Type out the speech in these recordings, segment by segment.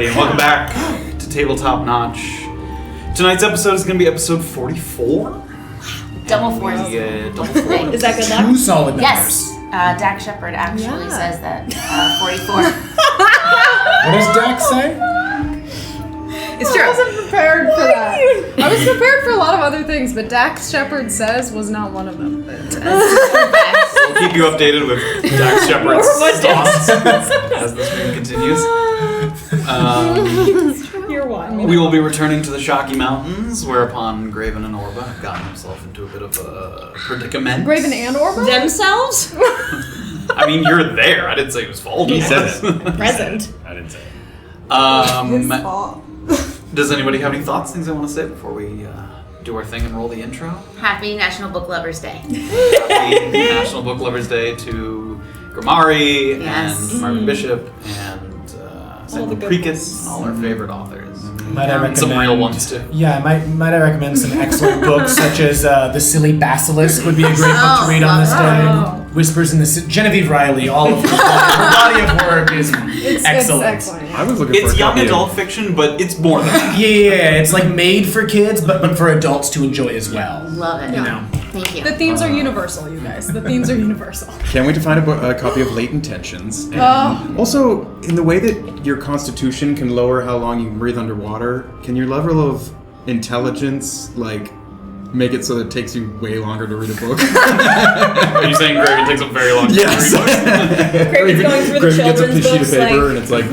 And welcome back to Tabletop Notch. Tonight's episode is going to be episode 44. Double fours. Double fours. Is that good luck? Two solid numbers. Yes. Dak Shepard actually says that. 44. What does Dak say? It's true. I wasn't prepared for that. I was prepared for a lot of other things, but Dax Shepard says was not one of them. We'll keep you updated with Dax Shepard's thoughts as the stream continues. You're one. We will be returning to the Shocky Mountains, whereupon Graven and Orba have gotten himself into a bit of a predicament. Graven and Orba? Themselves? I mean, you're there. I didn't say it was fault. He said it. Present. I didn't say it. His fault. Does anybody have any thoughts, things they want to say before we do our thing and roll the intro? Happy National Book Lovers Day. Happy National Book Lovers Day to Grimari and Marvin Bishop and Sam Precus and all our favorite authors. Might I recommend some real ones too. Yeah, might I recommend some excellent books such as The Silly Basilisk would be a great book to read on this day. Whispers in the Genevieve Riley, all of her body of work is excellent. It's excellent. I was looking for It's a young copy adult fiction, but it's more than that. Yeah, it's like made for kids, but for adults to enjoy as well. Love it. You know. Thank you. The themes are universal, you guys. The themes are universal. Can't wait to find a copy of Latent Tensions. And also, in the way that your constitution can lower how long you can breathe underwater, can your level of intelligence, make it so that it takes you way longer to read a book? Are you saying Graven takes a very long time to read books? Graven's going through the Graven gets a children's sheet of books, paper and it's like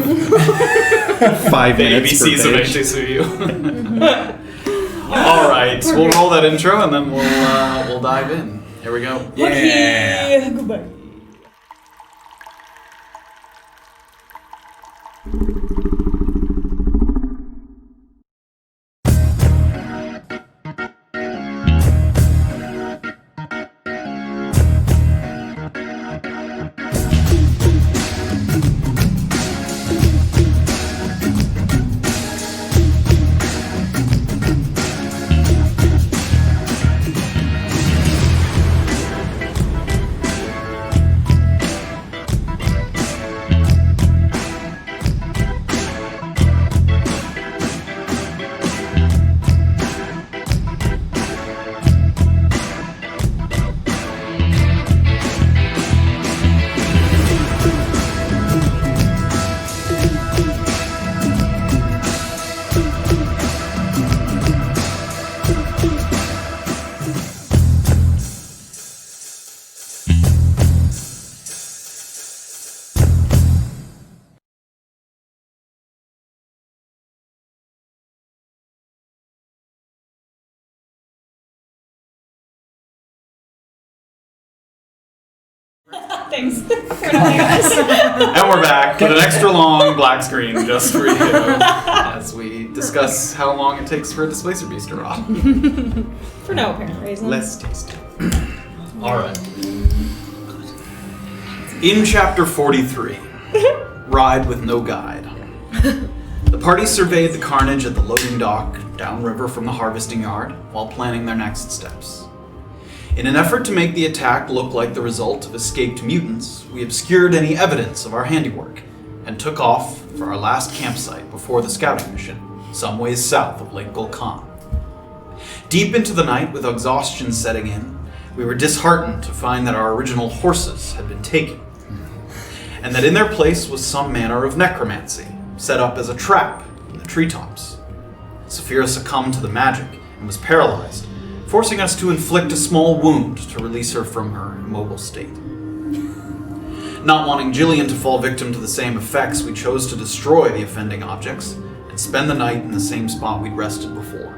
5 The minutes per ABCs of page. HTSU. All right, we'll roll that intro and then we'll dive in. Here we go. Yeah. Goodbye. Thanks for knowing us. And we're back with an extra long black screen just for you as we discuss how long it takes for a Displacer Beast to rot. For no apparent reason. Less tasty. All right. In Chapter 43, Ride with No Guide. The party surveyed the carnage at the loading dock downriver from the harvesting yard while planning their next steps. In an effort to make the attack look like the result of escaped mutants, we obscured any evidence of our handiwork and took off for our last campsite before the scouting mission, some ways south of Lake Gulkan. Deep into the night, with exhaustion setting in, we were disheartened to find that our original horses had been taken, and that in their place was some manner of necromancy, set up as a trap in the treetops. Safira succumbed to the magic and was paralyzed, forcing us to inflict a small wound to release her from her immobile state. Not wanting Jillian to fall victim to the same effects, we chose to destroy the offending objects and spend the night in the same spot we'd rested before.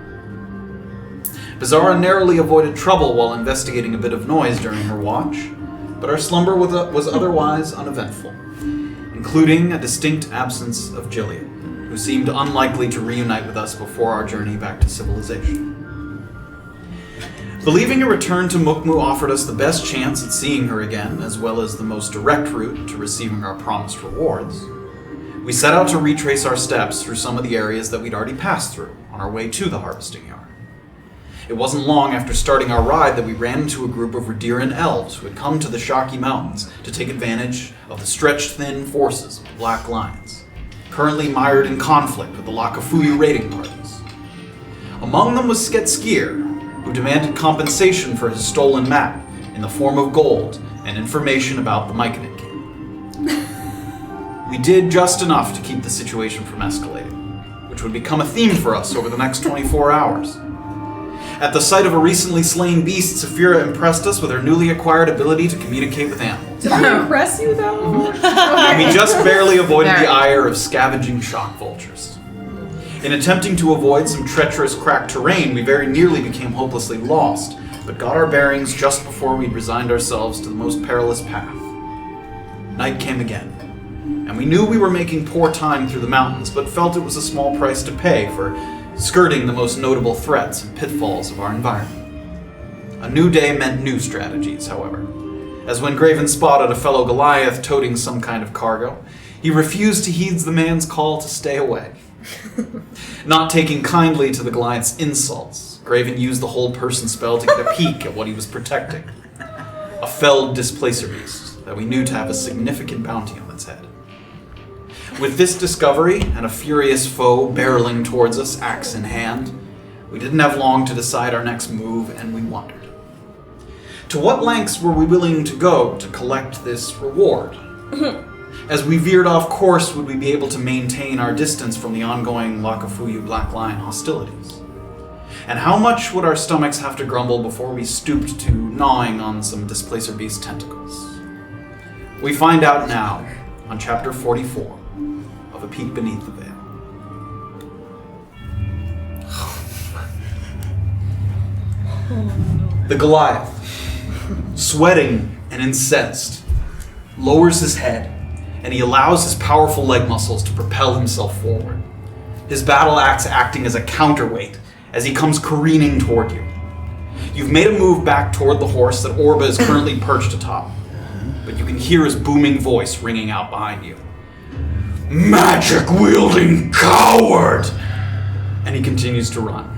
Beezaura narrowly avoided trouble while investigating a bit of noise during her watch, but our slumber was otherwise uneventful, including a distinct absence of Jillian, who seemed unlikely to reunite with us before our journey back to civilization. Believing a return to Mukmu offered us the best chance at seeing her again, as well as the most direct route to receiving our promised rewards, we set out to retrace our steps through some of the areas that we'd already passed through on our way to the harvesting yard. It wasn't long after starting our ride that we ran into a group of Radiran elves who had come to the Shaki Mountains to take advantage of the stretched thin forces of the Black Lions, currently mired in conflict with the Lakafuyu raiding parties. Among them was Sketskier, who demanded compensation for his stolen map in the form of gold and information about the Myconid King. We did just enough to keep the situation from escalating, which would become a theme for us over the next 24 hours. At the sight of a recently slain beast, Safira impressed us with her newly acquired ability to communicate with animals. Did I impress you, though? And we just barely avoided the ire of scavenging shock vultures. In attempting to avoid some treacherous cracked terrain, we very nearly became hopelessly lost, but got our bearings just before we'd resigned ourselves to the most perilous path. Night came again, and we knew we were making poor time through the mountains, but felt it was a small price to pay for skirting the most notable threats and pitfalls of our environment. A new day meant new strategies, however, as when Graven spotted a fellow Goliath toting some kind of cargo, he refused to heed the man's call to stay away. Not taking kindly to the Goliath's insults, Graven used the hold person spell to get a peek at what he was protecting. A felled displacer beast that we knew to have a significant bounty on its head. With this discovery and a furious foe barreling towards us, axe in hand, we didn't have long to decide our next move, and we wondered. To what lengths were we willing to go to collect this reward? As we veered off course, would we be able to maintain our distance from the ongoing Lakafuyu Black Lion hostilities? And how much would our stomachs have to grumble before we stooped to gnawing on some Displacer Beast tentacles? We find out now on Chapter 44 of A Peek Beneath the Veil. The Goliath, sweating and incensed, lowers his head, and he allows his powerful leg muscles to propel himself forward, his battle axe acting as a counterweight as he comes careening toward you. You've made a move back toward the horse that Orba is currently perched atop, but you can hear his booming voice ringing out behind you. Magic-wielding coward! And he continues to run.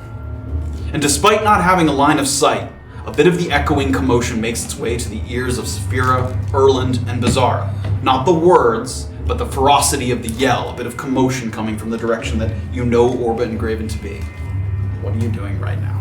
And despite not having a line of sight, a bit of the echoing commotion makes its way to the ears of Safira, Erland, and Beezaura. Not the words, but the ferocity of the yell, a bit of commotion coming from the direction that you know Orba and Graven to be. What are you doing right now?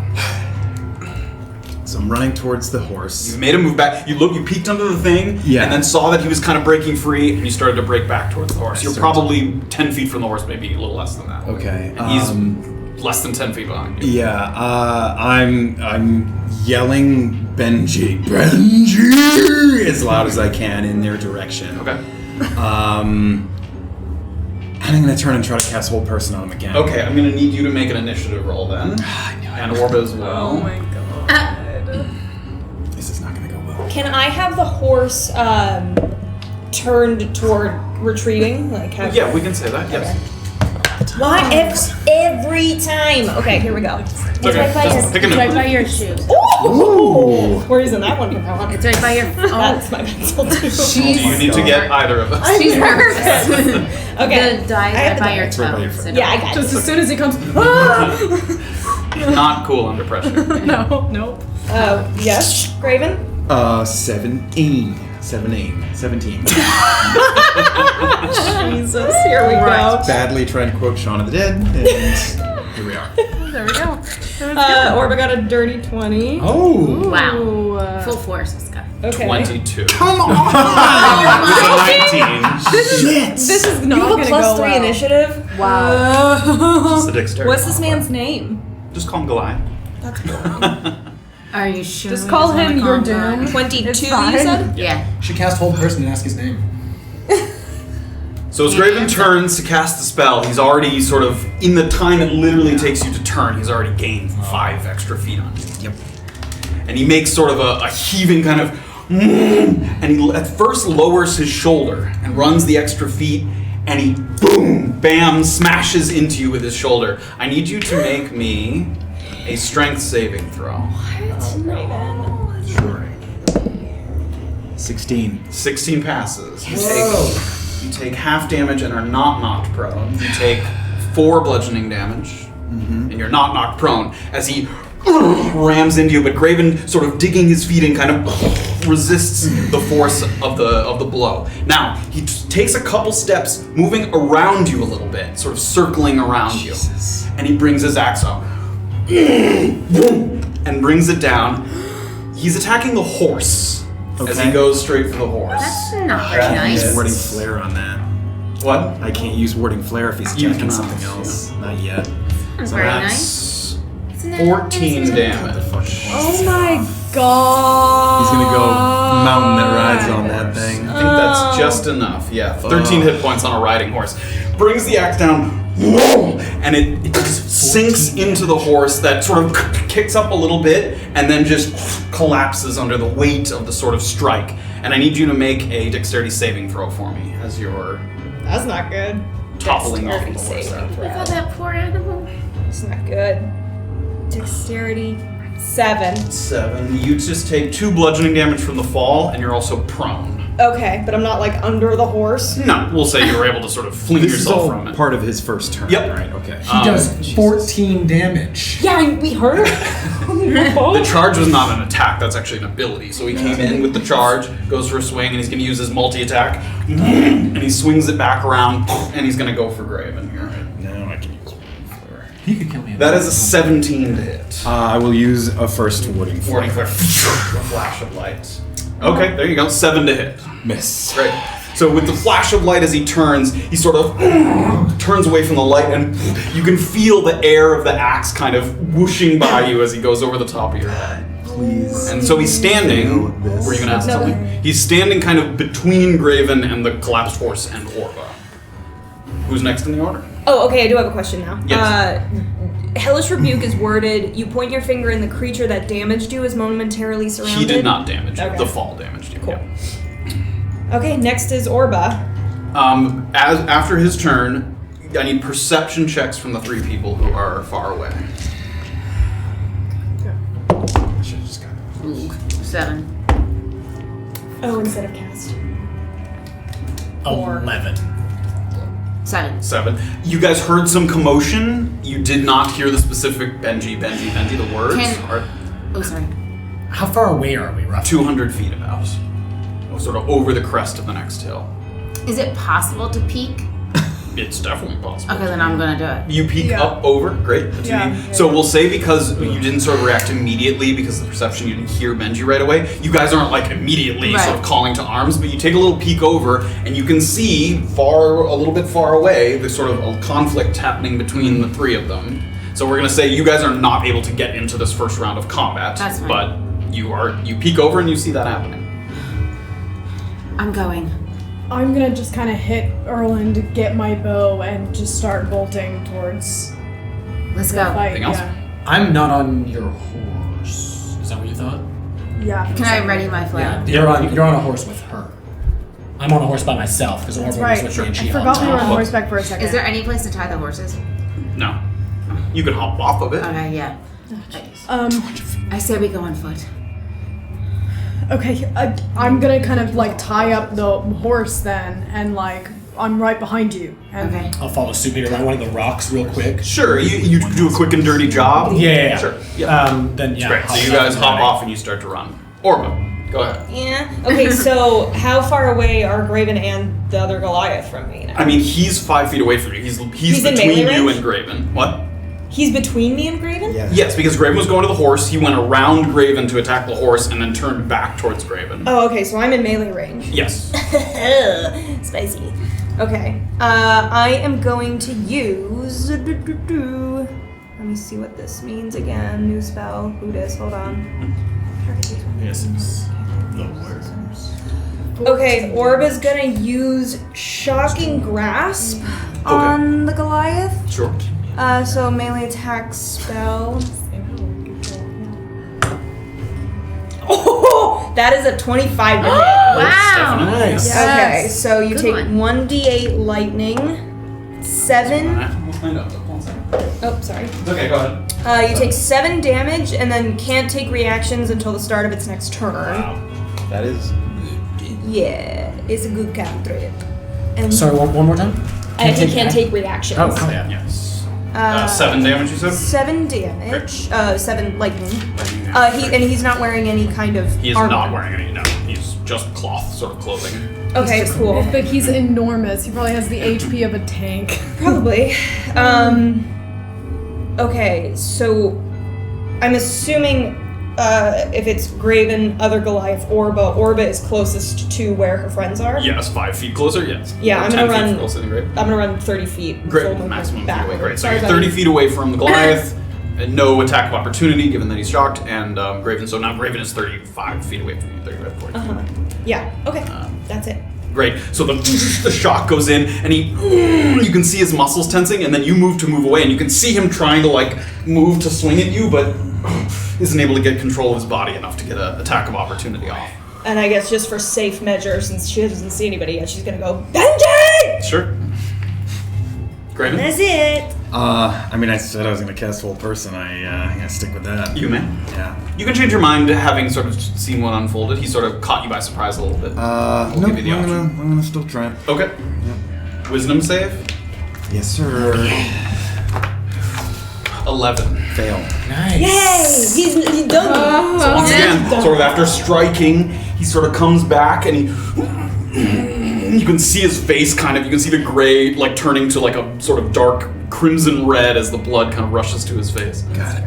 So I'm running towards the horse. You made a move back. You peeked under the thing, Yeah. and then saw that he was kind of breaking free, and you started to break back towards the horse. You're probably 10 feet from the horse, maybe a little less than that. Okay. And he's less than 10 feet behind you. Yeah, I'm yelling Benji as loud as I can in their direction. Okay. And I'm gonna turn and try to cast Hold Person on him again. Okay, I'm gonna need you to make an initiative roll then. And Orba as well. Oh my god. This is not gonna go well. Can I have the horse turned toward retreating? Like have Yeah, we can say that, yes. Why every time? Okay, here we go. It's Okay, right by just your. pick a It's right number. by your shoe. Ooh! Where isn't that one from now on? It's right by your. That's my pencil too. Do you need to get either of us? She's nervous. Okay. The die I have right the by die. your It's right by your toe. foot. Sit Yeah, I down. got Just it. as soon as he comes. Not cool under pressure. No, nope. Yes, Graven. 17. Jesus, here we go. Badly trying to quote Shaun of the Dead, and here we are. There we go. Orba got a dirty 20. Oh! Wow. Ooh, Full force, this guy. Okay. 22. Come on! With a 19. Shit! this is You not have gonna a plus go 3 well. initiative. Wow. Just the dexterity. What's this man's name? Just call him Goliath. That's cool. Are you sure? Just he call doesn't him wanna your calm down? doom. 22, It's you fine. said? Yeah. She cast hold person and ask his name. So as Graven turns to cast the spell, he's already sort of, in the time it literally takes you to turn, he's already gained 5 extra feet on you. Yep. And he makes sort of a heaving kind of, and he at first lowers his shoulder and runs the extra feet, and he, boom, bam, smashes into you with his shoulder. I need you to make me a strength saving throw. Sure. 16. 16 passes. You take half damage and are not knocked prone. You take 4 bludgeoning damage, and you're not knocked prone as he rams into you. But Graven, sort of digging his feet in, kind of resists the force of the blow. Now he takes a couple steps, moving around you a little bit, sort of circling around you, and he brings his axe up and brings it down. He's attacking the horse. As he goes straight for the horse. That's not very I can't use nice. warding flare on that. What? I can't use warding flare if he's You attacking cannot, something else. Not yet. That's very nice. That's Isn't it- 14 isn't it- damage. Oh my god. He's gonna go mountain that rides on that thing. I think that's just enough. Yeah, 13 hit points on a riding horse. Brings the axe down, and it just sinks into the horse that sort of kicks up a little bit and then just collapses under the weight of the sort of strike. And I need you to make a dexterity saving throw for me as you're That's not good. toppling off of the Dexterity horse. saving Look at that poor animal. It's not good. Dexterity 7. 7. You just take 2 bludgeoning damage from the fall, and you're also prone. Okay, but I'm not like under the horse. No, we'll say you were able to sort of fling This is yourself all from it. part of his first turn, Yep. right? Okay. He does 14 damage. Yeah, we heard her. The charge was not an attack, that's actually an ability. So he came in with the charge, goes for a swing, and he's going to use his multi-attack, and he swings it back around, and he's going to go for Graven here. Now I can use warding flare. He could kill me. That is a 17 to hit. I will use a first warding flare. Warning flare. A flash of light. Okay, there you go. 7 to hit. Miss. Great. So with the flash of light as he turns, he sort of turns away from the light, and you can feel the air of the axe kind of whooshing by you as he goes over the top of your head. Please. And so he's standing. Were you gonna ask something? He's standing kind of between Graven and the collapsed horse and Orba. Who's next in the order? Oh, okay, I do have a question now. Yes. Hellish Rebuke is worded, you point your finger and the creature that damaged you is momentarily surrounded. He did not damage you. Okay. The fall damaged you. Cool. Yeah. Okay, next is Orba. As after his turn, I need perception checks from the 3 people who are far away. I should have just got it. Ooh, 7. Oh, instead of cast. 11. 7. 7. You guys heard some commotion. You did not hear the specific Benji, the words. Are Oh, sorry. How far away are we, roughly? 200 feet about. Sort of over the crest of the next hill. Is it possible to peek? It's definitely possible. Okay, then I'm gonna do it. You peek Yeah. up over, great. That's Yeah. neat. So we'll say because you didn't sort of react immediately because of the perception, you didn't hear Benji right away. You guys aren't like immediately sort of Right. calling to arms, but you take a little peek over and you can see a little bit far away, there's sort of a conflict happening between the 3 of them. So we're gonna say you guys are not able to get into this first round of combat, That's fine. but you peek over and you see that happening. I'm going. I'm gonna just kind of hit Erland, get my bow, and just start bolting towards Let's the go. fight. Anything else? I'm not on your horse. Is that what you thought? Yeah. Can I ready my flail? You're on a horse with her. I'm on a horse by myself because That's Orba right. was with me and she I forgot hopped we were on off. horseback for a second. Is there any place to tie the horses? No. You can hop off of it. Okay, yeah. I say we go on foot. Okay, I'm gonna kind of like tie up the horse then, and like I'm right behind you. And Okay. I'll follow suit maybe around one of the rocks real quick. Sure, you do a quick and dirty job. Yeah. Sure. Yeah. Then yeah. Great. So you guys hop off and you start to run. Orba, go ahead. Yeah. Okay, so how far away are Graven and the other Goliath from me now? I mean, he's 5 feet away from you. He's in between melee you range? and Graven. What? He's between me and Graven? Yeah. Yes, because Graven was going to the horse. He went around Graven to attack the horse and then turned back towards Graven. Oh, okay, so I'm in melee range. Yes. Spicy. Okay. I am going to use Let me see what this means again. New spell. Who dis? Hold on. This is the worst. Okay, Orba's gonna use Shocking Grasp on the Goliath. Sure. So melee attack spell. Oh, that is a 25 to hit. Wow. Nice. Okay, so you Good take one. 1d8 lightning, 7. We'll find out. One second. Oh, sorry. Okay, go ahead. You take 7 damage and then can't take reactions until the start of its next turn. That is. Yeah, it's a good cantrip. And Sorry, one more time? he can't take reactions. Oh, yeah. Yes. 7 damage, you said? 7 damage. 7 lightning. He's not wearing any kind of He is armor. not wearing any, no. He's just cloth sort of clothing. Okay, cool. But he's enormous. He probably has the HP of a tank. Probably. Okay, so I'm assuming if it's Graven, other Goliath, Orba is closest to where her friends are. Yes, 5 feet closer, yes. Yeah, Or I'm 10 gonna feet run- closer than Graven. I'm gonna run 30 feet. Great, full movement maximum feet away. backward. Great. So Sorry, you're buddy. 30 feet away from the Goliath, and no attack of opportunity given that he's shocked, and Graven. So now Graven is 35 feet away from you. 35, 40 feet. Yeah. Okay. That's it. Great. So the shock goes in, and you can see his muscles tensing, and then you move away, and you can see him trying to move to swing at you, but isn't able to get control of his body enough to get an attack of opportunity off. And I guess just for safe measure, since she doesn't see anybody yet, she's gonna go Benji. Sure. Graven? That's it. I mean, I said I was gonna cast Full Person. I'm gonna stick with that. You may. Yeah. You can change your mind having sort of seen what unfolded. He sort of caught you by surprise a little bit. No, give you the option. I'm gonna still try it. Okay. Wisdom save? Yes, sir. 11. Fail. Nice. Yay! He's done. So once again, sort of after striking, he sort of comes back and you can see his face you can see the gray turning to a sort of dark crimson red as the blood kind of rushes to his face. Got it.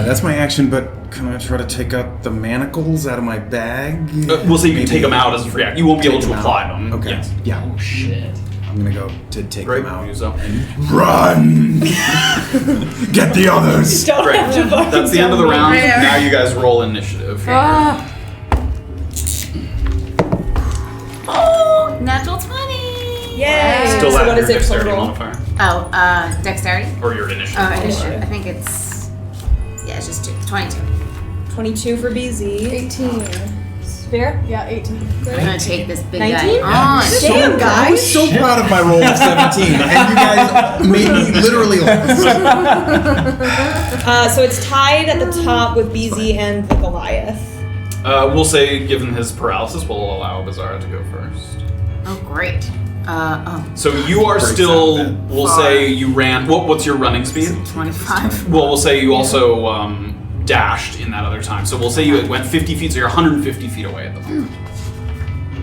That's my action, but can I try to take out the manacles out of my bag? We'll say you can take them out as a free action. You won't be able Take to them apply out. them. Okay. Yes. Yeah. Oh shit. I'm gonna go to take Great. them out. Use up. Run! Get the others! Don't Great. have to fucking That's the end of the tell me. round. Yeah. Now you guys roll initiative. Oh, natural 20. Yay! Still so add what your is it dexterity total? modifier. Oh, dexterity? Or your initiative. Oh, modifier. I think it's just 22. 22 for BZ. 18. Fair? Yeah, 18. I'm gonna take this big 19? guy on. Damn, I guys. was so proud of my roll of 17, and you guys made me literally lose. So it's tied at the top with BZ and the Goliath. We'll say, given his paralysis, we'll allow Beezaura to go first. Oh, great. So you are Breaks still, out then. we'll say you ran, what's your running speed? 25. Well, we'll say you also dashed in that other time. So we'll say you went 50 feet, so you're 150 feet away at the moment.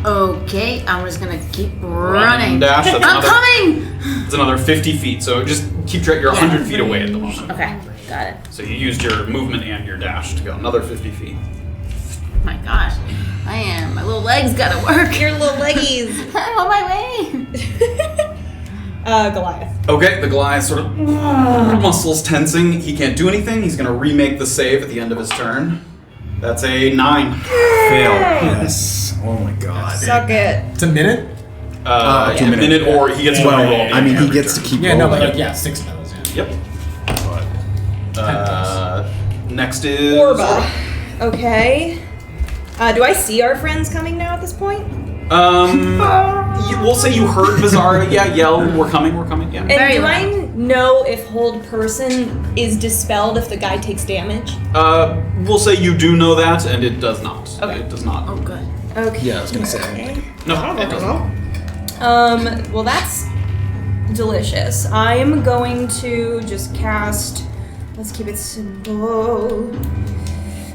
Okay, I'm just gonna keep Run running. and dash, that's I'm another, coming! it's another 50 feet. So just keep track, you're 100 feet away at the moment. Okay, got it. So you used your movement and your dash to go another 50 feet. My gosh. My little legs gotta work. Your little leggies. I'm on my way. Goliath. Okay, the Goliath sort of muscles tensing. He can't do anything. He's going to remake the save at the end of his turn. That's a 9. Fail. Yes. Oh my god. Suck it. It's a minute? 2 A minutes. minute, or he gets to Well, roll. I mean, he gets to keep Yeah, no, rolling. but 6 minutes. Yeah. Yep. Next is Orba. Okay. Do I see our friends coming now at this point? We'll say you heard Beezaura, yell, we're coming, yeah. And Very do well. I know if hold person is dispelled if the guy takes damage? We'll say you do know that, and it does not. Okay. It does not. Oh, good. Okay. Yeah, I was gonna say. No, it doesn't. Well, that's delicious. I'm going to just cast. Let's keep it simple.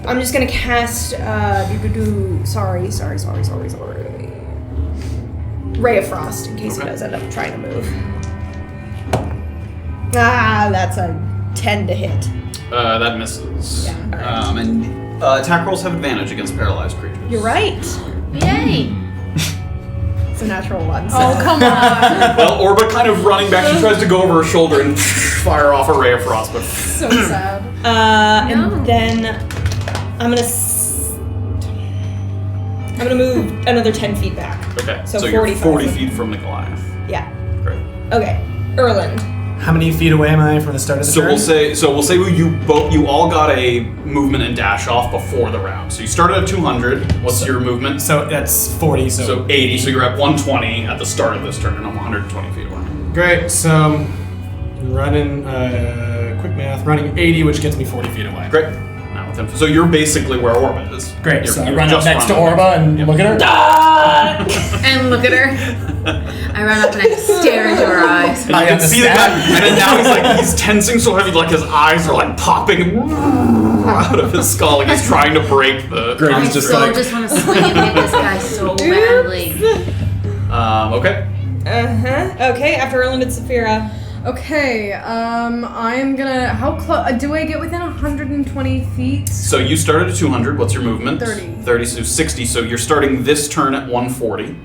I'm just gonna cast. Sorry. Ray of Frost in case he does end up trying to move. That's a 10 to hit. That misses. Yeah, alright. And attack rolls have advantage against paralyzed creatures. You're right. Yay! It's a natural one. So. Oh, come on. Well, Orba kind of running back, she tries to go over her shoulder and fire off a ray of frost, but So sad. And then I'm gonna move another 10 feet back. okay. So you're 45 40 feet. feet from the Goliath. Yeah. Great. Okay. Erland. How many feet away am I from the start of the So turn? we'll say you all got a movement and dash off before the round. So you started at 200. What's your movement? So that's 40. So 80. So you're at 120 at the start of this turn, and I'm 120 feet away. Great. So I'm running quick math, running 80, which gets me 40 feet away. Great. Now within, so you're basically where Orba is. Great. You're, So I you're run up just next to running. Orba and look at her. And look at her. I run up and I stare into her eyes. And you can see the guy, and then now he's tensing so heavy, like his eyes are like popping out of his skull, like he's trying to break the. I Graven's just so like, just want to swing and hit this guy so badly. Okay. Okay, after Erland it's Safira. Okay, I'm gonna. How close? Do I get within 120 feet? So you started at 200. What's your movement? 30. 30, so 60. So you're starting this turn at 140.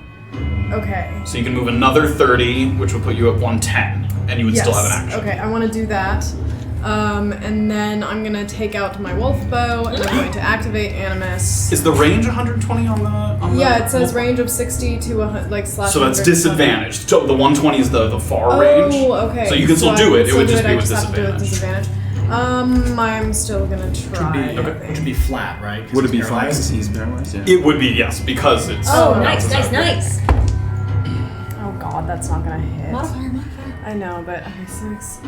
Okay. So you can move another 30, which will put you at 110, and you would still have an action. Okay, I want to do that. And then I'm gonna take out my wolf bow and I'm going to activate Animus. Is the range 120 on the? Yeah, it says range of 60 to slash. So that's 100. disadvantaged. So the 120 is the far Oh, range. okay. So you can still I do can it. It still would do just be I with have to do it with disadvantage. disadvantage. I'm still gonna try. Okay. I think. Which would be flat, right? 'Cause would it he's be fine paralyzed. because he's paralyzed? Yeah. It would be, yes, because it's. Oh, Nice. Oh god, that's not gonna hit. Modifier. I know, but okay, 6.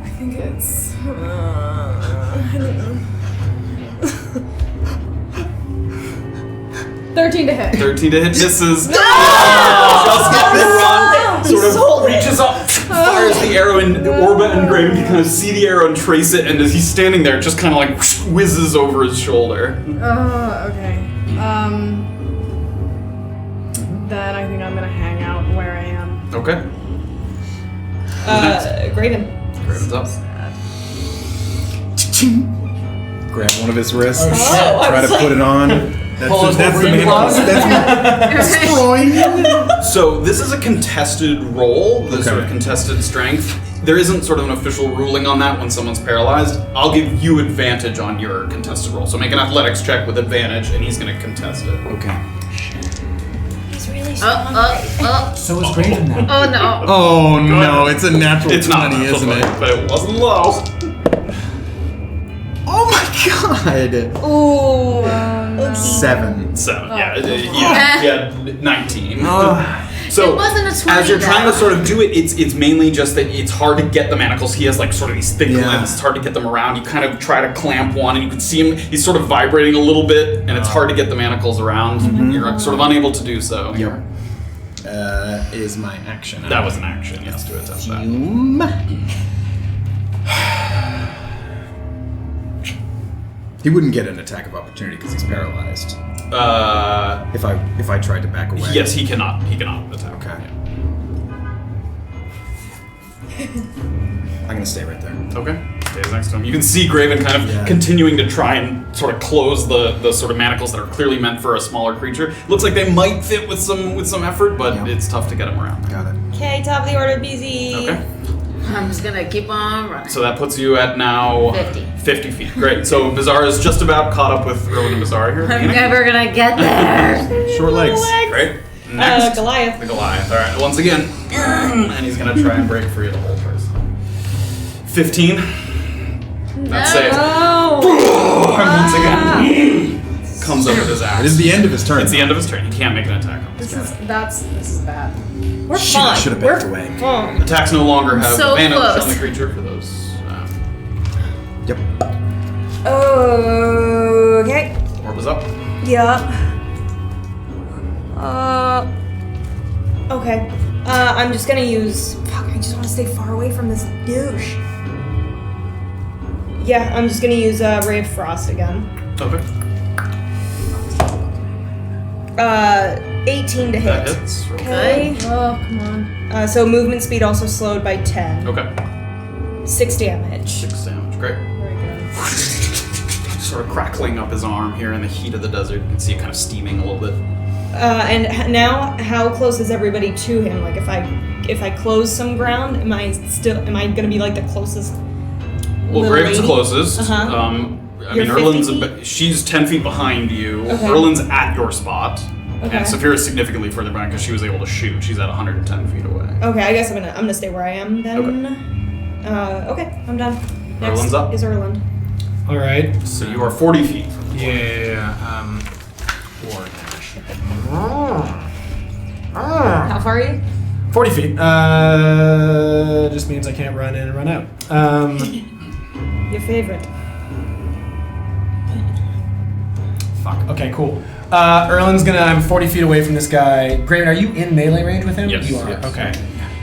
I think it's. I don't know. 13 to hit. 13 to hit misses. Just get the run. Sort of reaches up, fires the arrow, and Orba and Graven can kind of see the arrow and trace it, and as he's standing there, it just kind of like whizzes over his shoulder. Okay. Then I think I'm gonna hang out where I am. Okay. Graven. Graven's up. Grab one of his wrists, Oh, I try to was put it on. Pull his That's the Wolverine main claws. So this is a contested roll, the sort of Okay. contested strength. There isn't sort of an official ruling on that when someone's paralyzed. I'll give you advantage on your contested roll. So make an athletics check with advantage, and he's going to contest it. Okay. He's really strong. So is Graven now. Oh no. Oh no, it's a natural It's not 20, isn't it? but it wasn't low. Oh my god! Ooh. 7. 7. Yeah, 19. So It wasn't a 20 as you're trying to though. sort of do it, it's mainly just that it's hard to get the manacles. He has like sort of these thick Yeah. limbs. It's hard to get them around. You kind of try to clamp one, and you can see him. He's sort of vibrating a little bit, and it's hard to get the manacles around. You're sort of unable to do so. Yep. Is my action. That was an action, yes, to attempt that. He wouldn't get an attack of opportunity because he's paralyzed. If I tried to back away. Yes, he cannot. He cannot attack. Okay. I'm gonna stay right there. Okay. Stays next to him. You can see Graven kind of Yeah. continuing to try and sort of close the sort of manacles that are clearly meant for a smaller creature. Looks like they might fit with some effort, but Yeah. it's tough to get them around. Got it. Okay, top of the order, BZ. Okay. I'm just gonna keep on running. So that puts you at now 50 feet. Great. So Beezaura is just about caught up with Erland and Beezaura here. I'm never gonna get there. Short legs. Great. Next, Goliath. the Goliath. All right. Once again, and he's gonna try and break free of the whole person. 15. That's safe. And once again, comes up with his axe. It is the end of his turn. It's the end of his turn. He can't make an attack on this This is bad. We're Should fine. have We're backed away. fine. Attacks no longer have So advantage close. on the creature for those. Yep. Okay. Orba's up. Yeah. Okay. I'm just gonna use. Fuck, I just want to stay far away from this douche. Yeah, I'm just gonna use Ray of Frost again. Okay. 18 to That hit. hits. Roll. Okay. Oh, come on. So movement speed also slowed by 10. Okay. 6 damage. 6 damage. Great. Very good. Sort of crackling up his arm here in the heat of the desert. You can see it kind of steaming a little bit. And now, how close is everybody to him? Like, if I close some ground, am I gonna be like the closest? Well, Graven's lady? closest. Uh-huh. I mean, You're Erland's 50 feet? she's 10 feet behind you. Okay. Erland's at your spot. Okay. And Safira's significantly further behind because she was able to shoot. She's at 110 feet away. Okay, I guess I'm gonna stay where I am then. Okay, I'm done. Next Erland's up. is Erland. All right. So you are 40 feet from the Yeah. War dash. How far are you? 40 feet. Just means I can't run in and run out. Your favorite. Fuck. Okay, cool. Erland's gonna. I'm 40 feet away from this guy. Graven, are you in melee range with him? Yes, You are. yes. Okay.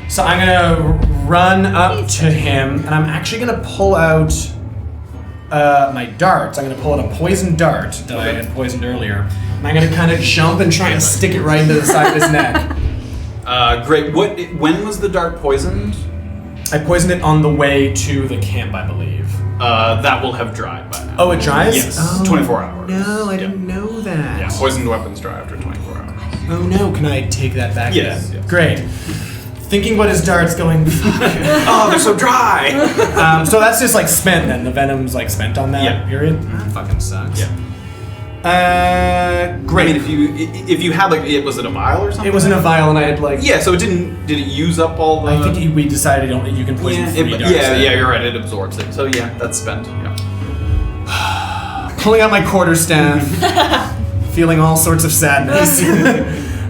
So I'm gonna run up to him, and I'm actually gonna pull out my darts. I'm gonna pull out a poison dart that I had poisoned earlier, and I'm gonna kind of jump and try and stick it right into the side of his neck. Great. When was the dart poisoned? I poisoned it on the way to the camp, I believe. That will have dried by now. Oh, it dries? Yes. Oh, 24 hours. No, I Yeah. didn't know that. Yeah, poisoned weapons dry after 24 hours. Oh no, can I take that back? Yes, then? yes. Great. Thinking about his darts going, Oh, they're so dry! so that's just like spent then. The venom's like spent on that Yeah. period? That fucking sucks. Yeah. Great. I mean, if you had was it a vial or something? It was in a vial and I had like... Yeah, so did it use up all the... I think we decided you can poison yeah, 3 darts. yeah, then. you're right, it absorbs it. So yeah, that's spent, yeah. Pulling out my quarterstaff, feeling all sorts of sadness.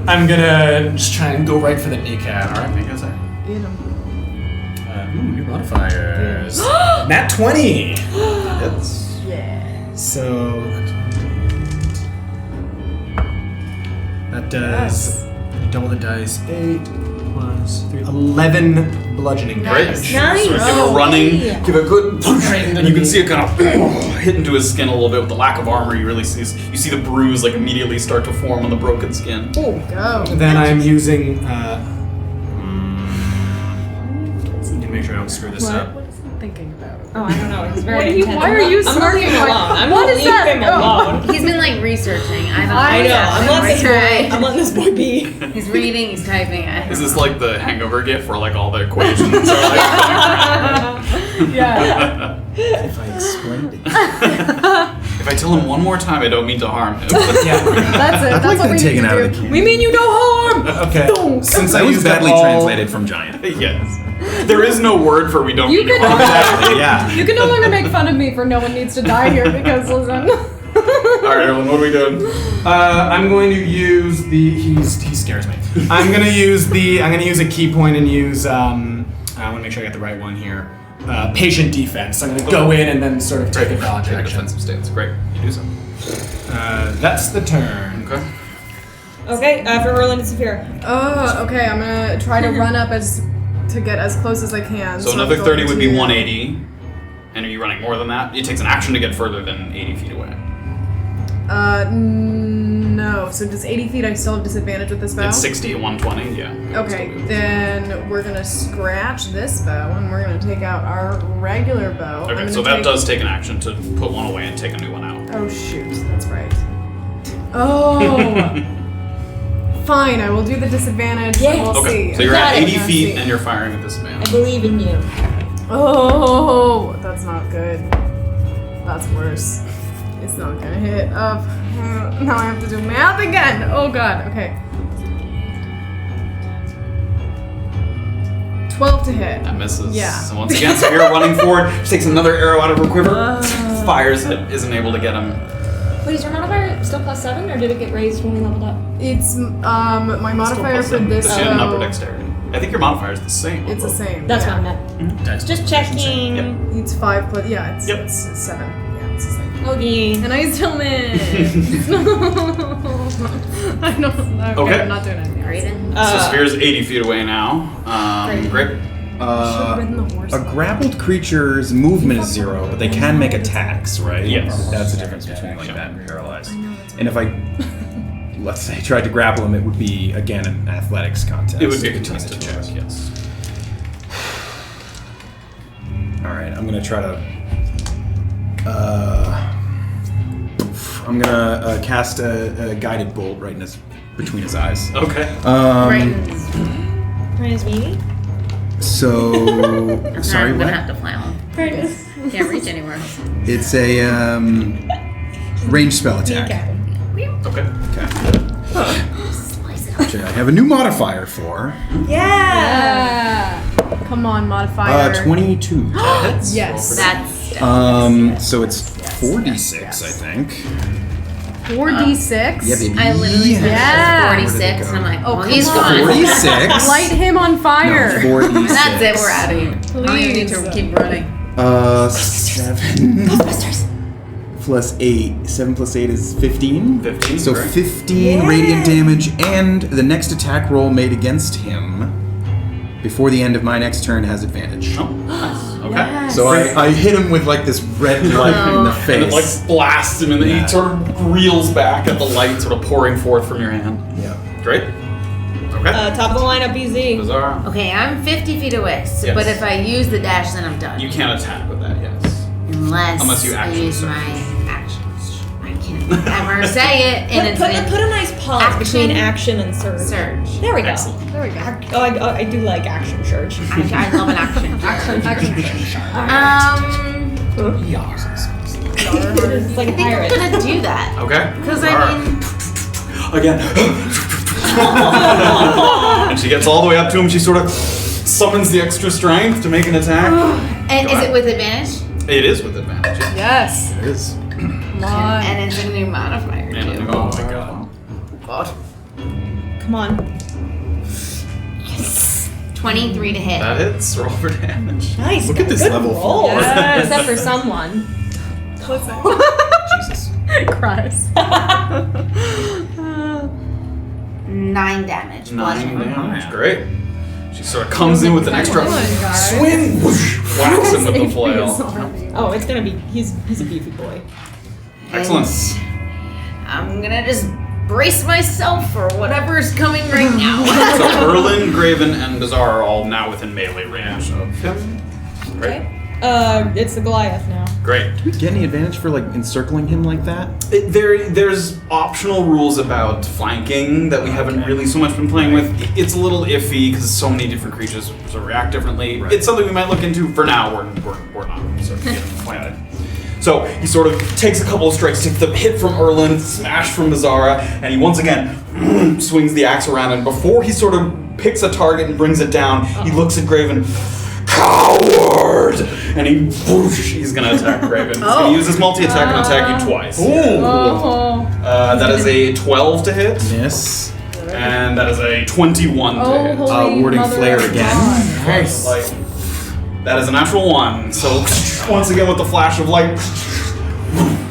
I'm gonna just try and go right for the kneecap. Alright, make us New modifiers. Nat 20! It's... So... That does... Double the dice. 8 plus 3... 11 bludgeoning damage. Nice. So give a running, give a good punch, and you can see it kind of hit into his skin a little bit. With the lack of armor, you really see the bruise like immediately start to form on the broken skin. Oh, go. Then I'm using... need to make sure I don't screw this up. What is he thinking about? Oh, I don't know. It's very intense. Why are you I'm leaving him smirking? alone. I'm What gonna is leave that? him Oh. alone. He's been like researching. I know. I'm letting this boy be. He's reading. He's typing. Is this like the Hangover gif where like all the equations are like going around? Yeah. If I explained it. If I tell him one more time, I don't mean to harm him. Yeah. That's it. I'd That's like what them we taken need to out do. of the camp. We mean you no harm. Okay. Since That I was used badly up all- translated from giant. Yes. There is no word for we don't You mean to can- harm. Exactly, yeah. You can no longer make fun of me for no one needs to die here because listen. Alright, everyone, what are we doing? I'm going to use the. He scares me. I'm gonna use a key point and use. I want to make sure I got the right one here. Patient defense. I'm gonna go in and then sort of take a dodge Take a action. defensive stance. Great. You do so. That's the turn. Okay. Okay, for Erland and Safira. Oh, okay. I'm gonna try to run up to get as close as I can. So I'm another 30 going would be to- 180. And are you running more than that? It takes an action to get further than 80 feet away. No. So does 80 feet I still have disadvantage with this bow? It's 60 and 120, yeah. Okay, then we're gonna scratch this bow and we're gonna take out our regular bow. I'm Okay, gonna so that take- does take an action to put one away and take a new one out. Oh shoot, that's right. Oh. Fine, I will do the disadvantage. Yes. We'll Okay, see. so you're at Got it. 80 Let's feet see. and you're firing at this I man. believe in you. Oh, that's not good. That's worse. It's not gonna hit. Now I have to do math again. Oh god. Okay. 12 to hit. That misses. Yeah. So once again, Safira running forward, she takes another arrow out of her quiver, fires it, isn't able to get him. Wait, is your modifier still +7, or did it get raised when we leveled up? It's my modifier for this. Does she have an upper bow, dexterity? I think your modifier is the same. It's the same. That's yeah. what I meant. Just checking. Yep. It's 5 plus. Yeah, it's, Yep. it's 7. Yeah, it's the same. Okay. And I still miss. I don't. Okay, Okay. I'm not doing anything. Graven. So Safira's 80 feet away now. Great. A grappled creature's movement is 0, but they can make attacks, right? Yes. That's the difference between like that and paralyzed. And if I, let's say, tried to grapple him, it would be, again, an athletics contest. It would be a between the contested two check, of us. yes. Alright, I'm gonna try to... I'm gonna cast a guided bolt right in his between his eyes. Okay. Brandon's meaty? So, sorry, I'm gonna what? have to fly on. Brandon's. Can't reach anywhere. It's a ranged spell attack. Okay. Slice it Which I have a new modifier for. Yeah! Come on, modifier. 22. Yes. That's So it's 4d6, yes. I think. 4d6. Yeah, baby. I literally said Yeah. 46, and I'm like, Oh, well, come he's on. gone. 46. Light him on fire. No, 4d6. That's it, we're out of here. I don't even need to Please. keep running. 7 plus 8. 7 plus 8 is 15. 15, So correct. 15 radiant damage, and the next attack roll made against him before the end of my next turn has advantage. Oh, nice. Okay. So I hit him with like this red light in the face. And it like blasts him, and he sort of reels back at the light sort of pouring forth from your hand. Yeah. Great. Okay. Top of the lineup, BZ. Beezaura. Okay, I'm 50 feet away, so, Yes. but if I use the dash, then I'm done. You can't attack with that, yes. Unless you I action use surge. my actions. I can't ever say it, and it's Put in a nice pause action, between action and surge. surge. There we go. Excellent. There we go. Oh, I do like action surge. I love an action. It's like a I think I'm pirate. gonna do that. Okay. Because Beezaura. I mean, Again. And she gets all the way up to him. She sort of summons the extra strength to make an attack. and Go is ahead. it with advantage? It is with advantage. Yeah. Yes. It is. Come on. And it's a new modifier And too. oh my god. Come on. 23 to hit. That hits. Roll for damage. Nice. Look at this good level roll. Yes. Except for someone. Jesus. Cries. 9 damage. 9 bludgeoning. damage. Great. She sort of comes in with an extra Come on, guys. swing. Whoosh, whacks him with the flail. Oh, it's gonna be. He's a beefy boy. Excellent. And I'm gonna just brace myself for whatever's coming right now. So Erland, Graven, and Beezaura are all now within melee range of him. Great. It's the Goliath now. Great. Do we get any advantage for like encircling him like that? There's optional rules about flanking that we haven't really so much been playing with. It's a little iffy because so many different creatures sort of react differently. Right. It's something we might look into. For now, we're not sort of getting planted. So he sort of takes a couple of strikes, takes the hit from Erland, smash from Beezaura, and he once again swings the axe around. And before he sort of picks a target and brings it down, he looks at Graven. Coward! And he's gonna attack Graven. He's gonna use his multi-attack and attack you twice. Oh. That is a 12 to hit, Miss. and that is a 21 to hit. holy Warding mother flare of again. God. Nice. Like, that is a natural 1. So once again with the flash of light,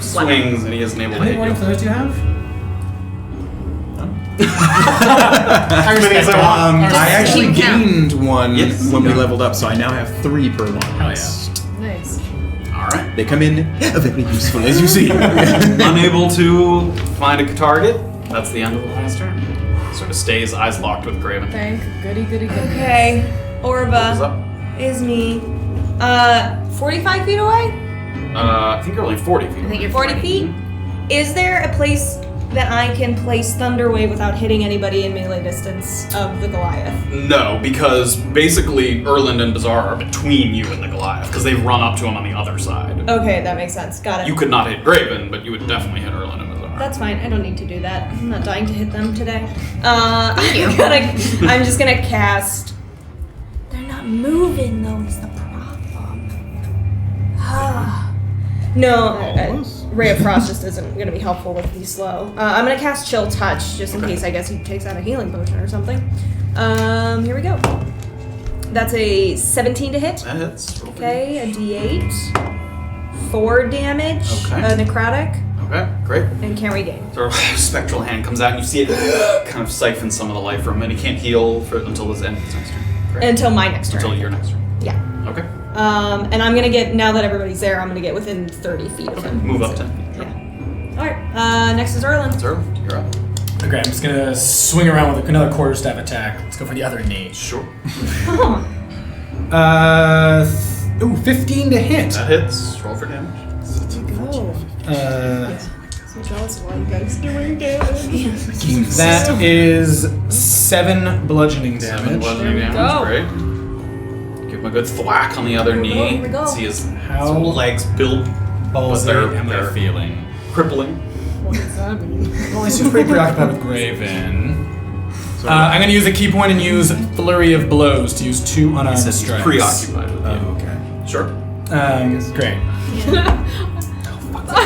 swings, and he isn't able How to many hit warning you. flares do you have? As many as I want. I actually Keep count. gained one Yes. when we leveled up, so I now have 3 per one. Hell Nice. All right. They come in very useful, as you see. Unable to find a target. That's the end of the last turn. Sort of stays eyes locked with Graven. Thank goody goody goody. Okay. What's Orba up? is me. 45 feet away? I think you're only 40 feet. I think you're 40 feet? Is there a place that I can place Thunder Wave without hitting anybody in melee distance of the Goliath? No, because basically Erland and Beezaura are between you and the Goliath, because they've run up to him on the other side. Okay, that makes sense. Got it. You could not hit Graven, but you would definitely hit Erland and Beezaura. That's fine. I don't need to do that. I'm not dying to hit them today. you. I'm just gonna cast. They're not moving though. Is the problem? No, Ray of Frost just isn't gonna be helpful with these slow. I'm gonna cast Chill Touch just in case I guess he takes out a healing potion or something. Here we go. That's a 17 to hit. That hits. Roll for Okay, a D8. 4 damage. Okay. Necrotic. Okay, great. And can't regain. Sort of spectral hand comes out and you see it kind of siphon some of the life from him, and he can't heal until his end of his next turn. Great. Until my next turn. Until your next turn. Yeah. Okay. And I'm gonna get, now that everybody's there, I'm gonna get within 30 feet of him. Move up 10 feet. Yeah. Alright, next is Erland. Erland, you're up. Okay, I'm just gonna swing around with another quarterstaff attack. Let's go for the other knee. Sure. 15 to hit. That hits. Roll for damage. Go. So jealous of all you guys doing damage. That is 7 bludgeoning damage. 7 bludgeoning There we damage, go. great. Give him a good thwack on the other Here we go, knee. here we go. See his How sort of legs build, but Ballsy they're am I feeling? crippling. What does that mean? Well, he's just pretty preoccupied with Graven. I'm going to use a key point and use Flurry of Blows to use 2 unarmed He says he's strikes. preoccupied with you. Oh, okay. Sure. Great.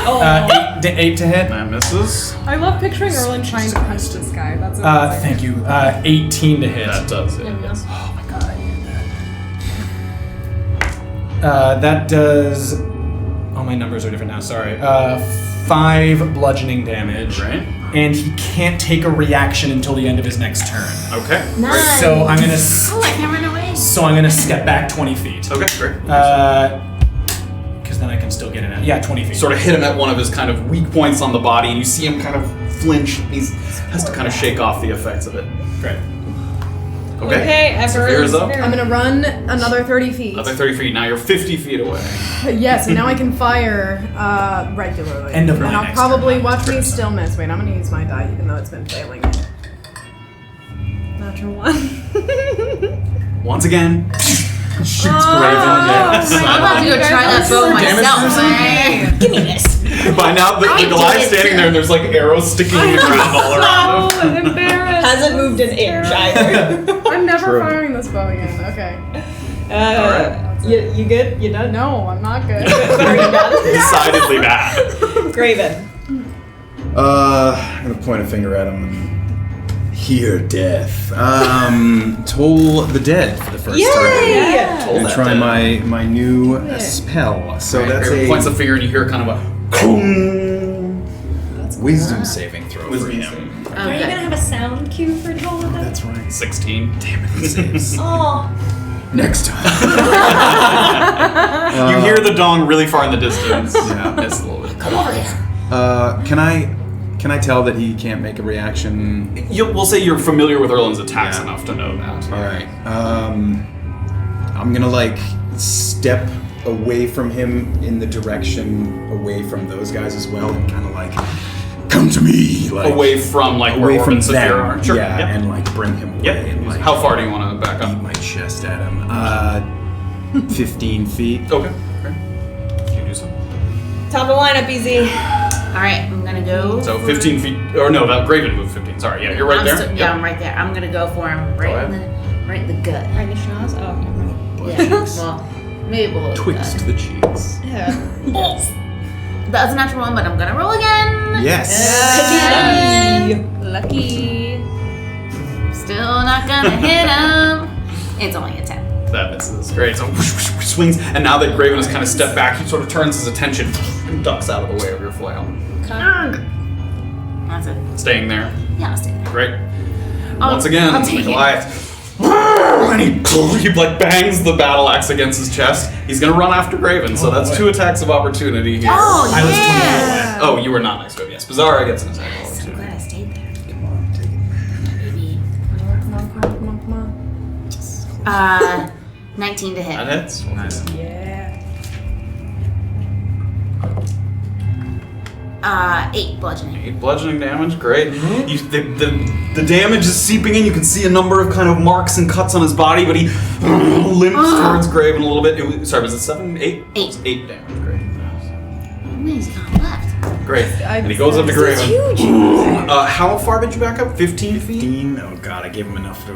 Oh. 8 to hit. That misses. I love picturing Erland trying to punch this guy. That's amazing. Thank you. 18 to hit. That does it. Yes. Oh my god, I knew that. That does. All my numbers are different now, sorry. 5 bludgeoning damage. Right. And he can't take a reaction until the end of his next turn. Okay. Nice. So I'm gonna. Oh, I can run away. So I'm gonna step back 20 feet. Okay, great. Because then I can still get in. Yeah, 20 feet. Sort of hit him at one of his kind of weak points on the body, and you see him kind of flinch. He has to kind of shake off the effects of it. Great. Okay. Safira's up. I'm gonna run another 30 feet. Another 30 feet. Now you're 50 feet away. Yes, and now I can fire regularly. End of my and I'll next probably turn. watch me still miss. Wait, I'm gonna use my die even though it's been failing. Natural 1. Once again, shoots Graven. I'm about to go try that bow myself. Give me this. By now, the Goliath's standing there, and there's like arrows sticking in the ground all around him. Oh, embarrassed. Hasn't moved an inch either. I'm never True. firing this bow again. Okay. Alright. You good? You done? No, I'm not good. Are you done? Decidedly bad. Graven. I'm gonna point a finger at him. Hear death. Toll the dead for the first time. Yay! I'm gonna try my new spell. So that's Graven a points a finger, and you hear kind of a wisdom saving throw for wisdom him. saving. Are you gonna have a sound cue for Toll of that? That's right. 16. Damn it, he saves. Oh. Next time. You hear the dong really far in the distance. Yeah. Miss a little bit. Come over here. Can I tell that he can't make a reaction? We'll say you're familiar with Erland's attacks Yeah. enough to know that. All right. I'm gonna like step away from him in the direction away from those guys as well, and kind of like come to me, like Away from like away where Orba from and Safira them. are. Sure. Yeah, Yep. and like bring him away. Yep. And, like, How far do you want to back beat up? my chest at him. 15 feet. Okay. You do so. Top of lineup, easy. Alright, I'm gonna go. So for- 15 feet, or no, that Graven moved 15. Sorry, yeah, you're right I'm there. still- yeah, I'm right there. I'm gonna go for him right in the gut. Right in the schnoz? Oh, okay. Yeah. Well, maybe below the Twigs gut. to the cheeks. Yeah. Yes. That's a natural 1, but I'm gonna roll again. Yes. Lucky. Still not gonna hit him. It's only a 10. That misses. Great. So swings, and now that Graven has kind of stepped back, he sort of turns his attention and ducks out of the way of your flail. That's it. Staying there. Yeah, I'll stay there. Great. Once again, I'll take it. Goliath. And he like bangs the battle axe against his chest. He's gonna run after Graven, so that's 2 attacks of opportunity here. Oh, I was 20 feet yeah. Oh, you were not next to him. Yes, Beezaura gets an attack of I'm opportunity. glad I stayed there. Come on, take it. Maybe. Come on. 19 to hit. That hits. Nice. Yeah. 8 bludgeoning. 8 bludgeoning damage, great. The damage is seeping in. You can see a number of kind of marks and cuts on his body, but he limps towards Graven a little bit. Sorry, was it 7? 8? 8. 8 damage, great. He's gone left. Great. And he goes up to Graven. Huge. How far did you back up? 15 feet? 15? Oh god, I gave him enough to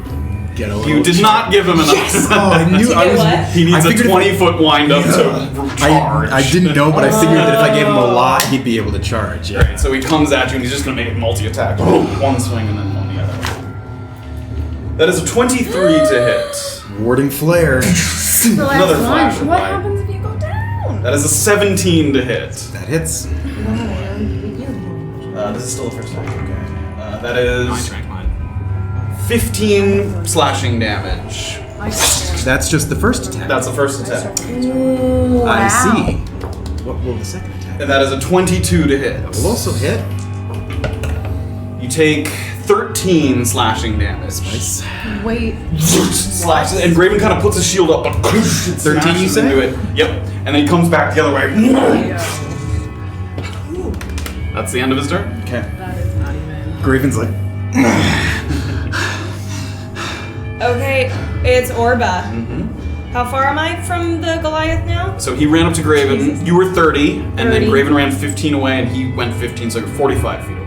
get a little. You did not give him enough. Oh, I knew I was. what? He needs I a figured 20-foot wind up to charge. I didn't know, but I figured that if I gave him a lot, he'd be able to charge. Yeah. Right, so he comes at you and he's just going to make it multi-attack. One swing and then one the other. That is a 23 to hit. Warding flare. Another flash of What light. happens if you go down? That is a 17 to hit. That hits. This is still the first attack. Okay. That is Mine. 15 slashing damage. That's just the first attack. That's the first attack. I see. What will the second attack? And that is a 22 to hit. Will also hit. You take 13 slashing damage. Nice. Wait. Slashes, and Graven kind of puts his shield up, but 13 you say? into it. Yep. And then he comes back the other way. That's the end of his turn. Okay. That is not even. Graven's like, Okay, it's Orba. Mm-hmm. How far am I from the Goliath now? So he ran up to Graven. Jesus. You were 30, and 30. then Graven ran 15 away, and he went 15, so you're 45 feet away.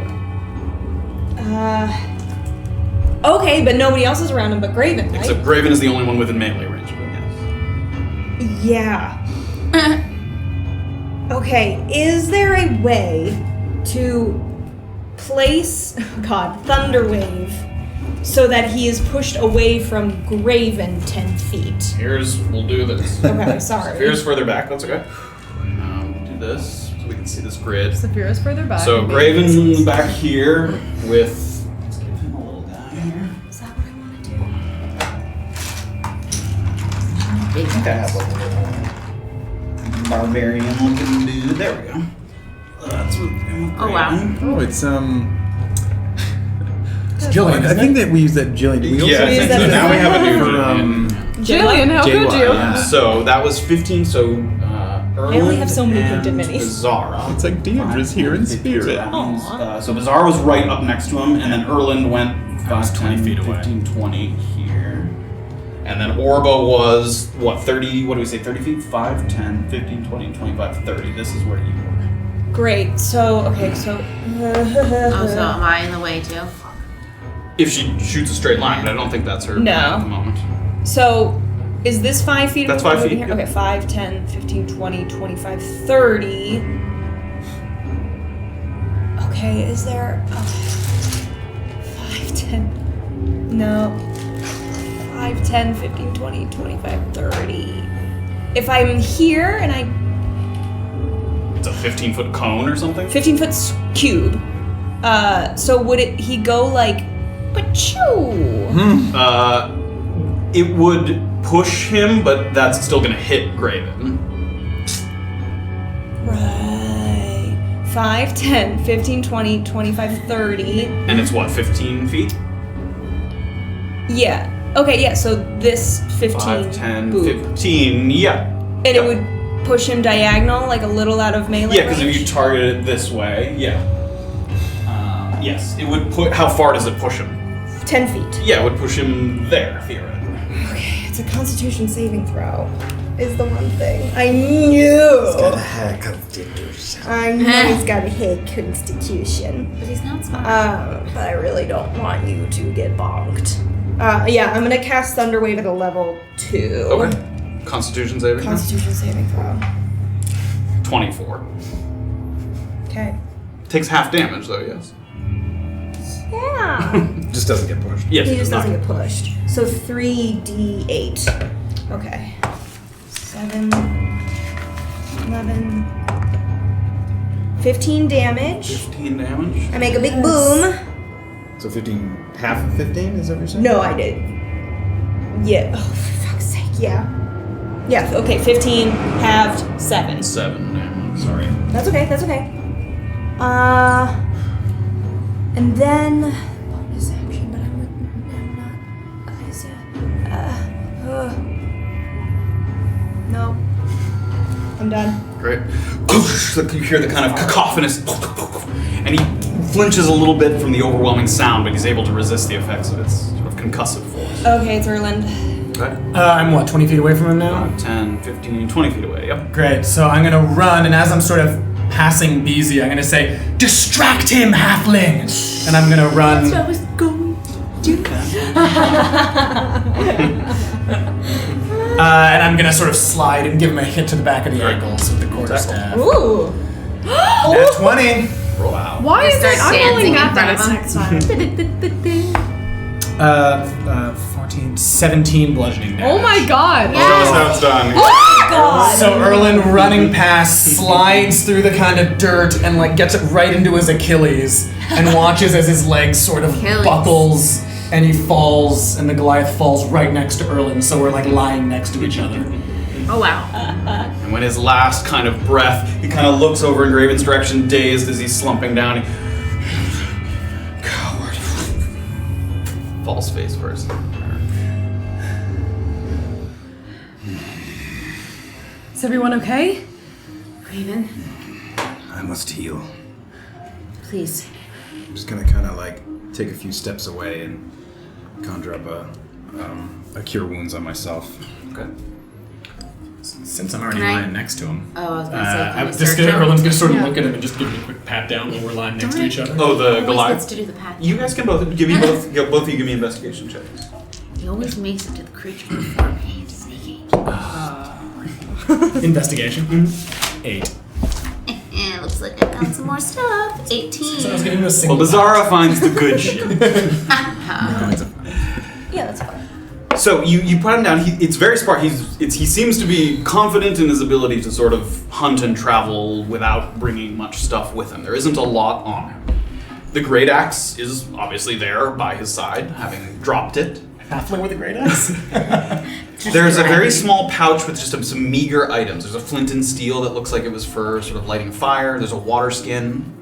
Okay, but nobody else is around him but Graven, right? Except Graven is the only one within melee range of him, yes. Yeah. Okay, is there a way to place, Thunderwave, so that he is pushed away from Graven 10 feet? We'll do this. Okay, sorry. Here's further back, that's okay. We'll do this, so we can see this grid. Safira's further back. So Graven's back here with... Let's give him a little guy here. Is that what I want to do? I think I have a little barbarian looking dude. There we go. That's what. Oh, wow. oh, it's Jillian, I isn't think it? that we use that Jillian. Do we also Yeah, I use think that so. as Now we have a new for, Jillian, how could JY, you? yeah. So that was 15. So Erland only have so many and painted minis. Beezaura. It's like Deandra's here in 15, so spirit. that means, so Beezaura was right up next to him, and then Erland went 5, 20 10, feet away. 15, 20 here. And then Orba was, what, 30, what do we say, 30 feet? 5, 10, 15, 20, 25, 30. This is where you were. Great, so, okay, so... Oh, so am I in the way too? If she shoots a straight line, but I don't think that's her No. plan at the moment. So, is this 5 feet? That's of 5 feet, here? yep. Okay, 5, 10, 15, 20, 25, 30. Okay, is there... 5, 10... No. 5, 10, 15, 20, 25, 30. If I'm here and I... It's a 15-foot cone or something? 15-foot cube. So would he go like... Pachoo! It would push him, but that's still gonna hit Graven. Right. 5, 10, 15, 20, 25, 30. And it's what, 15 feet? Yeah. Okay, yeah, so this 15 5, 10, boop. 15, yeah. And it would push him diagonal, like a little out of melee Yeah, because if range? you target it this way, yeah. Yes, it would put. How far does it push him? 10 feet. Yeah, it would push him there, theoretically. Okay, it's a Constitution saving throw. Is the one thing. I knew! high constitution. I knew he's got a high Constitution. But he's not smart. But I really don't want you to get bonked. Yeah, I'm gonna cast Thunderwave at a level 2. Okay. Constitution saving. Constitution saving throw. 24. Okay. Takes half damage though. Yes. Yeah. Just doesn't get pushed. Yes. He it just does doesn't not. get pushed. So 3d8. Okay. 7, 11, 15 damage. 15 damage. I make a big boom. So 15, half of 15, is that what you're saying? No, I did. Yeah. Oh, for fuck's sake. Yeah. Yeah, okay, 15 halved 7. 7 damage. Sorry. That's okay, that's okay. And then bonus action, but I'm not no. I'm done. Great. You hear the kind of cacophonous, and he flinches a little bit from the overwhelming sound, but he's able to resist the effects of its sort of concussive force. Okay, it's Erland. Okay. I'm what, 20 feet away from him now? 10, 15, 20 feet away. Yep. Great, so I'm gonna run, and as I'm sort of passing Beezy, I'm gonna say, "Distract him, halfling!" And I'm gonna run. That's what I was going to do. And I'm gonna sort of slide and give him a hit to the back of the ankles with the quarterstaff. Ooh. At 20. Wow. Why is Start it? I'm dancing rolling in that front of dice him. next time. 14, 17 bludgeoning damage. Oh my god. Show us how it's done. God. So Erland running past slides through the kind of dirt and like gets it right into his Achilles and watches as his leg sort of Achilles. buckles and he falls and the Goliath falls right next to Erland, so we're like lying next to each other. Oh wow. And when his last kind of breath, he kind of looks over in Graven's direction, dazed as he's slumping down. He coward. Falls face first. Is everyone okay? Graven. I must heal. Please. I'm just gonna kind of like take a few steps away and conjure up a cure wounds on myself. Okay. Since I'm already Can I- lying next to him, Oh, I was gonna say, can we this search him? Erland's gonna sort of look at him and just give him a quick pat down while we're lying next to each other. Oh, the Always Goliath. gets to do the pat. You guys can both give me both. Both of you give me investigation checks. He always makes it to the creature before me. Sneaky. Investigation. 8. And looks like I found some more stuff. 18. So I was giving him a Well, single. Beezaura finds the good shit. Yeah, that's fine. So you put him down. It's very smart. He seems to be confident in his ability to sort of hunt and travel without bringing much stuff with him. There isn't a lot on him. The great axe is obviously there by his side, having dropped it. Halfling with a great axe. There's a very small pouch with just some meager items. There's a flint and steel that looks like it was for sort of lighting a fire. There's a water skin.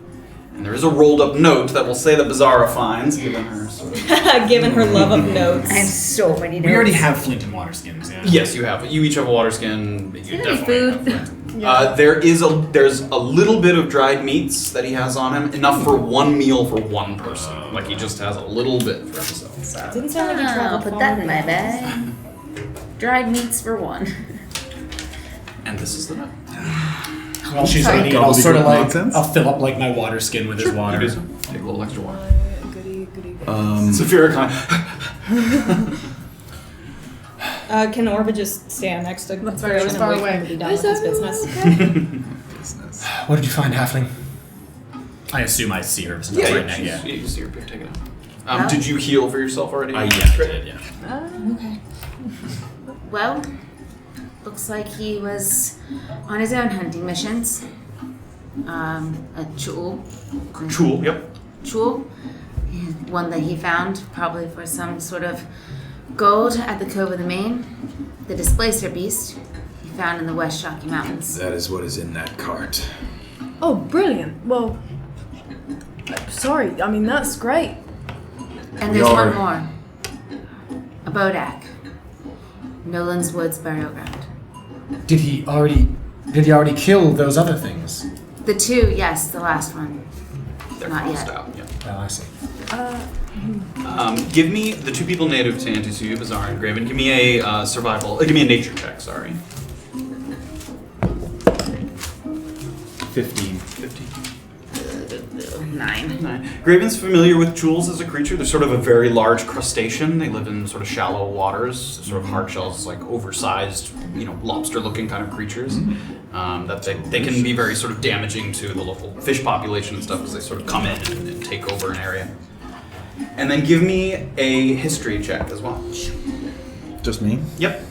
And there is a rolled up note that will say that Beezaura finds, given her sort of... Given her love of notes. I have so many notes. We already have flint and water skins. Yeah. Yes, you have. You each have a water skin. You Any definitely food? have flint. There's a little bit of dried meats that he has on him, enough for one meal for one person. Like he just has a little bit for himself. So. Didn't sound like you I'll traveled put far that in my enough. bag. Dried meats for one. And this is the note. While she's Sorry. eating, I'll sort of like Nonsense? I'll fill up like my water skin with his water. You do so. Take a little extra water. Goody, goody. Safira kind of... Can Orba just stand next to That's very Graven and far wait for away. him to be done with his business? Business. What did you find, Halfling? I assume I see her. Since I'm right next. Yeah. You see her pick, take it out. Did you heal for yourself already? I did. Yeah. Okay. Well, looks like he was on his own hunting missions. A chul. Cool, yep. Chul. One that he found probably for some sort of gold at the Cove of the Main. The Displacer Beast he found in the West Shocky Mountains. That is what is in that cart. Oh, brilliant. Well, sorry. I mean, that's great. And We there's are- one more. A Bodak. Nolan's Woods burial ground. Did he already kill those other things? The two, yes, the last one. They're Not crossed yet. out, yeah. Oh, I see. Give me the two people native to Antisuyu, Beezaura and Graven. Give me a give me a nature check, sorry. 15. 15. 9. Graven's familiar with jewels as a creature. They're sort of a very large crustacean. They live in sort of shallow waters, sort of hard shells, like oversized, lobster-looking kind of creatures. That they can be very sort of damaging to the local fish population and stuff because they sort of come in and take over an area. And then give me a history check as well. Just me? Yep.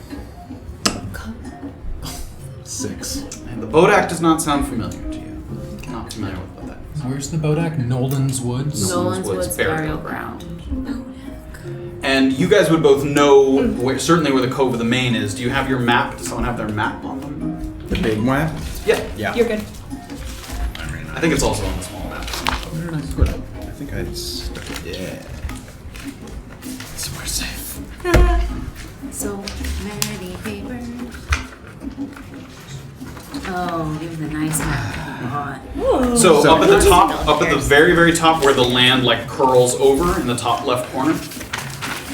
6. And the Bodak does not sound familiar to you. Not familiar with what that is. Where's the Bodak? Nolan's Woods. Nolan's Woods Woods burial burial ground. ground. And you guys would both know certainly where the Cove of the Main is. Do you have your map? Does someone have their map on them? The big map? Yeah. Yeah. You're good. I think it's also on the small map. Where did I put it? I think I stuck it. Yeah. Somewhere safe. So many papers. Oh, give the nice map that we bought. So So- up at the top, up at the very, very top where the land like curls over in the top left corner.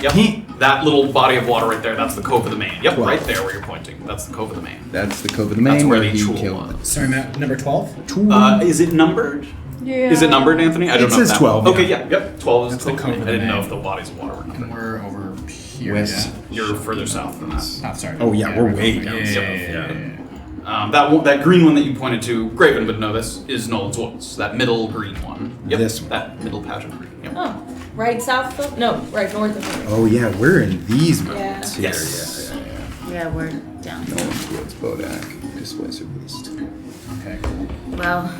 Yep. That little body of water right there, that's the Cove of the Main. Yep, 12. right there where you're pointing. That's the Cove of the Main. That's the Cove of the Main That's where where the he Chul killed. was. Sorry, Matt. Number 12. Is it numbered? Yeah. Is it numbered, Anthony? I don't It know. says that 12, Okay, yeah. yep. 12 is That's the the Cove Cove of of the Main. I the didn't know Main. if the bodies of water were numbered. We're over here. West. You're further south than that. Oh, sorry. Oh, yeah, we're way Yeah, down yeah, south. yeah. That green one that you pointed to, Graven would know this, is Nolan's Woods. That middle green one. Yep. This one. That middle patch of green. Yep. Oh, right south of? No, right north of me. Oh, yeah, we're in these mountains Yeah. here. Yes. Yeah. Yeah, we're down. Nolan's Woods, Bodak, Displacer Beast. Okay. Well,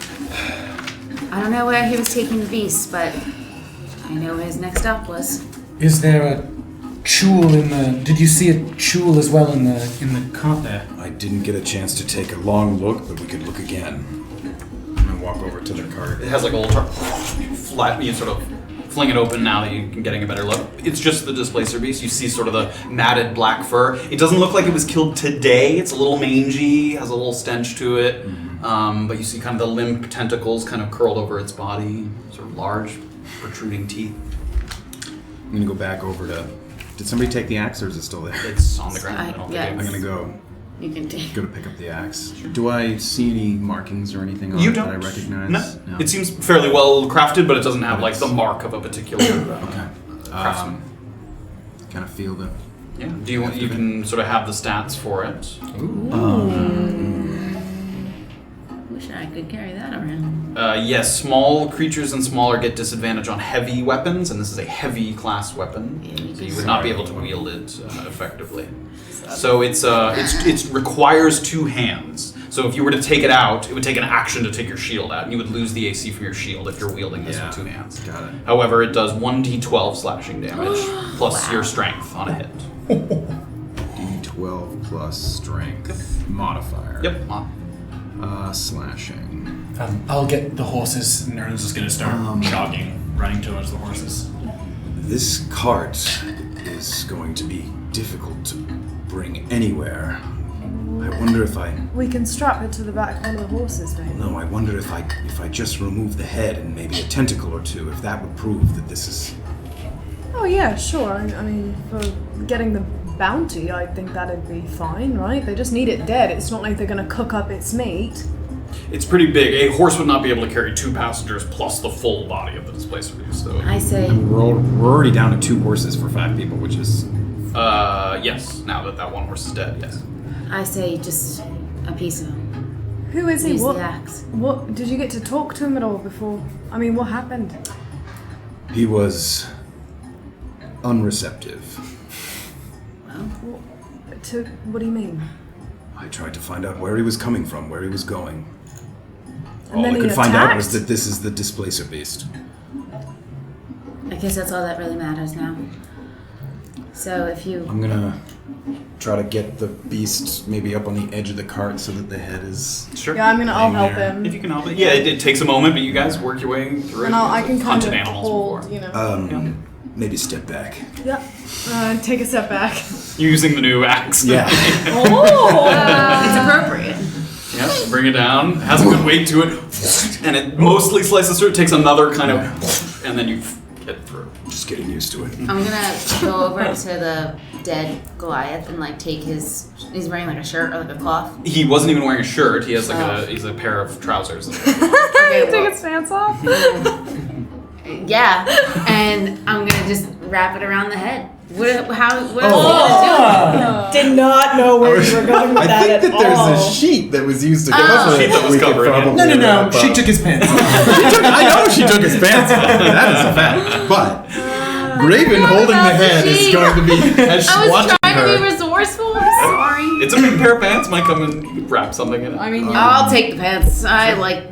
I don't know where he was taking the beast, but I know where his next stop was. Is there a chul in the? Did you see a chul as well in the cart there? I didn't get a chance to take a long look, but we could look again. I'm gonna walk over to the cart. It has like a little flat, you sort of fling it open now that you're getting a better look. It's just the Displacer Beast. You see sort of the matted black fur. It doesn't look like it was killed today. It's a little mangy, has a little stench to it. but you see kind of the limp tentacles kind of curled over its body, sort of large, protruding teeth. I'm gonna go back over to. Did somebody take the axe, or is it still there? It's on the ground. I don't yeah. think I'm gonna go You can take. to pick up the axe. Do I see any markings or anything on You it don't. that I recognize? No. It seems fairly well crafted, but it doesn't have like the mark of a particular Okay. craftsman. Kind of feel the. Yeah. Do you want? You can sort of have the stats for it. Wish I could carry that around. Yes, small creatures and smaller get disadvantage on heavy weapons, and this is a heavy class weapon, so you would not be able to wield it effectively. So it requires 2 hands. So if you were to take it out, it would take an action to take your shield out, and you would lose the AC from your shield if you're wielding this with 2 hands. Got it. However, it does 1d12 slashing damage plus your strength on a hit. D12 plus strength modifier. Yep. Slashing. I'll get the horses, and Erland's just gonna start jogging, running towards the horses. This cart is going to be difficult to bring anywhere. I wonder if I. We can strap it to the back of one of the horses, maybe. No, I wonder if I just remove the head and maybe a tentacle or 2, if that would prove that this is. Oh yeah, sure. I mean, for getting the bounty, I think that'd be fine, right? They just need it dead. It's not like they're gonna cook up its meat. It's pretty big. A horse would not be able to carry 2 passengers plus the full body of the displacer beast, though. I say. We're already down to 2 horses for 5 people, which is. Yes. Now that one horse is dead, yes. I say just a piece of him. Who is he? Use What? the axe. What? Did you get to talk to him at all before? I mean, what happened? He was. Unreceptive. What do you mean? I tried to find out where he was coming from, where he was going. And All then I he could find out was attacked? that this is the displacer beast. I guess that's all that really matters now. So if you. I'm gonna try to get the beast maybe up on the edge of the cart so that the head is. Sure. Yeah, I'll help there. him. If you can help it. Yeah, it takes a moment, but you guys work your way through it. And I can kind Hunted of animals hold, before. you know. Maybe step back. Yeah. Take a step back. Using the new axe. Yeah. It's appropriate. Yes, bring it down. Has a good weight to it. And it mostly slices through. It takes another kind of. And then you get through. Just getting used to it. I'm gonna go over to the dead Goliath and like take his. He's wearing like a shirt or like a cloth. He wasn't even wearing a shirt. He has like he's a pair of trousers. Okay, Take his pants off. Yeah, and I'm gonna just wrap it around the head. What else are you gonna Did not know where you were going with I that think that at there's all. a sheet that was used to Oh. cover Sheet that was we could covering it. probably wrap She up. took his pants off. I know she took his pants off. That is a fact. But Graven holding the about the head is sheet. going to be as I was watching trying her. to be resourceful. I'm sorry. It's a big pair of pants. Might come and wrap something in it. I mean, I'll take the pants. I like.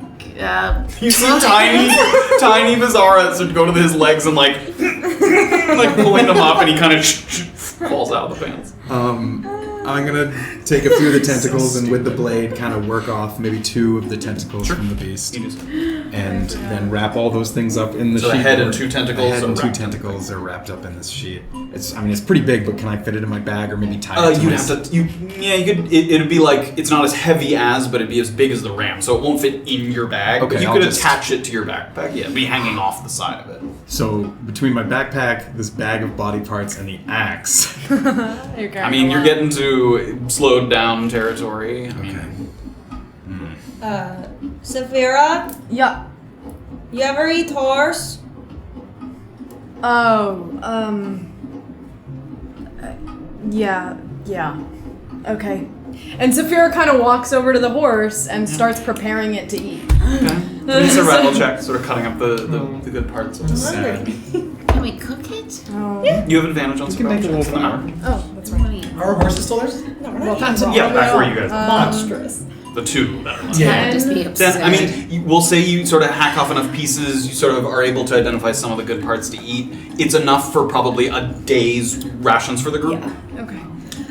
You see tiny Beezaura sort of go to his legs and like pulling them up, and he kind of falls out of the pants. I'm gonna take a few of the tentacles and with the blade kind of work off maybe 2 of the tentacles from the beast, You just- and then wrap all those things up in the So sheet. the head and 2 tentacles The head are and 2 wrapped. tentacles are wrapped up in this sheet. It's pretty big, but can I fit it in my bag or maybe tie it to You'd my have to. You could. It'd be like it's not as heavy as, but it'd be as big as the ram, so it won't fit in your bag. Okay, but you I'll could just- attach it to your backpack. Yeah, it'd be hanging off the side of it. So between my backpack, this bag of body parts, and the axe. I mean, you're getting to slowed down territory. I mean, Safira, yeah. you ever eat horse? Oh, yeah. Okay. And Safira kind of walks over to the horse and starts preparing it to eat. it's a rattle check, sort of cutting up the good parts of this. Can we cook it? Oh. You have advantage on You can make a survival checks. little Oh, that's right. Are horses still theirs? Yeah, back where you guys are. Monstrous. The 2 that are left. Yeah. Just be upset. Then, I mean, we'll say you sort of hack off enough pieces, you sort of are able to identify some of the good parts to eat. It's enough for probably a day's rations for the group. Okay.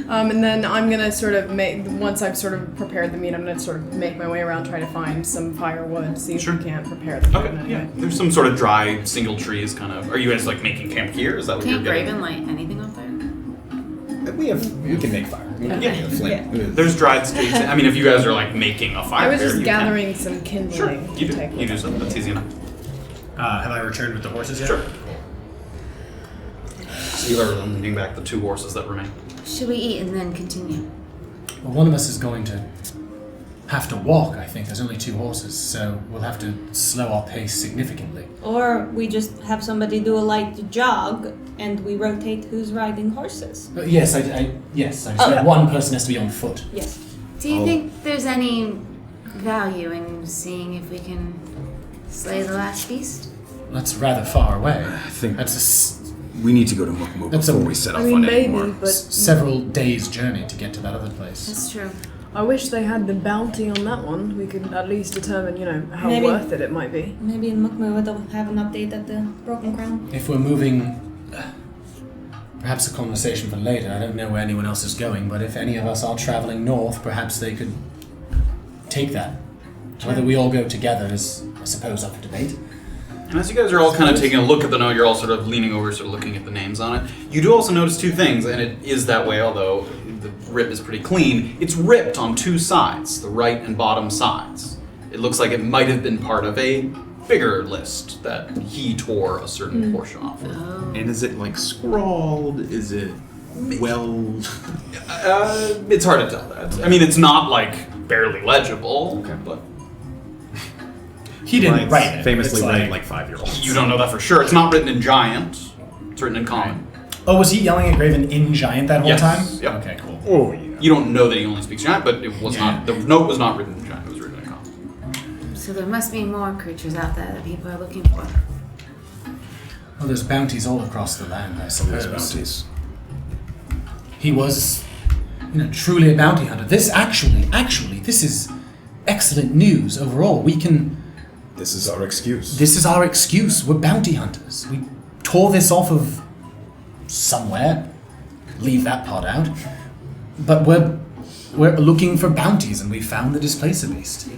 And then I'm gonna sort of once I've sort of prepared the meat, I'm gonna sort of make my way around, try to find some firewood, see if Sure. we can't prepare the food. Okay, yeah. There's some sort of dry single trees kind of. Are you guys like making camp here? Is that what Can't you're getting? Graven light anything up there? We can make fire. We can Yeah. make a flame. There's dried sticks. I mean, if you guys are like making a fire, I was here, just you can. gathering some kindling. Sure, you to do. take You do with something. That's easy enough. Have I returned with the horses yet? Sure. So you are leading back the 2 horses that remain. Should we eat and then continue? Well, one of us is going to have to walk, I think. There's only 2 horses, so we'll have to slow our pace significantly. Or we just have somebody do a light jog and we rotate who's riding horses. Yes, I just Oh, meant yeah. one person has to be on foot. Yes. Do you think there's any value in seeing if we can slay the last beast? That's rather far away. I think That's we need to go to Mukmu That's before a- we set I off mean, on any maybe, more. but several days' journey to get to that other place. That's true. I wish they had the bounty on that one. We could at least determine, how Maybe. worth it might be. Maybe in Mukmu they'll have an update at the Broken Crown. If we're moving, perhaps a conversation for later. I don't know where anyone else is going, but if any of us are traveling north, perhaps they could take that. Whether we all go together is, I suppose, up for debate. And as you guys are all kind of taking a look at the note, you're all sort of leaning over, sort of looking at the names on it. You do also notice 2 things, and it is that way, although the rip is pretty clean. It's ripped on 2 sides, the right and bottom sides. It looks like it might have been part of a bigger list that he tore a certain portion off of. And is it like scrawled? Is it well? It's hard to tell that. I mean, it's not like barely legible, Okay. but He didn't write it. Famously It's write like 5-year-olds. you don't know that for sure. It's not written in giant. It's written in common. Oh, was he yelling at Graven in Giant that whole Yes, time? yep. Okay, cool. Oh yeah. You don't know that he only speaks giant, but it was Yeah. not. The note was not written in giant. It was written in common. So there must be more creatures out there that people are looking for. Well, there's bounties all across the land, I suppose. Those bounties. He was, truly a bounty hunter. This actually, this is excellent news overall. This is our excuse. This is our excuse. We're bounty hunters. We tore this off of somewhere. Leave that part out. But we're looking for bounties, and we found the Displacer Beast.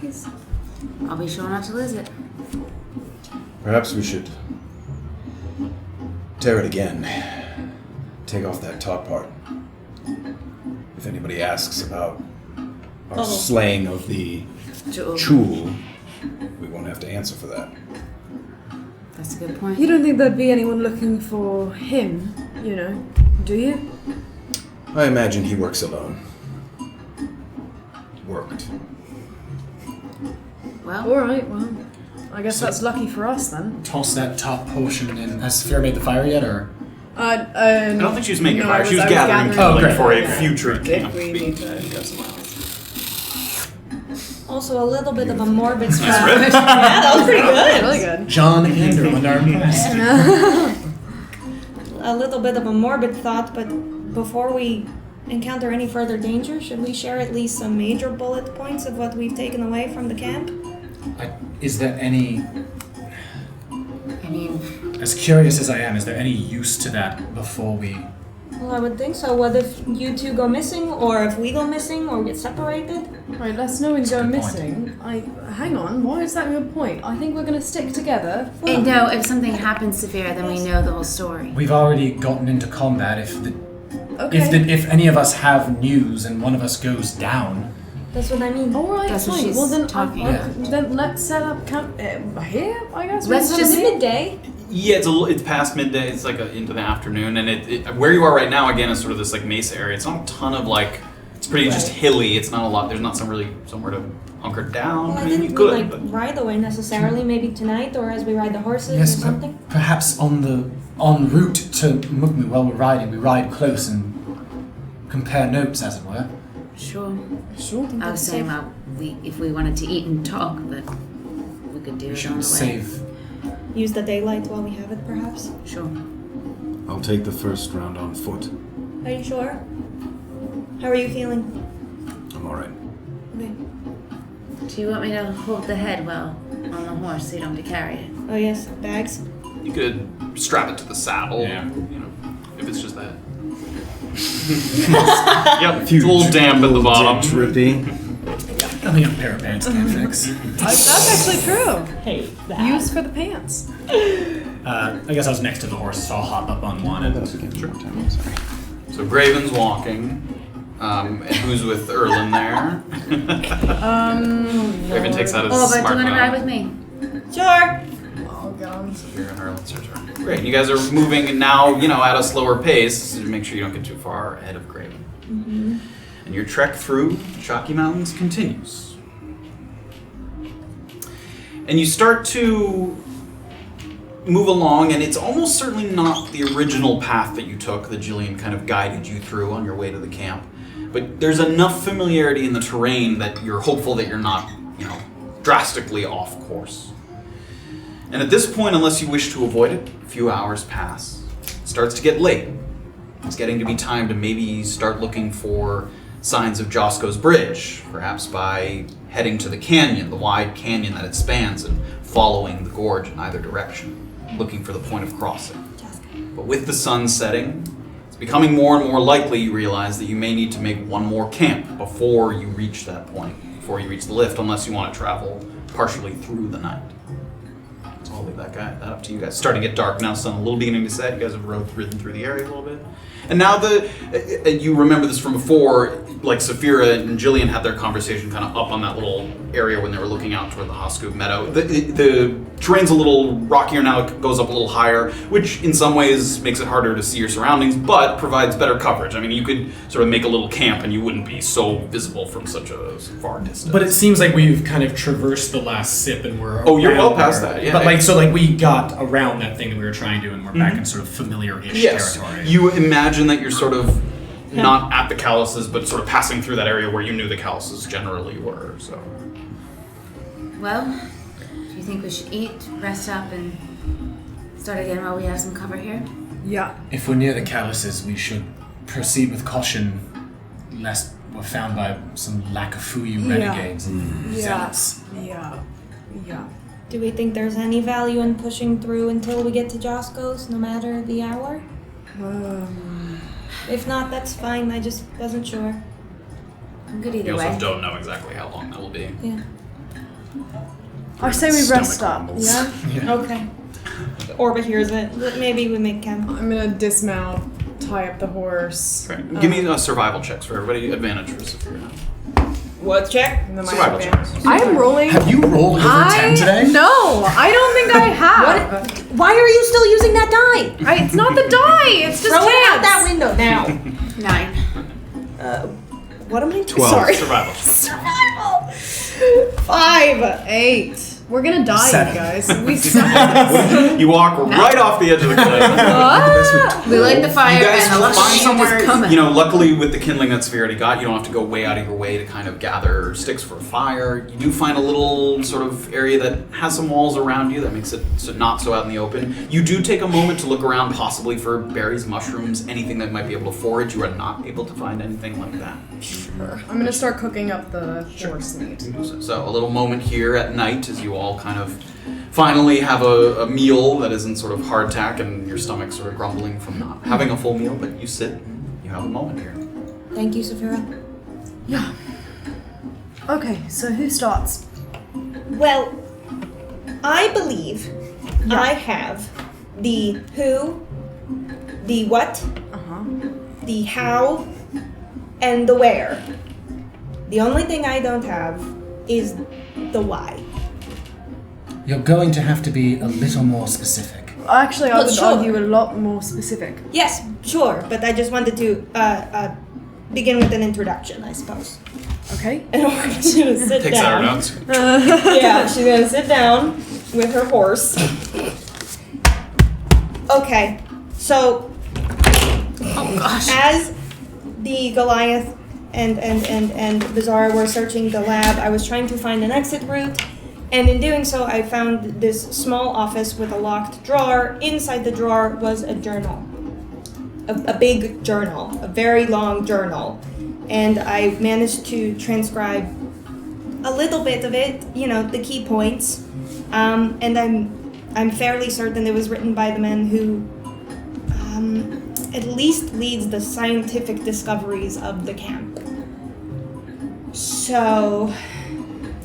I'll be sure not to lose it. Perhaps we should tear it again. Take off that top part. If anybody asks about our slaying of the Jewel. Chul, we won't have to answer for that. That's a good point. You don't think there'd be anyone looking for him, do you? I imagine he works alone. Worked. Well, Alright, well, I guess that's lucky for us then. Toss that top portion in. Has Safira made the fire yet, or? I don't think she was making no, fire. I She was was gathering gathering kindling for a yeah. future If camp. we need to go somewhere else. Also, a little bit of a morbid Nice stuff. rip. Yeah, that was pretty good. Really good. John and Erland are impressed. A little bit of a morbid thought, but before we encounter any further danger, should we share at least some major bullet points of what we've taken away from the camp? Is there any, I mean, as curious as I am, is there any use to that before we... Well, I would think so. What if you two go missing, or if we go missing, or get separated? Right, let's know when go good point. missing. Hang on, why is that a good point? I think we're gonna stick together. and no, if something happens to Safira, then we know the whole story. We've already gotten into combat. Okay. If any of us have news and one of us goes down, That's what I mean. Alright, That's what fine. she's Well then, talking then let's set up camp here, I guess. Let's We can just- have a Midday. Yeah, it's past midday. It's like into the afternoon, and it where you are right now again is sort of this like mesa area. It's not a ton of like. It's pretty just hilly. It's not a lot. There's not somewhere to hunker down. Well, I I mean, didn't you mean could, like but ride away necessarily. Maybe tonight, or as we ride the horses, yes, or something. perhaps en route to Mukmu while we're riding, we ride close and compare notes, as it were. Sure. Sure. I was saying about if we wanted to eat and talk, but we could do We it on should the way. save. Use the daylight while we have it, perhaps. Sure. I'll take the first round on foot. Are you sure? How are you feeling? I'm alright. Okay. Do you want me to hold the head well on the horse so you don't have to carry it? Oh yes, bags. you could strap it to the saddle. Yeah. You know, if it's just that. Yep. It's a little damp at the bottom. Trippy. Nothing a pair of pants can't fix. That's actually true. Hey, Use for the pants. I guess I was next to the horse, so I'll hop up on one and That was against your time. I'm sorry. So Graven's walking. And who's with Erland there? Graven takes out his Oh, but do you smartphone. want to ride with me? Sure. Oh god. Safira and Erland's turn. Great. You guys are moving now, at a slower pace to make sure you don't get too far ahead of Graven. Mm-hmm. And your trek through Chalky Mountains continues. And you start to move along, and it's almost certainly not the original path that you took that Jillian kind of guided you through on your way to the camp. But there's enough familiarity in the terrain that you're hopeful that you're not, drastically off course. And at this point, unless you wish to avoid it, a few hours pass. It starts to get late. It's getting to be time to maybe start looking for signs of Josco's Bridge, perhaps by heading to the canyon, the wide canyon that it spans, and following the gorge in either direction, looking for the point of crossing. But with the sun setting, it's becoming more and more likely you realize that you may need to make one more camp before you reach that point, before you reach the lift, unless you want to travel partially through the night. So I'll leave that up to you guys. It's starting to get dark now, sun a little beginning to set. You guys have ridden through the area a little bit. And now you remember this from before, like Safira and Jillian had their conversation kind of up on that little area when they were looking out toward the Hoscoop Meadow. The terrain's a little rockier now, it goes up a little higher, which in some ways makes it harder to see your surroundings, but provides better coverage. I mean, you could sort of make a little camp and you wouldn't be so visible from such a far distance. But it seems like we've kind of traversed the last sip and we're Oh, you're around well past there. that, yeah. But we got around that thing that we were trying to, and we're back in sort of familiar-ish territory. You imagine that you're sort of not at the Calluses, but sort of passing through that area where you knew the Calluses generally were, so. Well, do you think we should eat, rest up, and start again while we have some cover here? Yeah. If we're near the Calluses, we should proceed with caution, lest we're found by some Lakafuyu renegades and zealots. Yeah. Do we think there's any value in pushing through until we get to Josco's, no matter the hour? If not, that's fine. I just wasn't sure. I'm good You either also way. don't know exactly how long that will be. Yeah. I say we rest Stomach up. rumbles. Yeah. Okay. Orba hears it. Maybe we make camp. I'm gonna dismount, tie up the horse. Okay. Give me survival checks for everybody. Advantage for Safira. What check? And then my Survival advantage. checks. I'm rolling. Have you rolled over 10 today? No, I don't think I have. Why are you still using that die? It's not the die. It's just Throw it out chance. that window now. 9. What am I doing? 12. Sorry. Survival checks. Survival. 5. 8. We're gonna die, 7. you guys. We suck. You walk right off the edge of the cliff. We light the fire You guys and the find lush somewhere, is coming. luckily with the kindling that Safira already got, you don't have to go way out of your way to kind of gather sticks for a fire. You do find a little sort of area that has some walls around you that makes it not so out in the open. You do take a moment to look around possibly for berries, mushrooms, anything that might be able to forage. You are not able to find anything like that. I'm gonna start cooking up the horse meat. So a little moment here at night as you all kind of finally have a meal that isn't sort of hardtack and your stomach sort of grumbling from not having a full meal, but you sit and you have a moment here. Thank you, Safira. Yeah. Okay, so who starts? Well, I believe I have the who, the what, the how, and the where. The only thing I don't have is the why. You're going to have to be a little more specific. Actually, I Well, would sure. argue a lot more specific. Yes, sure, but I just wanted to begin with an introduction, I suppose. Okay. And Orba's gonna sit Takes out her down. notes. Yeah, she's gonna sit down with her horse. Okay, so Oh gosh. as the Goliath and Beezaura were searching the lab, I was trying to find an exit route, and in doing so, I found this small office with a locked drawer. Inside the drawer was a journal, a big journal, a very long journal, and I managed to transcribe a little bit of it, the key points, and I'm fairly certain it was written by the man who at least leads the scientific discoveries of the camp. So,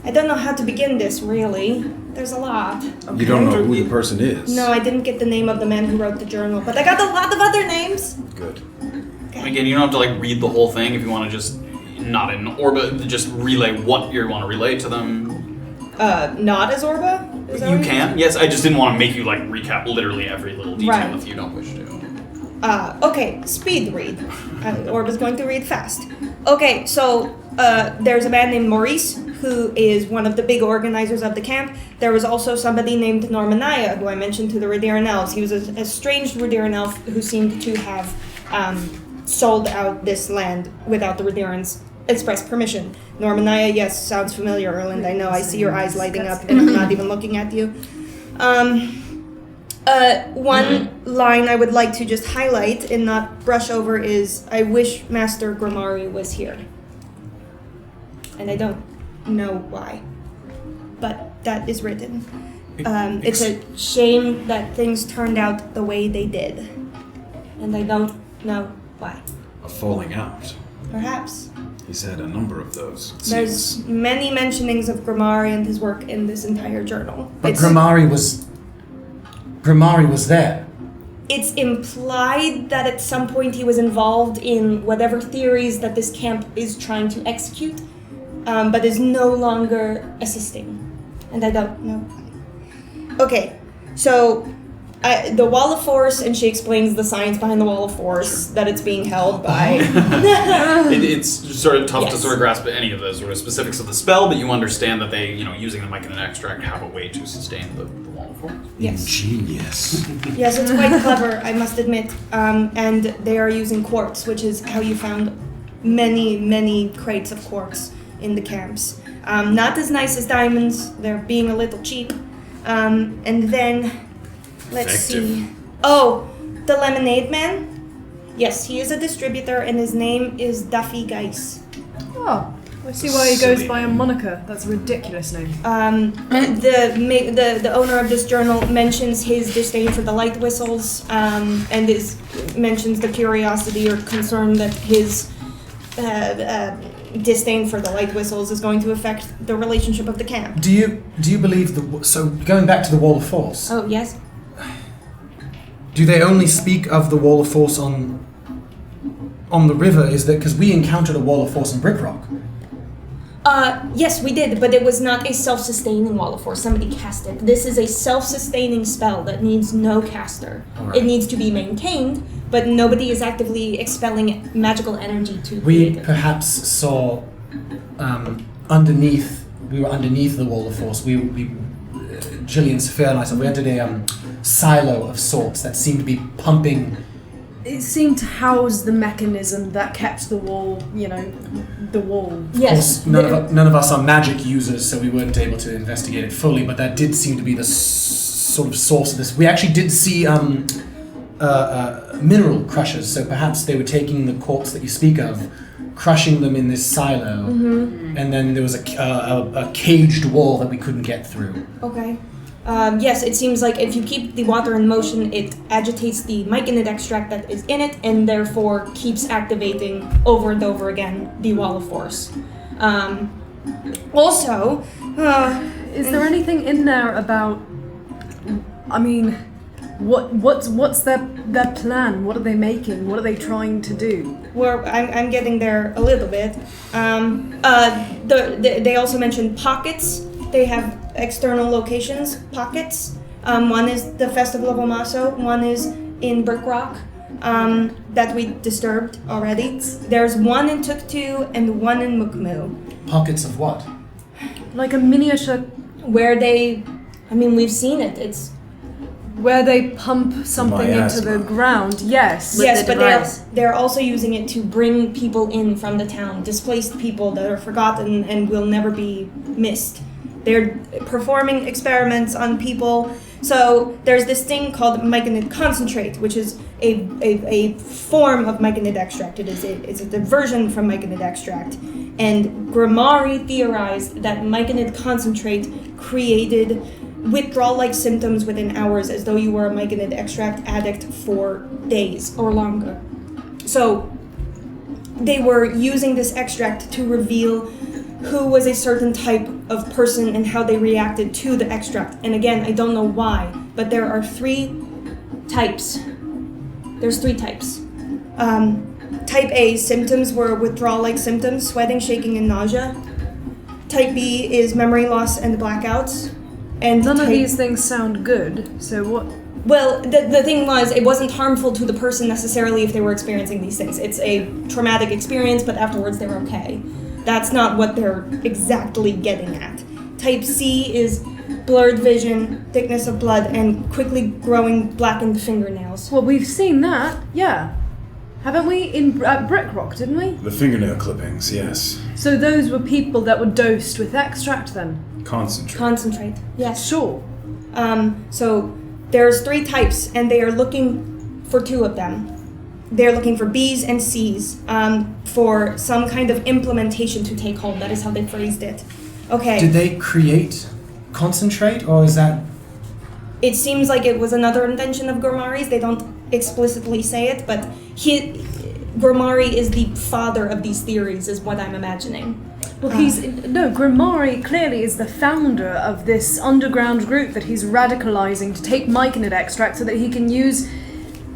I don't know how to begin this, really. There's a lot. You don't know who the person is. No, I didn't get the name of the man who wrote the journal, but I got a lot of other names. Good. Again, you don't have to like read the whole thing if you want to just not in Orba, just relay what you want to relay to them. Not as Orba? Is that You what can, yes. I just didn't want to make you like recap literally every little detail Right. if you don't wish to. Okay, speed read. Orba's going to read fast. Okay, so there's a man named Maurice who is one of the big organizers of the camp. There was also somebody named Normanaya who I mentioned to the Radiran elves. He was a estranged Radiran elf who seemed to have sold out this land without the Radirans' express permission. Normanaya, yes, sounds familiar, Erland. I know. I see your eyes lighting up, and I'm not even looking at you. One line I would like to just highlight and not brush over is, I wish Master Grimari was here. And I don't know why, but that is written. It's a shame that things turned out the way they did. And I don't know why. A falling out. Perhaps. He's had a number of those. There's many mentionings of Grimari and his work in this entire journal. But Grimari was there. It's implied that at some point he was involved in whatever theories that this camp is trying to execute, but is no longer assisting. And I don't know. Okay, so the Wall of Force, and she explains the science behind the Wall of Force, that it's being held by... It's sort of tough to Yes. sort of grasp any of the sort of specifics of the spell, but you understand that they, using the myconid extract have a way to sustain the Wall of Force. Yes. Genius. Yes, it's quite clever, I must admit. And they are using quartz, which is how you found many, many crates of quartz in the camps. Not as nice as diamonds, they're being a little cheap. And then, let's see. Oh, the Lemonade Man? Yes, he is a distributor, and his name is Duffy Geis. Oh, I see why he goes by a moniker. That's a ridiculous name. The owner of this journal mentions his disdain for the light whistles, and mentions the curiosity or concern that his disdain for the light whistles is going to affect the relationship of the camp. Do you believe so going back to the Wall of Force? Oh, yes? Do they only speak of the Wall of Force on the river? Is that because we encountered a Wall of Force in Brickrock? Yes, we did, but it was not a self-sustaining Wall of Force. Somebody cast it. This is a self-sustaining spell that needs no caster. Alright. It needs to be maintained, but nobody is actively expelling magical energy to We create it. perhaps saw underneath. We were underneath the Wall of Force. Jillian, Safira, and I. We entered a silo of sorts that seemed to be pumping. It seemed to house the mechanism that kept the wall, the wall. Yes. Of course, none of us are magic users, so we weren't able to investigate it fully. But that did seem to be the sort of source of this. We actually did see mineral crushers, so perhaps they were taking the quartz that you speak of, crushing them in this silo, and then there was a caged wall that we couldn't get through. Okay. Yes, it seems like if you keep the water in motion, it agitates the myconid extract that is in it, and therefore keeps activating over and over again the Wall of Force. Also, Is there anything in there about? I mean, what's their plan? What are they making? What are they trying to do? I'm getting there a little bit. They also mentioned pockets. They have external locations, pockets. One is the Festival of Omaso, one is in Brickrock, that we disturbed already. There's one in Tuktu and one in Mukmu. Pockets of what? Like a miniature Where we've seen it. It's where they pump something into the miasma. ground. Yes. With yes, the but device. they're also using it to bring people in from the town, displaced people that are forgotten and will never be missed. They're performing experiments on people. So there's this thing called myconid concentrate, which is a form of myconid extract. It's a diversion from myconid extract. And Grimari theorized that myconid concentrate created withdrawal-like symptoms within hours, as though you were a myconid extract addict for days or longer. So they were using this extract to reveal who was a certain type of person and how they reacted to the extract. And again, I don't know why, but there are 3 types. There's 3 types. Type A symptoms were withdrawal-like symptoms, sweating, shaking, and nausea. Type B is memory loss and blackouts. And None of these things sound good, so what? Well, the thing was, it wasn't harmful to the person necessarily if they were experiencing these things. It's a traumatic experience, but afterwards they were okay. That's not what they're exactly getting at. Type C is blurred vision, thickness of blood, and quickly growing blackened fingernails. Well, we've seen that, yeah. Haven't we? At Brick Rock, didn't we? The fingernail clippings, yes. So those were people that were dosed with extract then? Concentrate, yes. Sure. So there's 3 types, and they are looking for 2 of them. They're looking for B's and C's for some kind of implementation to take hold. That is how they phrased it. Okay. Did they create concentrate, or is that... It seems like it was another invention of Gormari's. They don't explicitly say it, but Gormari is the father of these theories, is what I'm imagining. Well, Grimari clearly is the founder of this underground group that he's radicalizing to take myconid extract so that he can use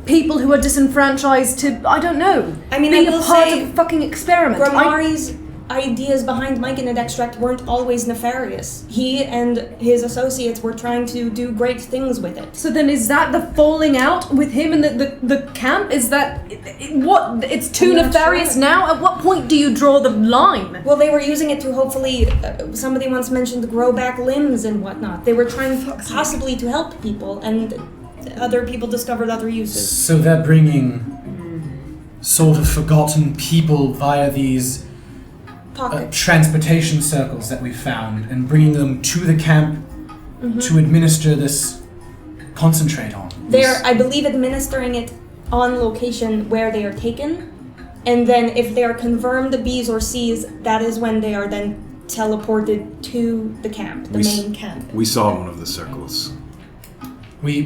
people who are disenfranchised to, I don't know, I mean, be I will a part say of a fucking experiment. Gormari's ideas behind myconid extract weren't always nefarious. He and his associates were trying to do great things with it. So then is that the falling out with him and the camp? Is that, what, it's too nefarious now? At what point do you draw the line? Well, they were using it to hopefully, somebody once mentioned grow back limbs and whatnot. They were trying possibly to help people, and other people discovered other uses. So they're bringing sort of forgotten people via these transportation circles that we found and bringing them to the camp to administer this concentrate on. They're, I believe, administering it on location where they are taken, and then if they are confirmed B's or C's, that is when they are then teleported to the camp, the main camp. We saw one of the circles. We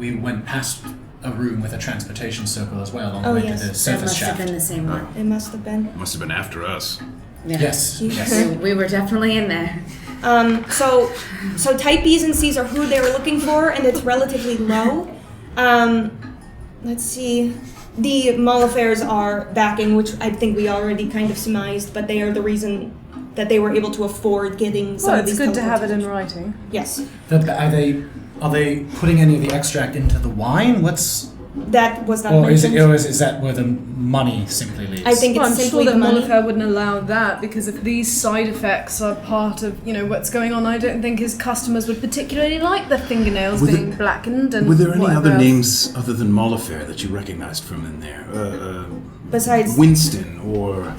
went past a room with a transportation circle as well on the way to the That surface must shaft. have been the same one. It must have been. Must have been after us. Yeah. Yes. We were definitely in there. So type B's and C's are who they were looking for, and it's relatively low. Let's see. The Molifers are backing, which I think we already kind of surmised, but they are the reason that they were able to afford getting some Well, of these. it's good to have it in writing. Yes. Are they putting any of the extract into the wine? That was not Or is mentioned. that where the money simply leaves? I think Well, it's I'm simply sure the that money. Molifer wouldn't allow that, because if these side effects are part of, what's going on, I don't think his customers would particularly like the fingernails being blackened and Were there any whatever other else. names other than Molifer that you recognized from in there? Besides, Winston or...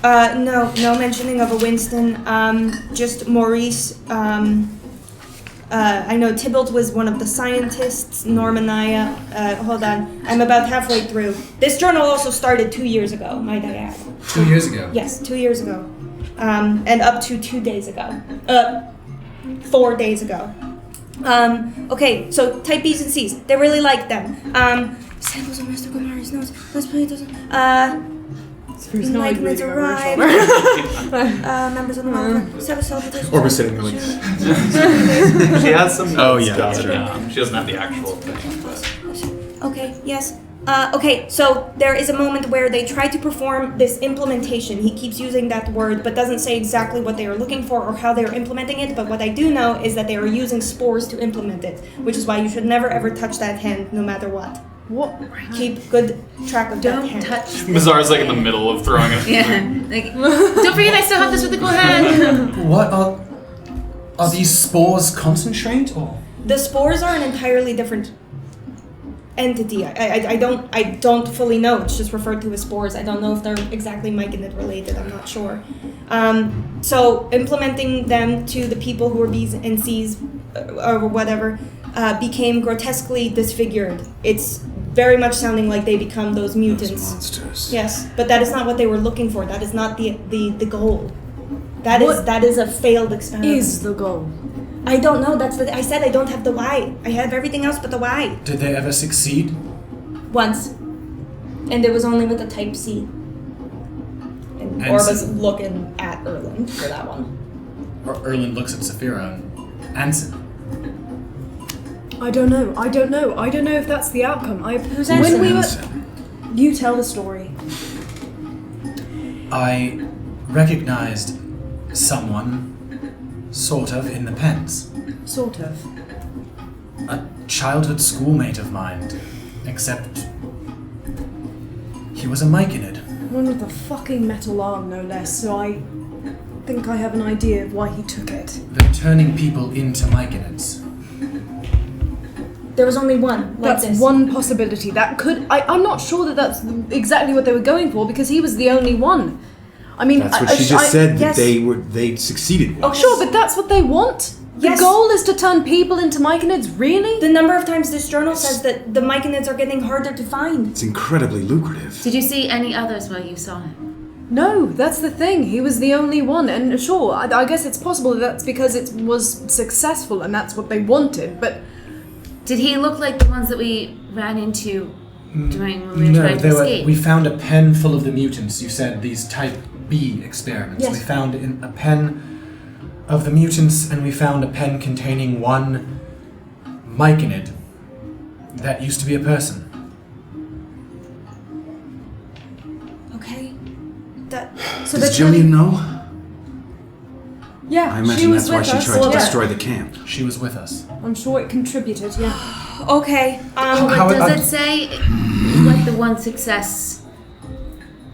no mentioning of a Winston. Just Maurice. I know Tybalt was one of the scientists. Normanaya. Hold on, I'm about halfway through. This journal also started 2 years ago, might I add. 2 years ago. Yes, 2 years ago, and up to 2 days ago. 4 days ago. Okay, so type B's and C's. They really like them. Samples of Mr. Gomari's notes. Let's play this. Enlightenment arrived. Members of the Orba sitting there like... She has some Oh, notes yeah, that's jotted right. down. She doesn't have the actual thing, but... Okay, yes. Okay, so there is a moment where they try to perform this implementation. He keeps using that word, but doesn't say exactly what they are looking for or how they are implementing it. But what I do know is that they are using spores to implement it, which is why you should never ever touch that hand, no matter what. What? Keep good track of that Don't hand. touch. Bizarre's like in the middle of throwing it. Yeah. Like, don't forget I still have this with the cool hand. What are these spores concentrate or? The spores are an entirely different entity. I don't fully know. It's just referred to as spores. I don't know if they're exactly myconid related. I'm not sure. So implementing them to the people who were B's and C's or whatever became grotesquely disfigured. It's very much sounding like they become those mutants. Those monsters. Yes, but that is not what they were looking for. That is not the goal. That is a failed experiment. Is the goal? I don't know. I said I don't have the why. I have everything else but the why. Did they ever succeed? Once. And it was only with a type C. And Orba's looking at Erland for that one. Or Erland looks at Safira and Anson. I don't know. I don't know if that's the outcome. Who's when Anson? we were, Anson. You tell the story. I recognized someone, sort of, in the pens. Sort of. A childhood schoolmate of mine, except he was a Myconid. One with a fucking metal arm, no less, so I think I have an idea of why he took it. They're turning people into Myconids. There was only one. That's one possibility. That could... I'm not sure that that's exactly what they were going for, because he was the only one. I mean... That's what she just said, that yes. they succeeded Oh, once. sure, but that's what they want? Yes. The goal is to turn people into Myconids, really? The number of times this journal says that the Myconids are getting harder to find. It's incredibly lucrative. Did you see any others while you saw him? No, that's the thing. He was the only one, and sure, I guess it's possible that's because it was successful and that's what they wanted, but... Did he look like the ones that we ran into during when we were trying to escape? We found a pen full of the mutants. You said these type B experiments. Yes. We found a pen of the mutants, and we found a pen containing one Myconid that used to be a person. Okay. That... So Does they're Jillian know? Yeah, I she imagine was that's why with she us. tried to Yeah. destroy the camp. She was with us. I'm sure it contributed, yeah. Okay. But How- does it say what the one success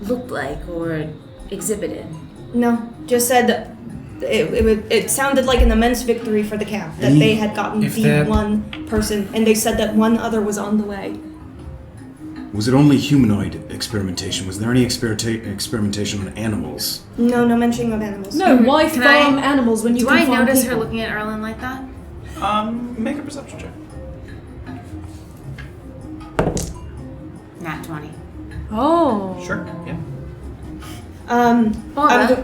looked like or exhibited? No, just said it sounded like an immense victory for the camp that they had gotten If the they're- one person, and they said that one other was on the way. Was it only humanoid experimentation? Was there any experimentation on animals? No mentioning of animals. No, why Can farm I- animals when you Do can I farm notice people? her looking at Erland like that? Make a perception check. Nat 20. Oh. Sure. Yeah. Orba,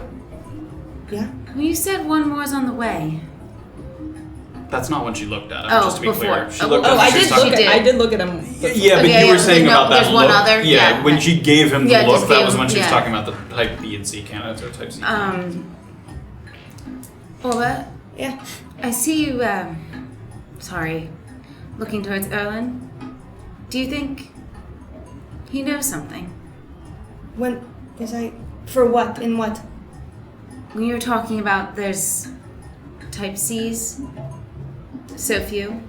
Yeah. when you said one more's on the way. That's not what she looked at. Oh, just to be before. clear. She Oh, looked oh, at I what she did was talking look at- I did look at him. Yeah, but Okay, you were yeah, saying no, about that there's one look. other, yeah, when yeah. she gave him the Yeah, look, just that gave was him- when she was yeah. talking about the type B and C candidates or type C candidates. Orba, Yeah. I see you, looking towards Erland. Do you think he knows something? When was I? For what? In what? When you were talking about there's type C's, so few.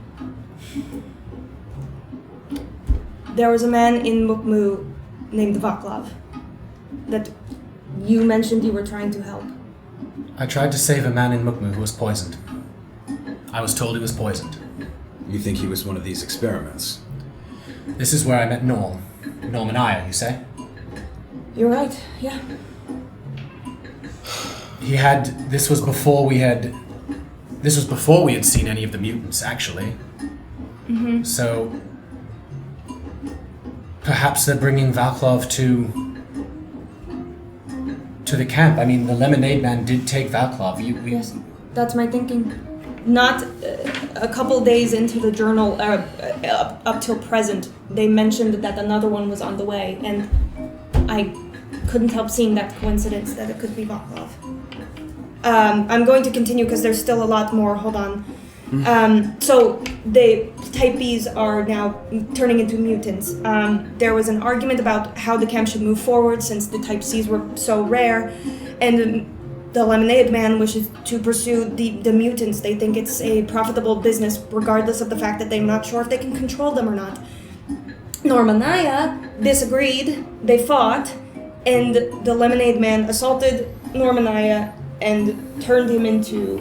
There was a man in Mukmu named MacLeod that you mentioned you were trying to help. I tried to save a man in Mukmu who was poisoned. I was told he was poisoned. You think he was one of these experiments? This is where I met Norm. Norm and Aya, you say? You're right. Yeah. This was before we had seen any of the mutants, actually. Mm-hmm. So perhaps they're bringing Valklov to the camp. I mean, the Lemonade Man did take Valklov. Yes, that's my thinking. Not a couple days into the journal, up till present, they mentioned that another one was on the way, and I couldn't help seeing that coincidence that it could be Valklov. I'm going to continue because there's still a lot more. Hold on. So the type Bs are now turning into mutants. There was an argument about how the camp should move forward since the type Cs were so rare, and the Lemonade Man wishes to pursue the mutants. They think it's a profitable business regardless of the fact that they're not sure if they can control them or not. Norm and Aya disagreed. They fought, and the Lemonade Man assaulted Norm and Aya and turned him into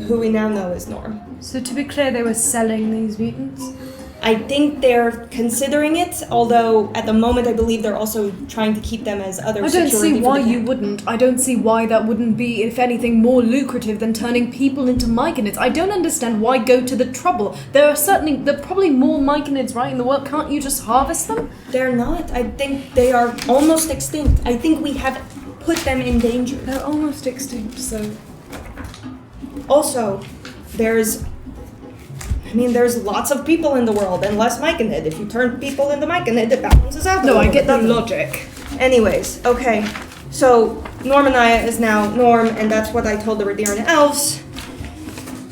who we now know as Norm. So to be clear, they were selling these mutants? I think they're considering it, although at the moment I believe they're also trying to keep them as other I don't security see for why the you camp. wouldn't. I don't see why that wouldn't be, if anything, more lucrative than turning people into Myconids. I don't understand why go to the trouble. There are probably more Myconids, right, in the world. Can't you just harvest them? They're not. I think they are almost extinct. I think we have put them in danger. They're almost extinct, so... Also, there's lots of people in the world and less Myconid. If you turn people into Myconid, it balances out. No, I get the the logic. Anyways, okay. So, Norm and Aya is now Norm, and that's what I told the Radiran elves,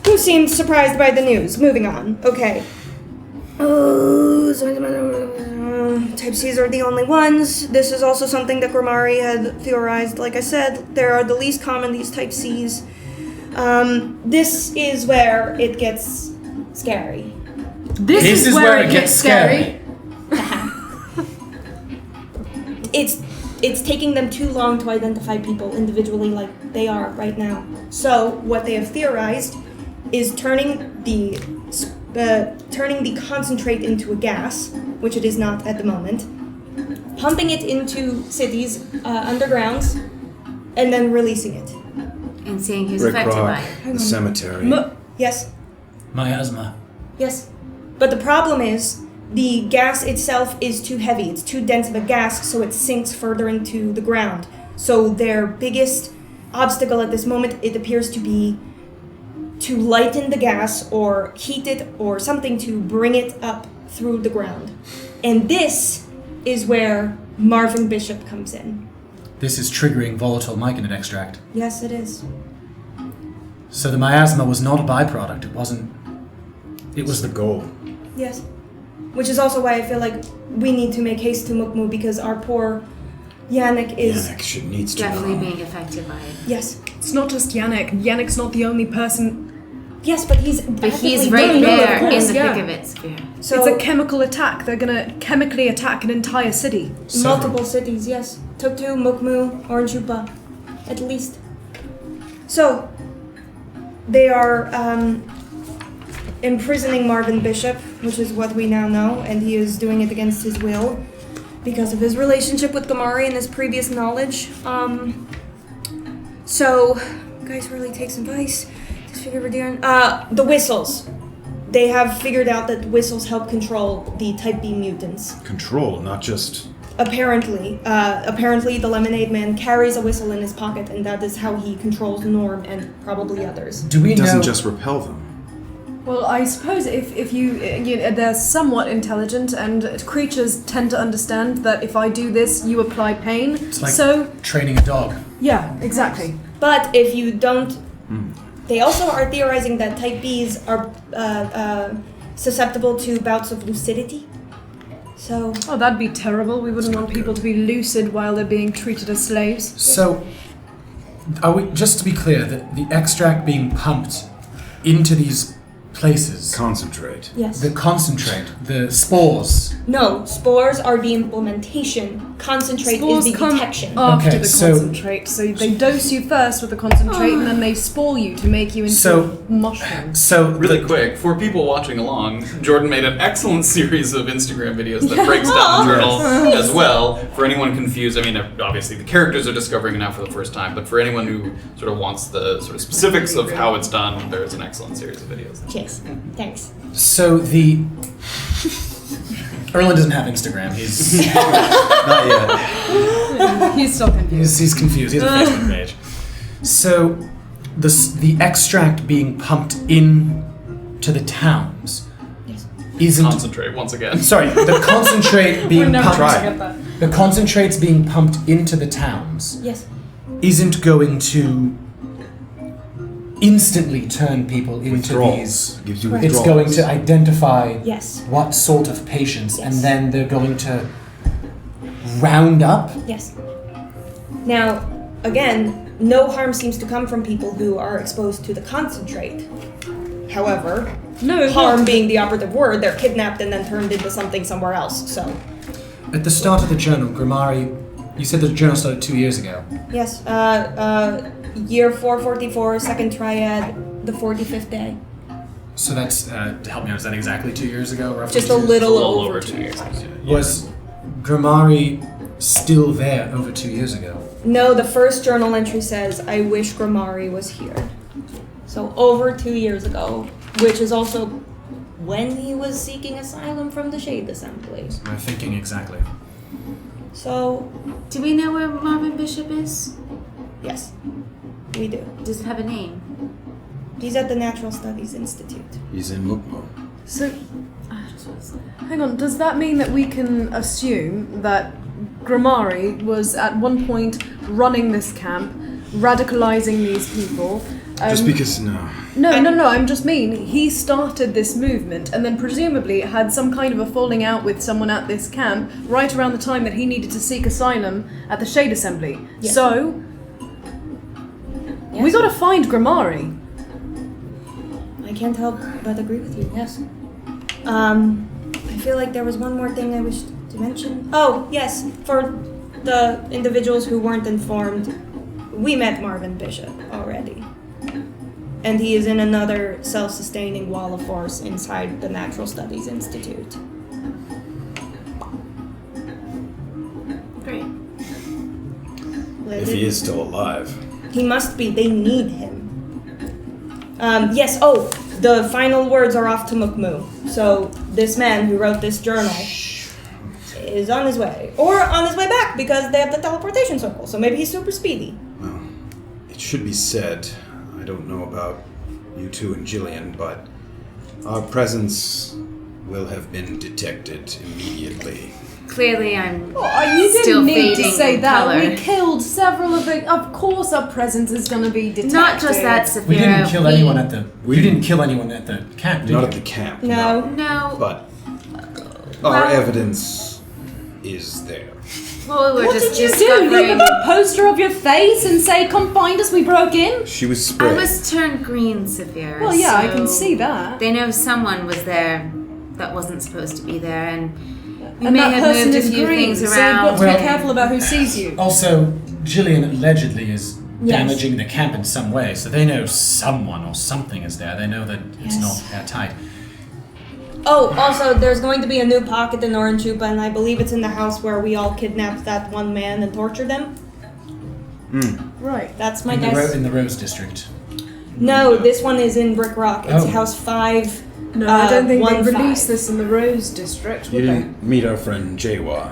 who seemed surprised by the news. Moving on. Okay. Type Cs are the only ones. This is also something that Grimari had theorized. Like I said, there are the least common, these Type Cs. This is where it gets scary. This is where it gets scary. It's taking them too long to identify people individually like they are right now. So what they have theorized is turning the concentrate into a gas, which it is not at the moment, pumping it into cities, undergrounds, and then releasing it. And seeing who's Rick affected Rock, by it. the cemetery. Yes, Miasma. yes. But the problem is, the gas itself is too heavy. It's too dense of a gas, so it sinks further into the ground. So their biggest obstacle at this moment, it appears to be to lighten the gas or heat it or something to bring it up through the ground. And this is where Marvin Bishop comes in. This is triggering volatile myconid extract. Yes, it is. So the miasma was not a byproduct. It wasn't. It was The the goal. Yes. Which is also why I feel like we need to make haste to Mukmu because our poor Yannick is... Yannick needs to Definitely know. being affected by it. Yes. It's not just Yannick. Yannick's not the only person. Yes, but he's But he's actively right doing it, there of in course. the yeah. thick of it, Safira. So It's a chemical attack. They're gonna chemically attack an entire city. multiple cities, yes. Tuktu, Mukmu, Orange Jupa, at least. So, they are imprisoning Marvin Bishop, which is what we now know, and he is doing it against his will because of his relationship with Gamari and his previous knowledge. So, guys, really take some advice. Just figure we're doing. The whistles. They have figured out that whistles help control the Type B mutants. Control, not just. Apparently, the Lemonade Man carries a whistle in his pocket, and that is how he controls Norm and probably others. Do we It doesn't know? just repel them. Well, I suppose if you they're somewhat intelligent, and creatures tend to understand that if I do this, you apply pain. It's like So training a dog. yeah, exactly. But if you don't, they also are theorizing that Type Bs are susceptible to bouts of lucidity. So Oh, that'd be terrible. We wouldn't want people to be lucid while they're being treated as slaves. So, are we just to be clear that the extract being pumped into these places, Concentrate. yes. the concentrate, the spores? No, spores are the implementation. Concentrate Spores is the come detection. after Okay, the so- concentrate. So they dose you first with the concentrate, and then they spore you to make you into So- mushrooms. So Really quick, for people watching along, Jordan made an excellent series of Instagram videos that breaks down the journal as well. For anyone confused, I mean, obviously the characters are discovering it now for the first time, but for anyone who sort of wants the sort of specifics of how it's done, there's an excellent series of videos. Yes. Thanks. So the Erland doesn't have Instagram. He's Not yet. He's still confused. he's confused. He has a Facebook page. So the extract being pumped in to the towns isn't. Concentrate once again. Sorry, the concentrate being never pumped. gonna get that. The concentrate's being pumped into the towns Yes. isn't going to instantly turn people into Withdrawals. these. Gives you Correct. It's withdrawals. going to identify Yes. what sort of patients, and Yes. then they're going to round up. Yes. Now, again, no harm seems to come from people who are exposed to the concentrate. However, No, harm being the operative word, they're kidnapped and then turned into something somewhere else. So, At the start of the journal, Grimari, you said the journal started 2 years ago. yes, year 444, second triad, the 45th day. So that's, to help me understand exactly 2 years ago, roughly? Just a little over 2 years. Was Grimari still there over 2 years ago? No, the first journal entry says, I wish Grimari was here. So over 2 years ago, which is also when he was seeking asylum from the Shade Assembly. I'm thinking exactly. So, Do we know where Marvin Bishop is? yes, we do. Does it have a name? He's at the Natural Studies Institute. He's in Mukmu. So, hang on. Does that mean that we can assume that Grimari was at one point running this camp, radicalizing these people. Just because, no. No, I'm just mean, he started this movement and then presumably had some kind of a falling out with someone at this camp right around the time that he needed to seek asylum at the Shade Assembly. Yes. So, we gotta find Grimari. I can't help but agree with you, yes. I feel like there was one more thing I wished to mention. Oh, yes, for the individuals who weren't informed, we met Marvin Bishop already. And he is in another self-sustaining wall of force inside the Natural Studies Institute. Great. If he is still alive. He must be. They need him. Yes, the final words are off to Mukmu. So this man who wrote this journal is on his way. Or on his way back, because they have the teleportation circle. So maybe he's super speedy. Well, it should be said, I don't know about you two and Jillian, but our presence will have been detected immediately. Clearly, I'm You still didn't need to fading say in that. color. We killed several of the. Of course, our presence is going to be detected. Not just that, Safira. We didn't kill anyone at the. You didn't kill anyone at the camp, did Not you? at the camp. No. No. But Well- our evidence is there. Well, we were What just did you do? Leave discovering. a poster of your face and say, "Come find us, we broke in"? She was I sprayed. was turned green, Safira. Well, yeah, I can so see that. They know someone was there that wasn't supposed to be there, and we And may that have person moved a is few green, things so you've got around. to Well- be careful about who sees you. Also, Jillian allegedly is Yes. damaging the camp in some way, so they know someone or something is there. They know that it's Yes. not airtight. Oh, also, there's going to be a new pocket in Orange Chupa, and I believe it's in the house where we all kidnapped that one man and tortured him. Right. That's my In the, guess. in the Rose District. No, this one is in Brick Rock. It's Oh. house 5. No, I don't think they'd 1-5. release this in the Rose District, You would they? didn't meet our friend Jawa,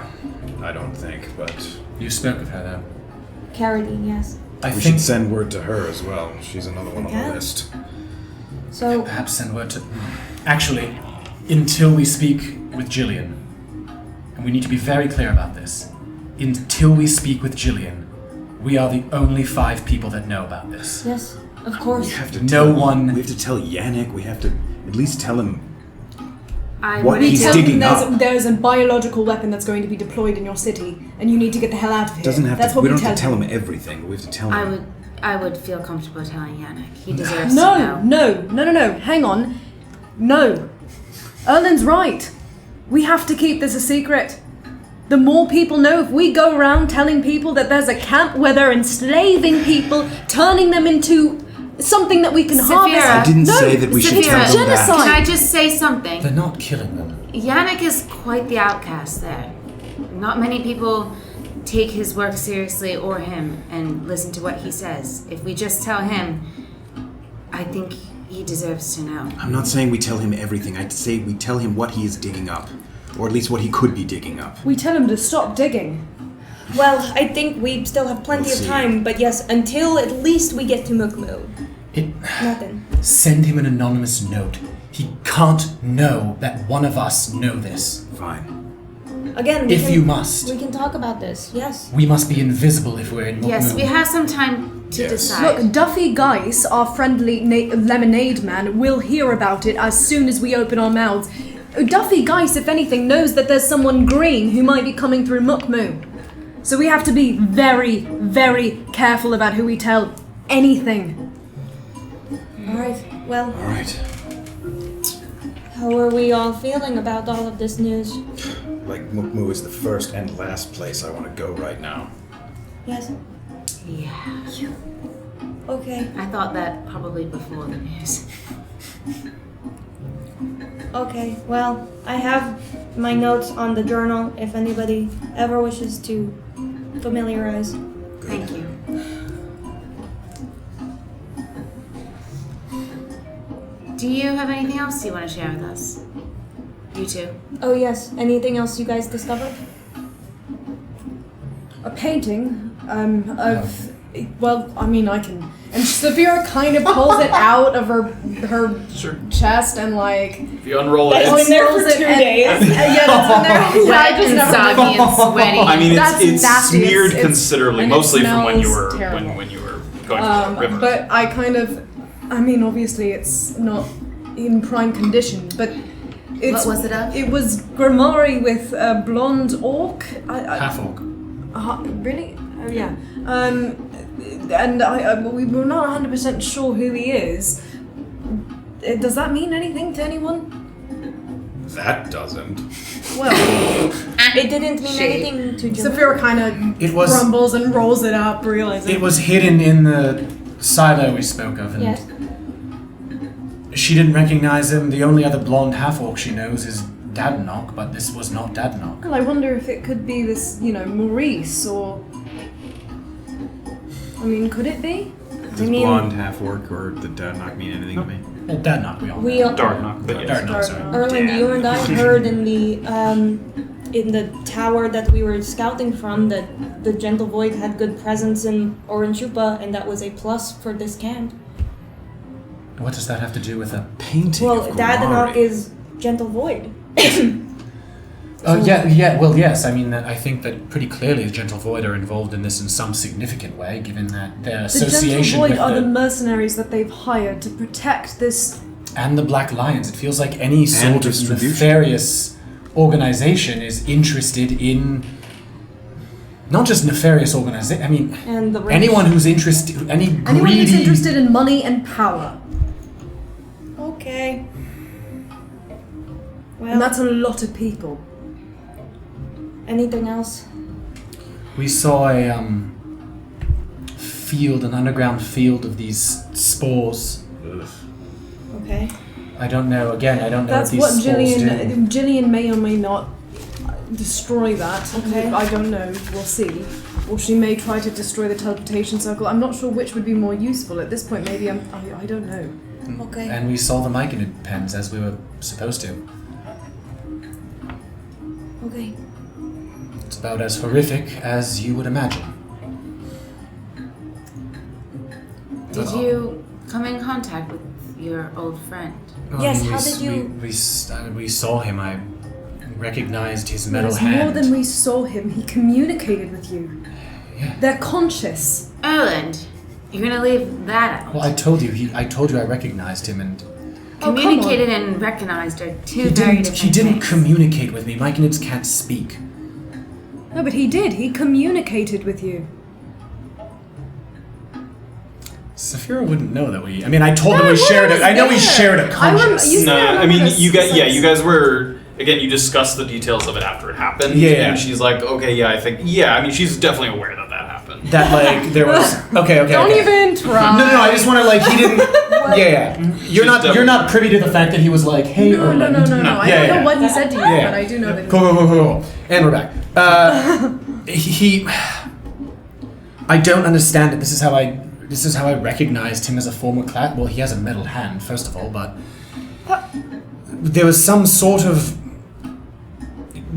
I don't think, but You spoke with her, though. Carradine, yes. I we think should send word to her as well. She's another one on Okay. the list. So, perhaps send word to. Actually, until we speak with Jillian, and we need to be very clear about this. Until we speak with Jillian, we are the only 5 people that know about this. yes, of course. We have to No tell, one- We have to tell Yannick. We have to at least tell him. I What would he's tell- digging there's, up. there's a biological weapon that's going to be deployed in your city, and you need to get the hell out of here. Doesn't have that's to. what We we don't have to tell him everything. But we have to tell him. I would feel comfortable telling Yannick. He deserves to know. No. Hang on. No. Erland's right. We have to keep this a secret. The more people know, if we go around telling people that there's a camp where they're enslaving people, turning them into something that we can harvest. I didn't No, say that we should Safira, tell them that. genocide. Can I just say something? They're not killing them. Yannick is quite the outcast there. Not many people take his work seriously or him and listen to what he says. If we just tell him, I think he deserves to know. I'm not saying we tell him everything. I'd say we tell him what he is digging up, or at least what he could be digging up. We tell him to stop digging. Well, I think we still have plenty We'll of see. time, but yes, until at least we get to Mukmu. Nothing. Send him an anonymous note. He can't know that one of us know this. Fine. Again, we If can, you must. we can talk about this, yes. We must be invisible if we're in Mukmu. Yes, we have some time to Yes. decide. Look, Duffy Geis, our friendly lemonade man, will hear about it as soon as we open our mouths. Duffy Geis, if anything, knows that there's someone green who might be coming through Mukmu. So we have to be very, very careful about who we tell anything. Alright, well, All right. how are we all feeling about all of this news? Like Mukmu is the first and last place I want to go right now. Yes? Yeah. Okay, I thought that probably before the news. okay. Well, I have my notes on the journal if anybody ever wishes to familiarize. Thank you. Do you have anything else you want to share with us? You two. Oh yes, anything else you guys discovered? A painting of Well, I mean, I can. And Safira kind of pulls it out of her Sure. chest and like. If you unroll it, It's been there for 2 days. Yeah, it's been there. Yeah, I Wet just and never. soggy and sweaty. I mean, That's it's nasty. smeared It's- considerably, and it mostly from when you smells were terrible. when you were going to the river. But I kind of. I mean, obviously, it's not in prime condition, but. It's, What was it of? It was Grimari with a blonde orc. Half orc. Really? Oh yeah. And we were not 100% sure who he is. Does that mean anything to anyone? That doesn't. Well, It didn't mean Shade. anything to Jim. Safira kind of It was- grumbles and rolls it up, realizing It was hidden in the silo we spoke of, and Yes. she didn't recognize him. The only other blonde half-orc she knows is Dadnock, but this was not Dadnock. Well, I wonder if it could be this, Maurice, or. I mean, could it be? Does blonde half orc or the dad not mean anything to me? Well, Dadnock, we all know. We Darknock, but yes. Darknock, sorry. Erland, you and I heard in the tower that we were scouting from that the Gentle Void had good presence in Oranjupa, and that was a plus for this camp. What does that have to do with a... Painting Well, of Dadanock Gomari. is Gentle Void. well, yes. I mean, I think that pretty clearly the Gentle Void are involved in this in some significant way, given that their The association Gentle Void with are the mercenaries that they've hired to protect this. and the Black Lions. It feels like any sort of distribution. nefarious organization is interested in not just nefarious organization. I mean, And the anyone who's interested, Anyone who's greedy. interested in money and power. Okay. Well, And that's a lot of people. anything else? We saw a field, an underground field of these spores. Okay. I don't know. Again, I don't know That's what what these spores do. Jillian may or may not destroy that. Okay. I don't know. We'll see. Or she may try to destroy the teleportation circle. I'm not sure which would be more useful at this point. Maybe I don't know. Okay. And we saw the myconid pens as we were supposed to. Okay. It's about as horrific as you would imagine. Did you come in contact with your old friend? Yes, we how s- did you- We saw him. I recognized his metal It's hand. more than we saw him. He communicated with you. Yeah. They're conscious. Erland, you're gonna leave that out. Well, I told you I recognized him, and come on. Communicated and recognized are two he very didn't. different He didn't things. communicate with me. Myconids can't speak. No, but he did. He communicated with you. Safira wouldn't know that we. I mean, I told him we shared it. I know we shared a conscience. You said I Nah, I remember mean, this. you guys were again. You discussed the details of it after it happened. Yeah. And she's like, okay, yeah, I think, yeah. I mean, she's definitely aware that that happened. That like there was. Okay. Don't okay. even try. No. I just want to like he didn't. Yeah. You're not privy to the fact that he was like, hey, No. Erland. I don't know what he said to you, Yeah. but I do know that. Cool. And we're back. He. I don't understand it. This is how I recognized him as a former class. Well, he has a metal hand, first of all, but there was some sort of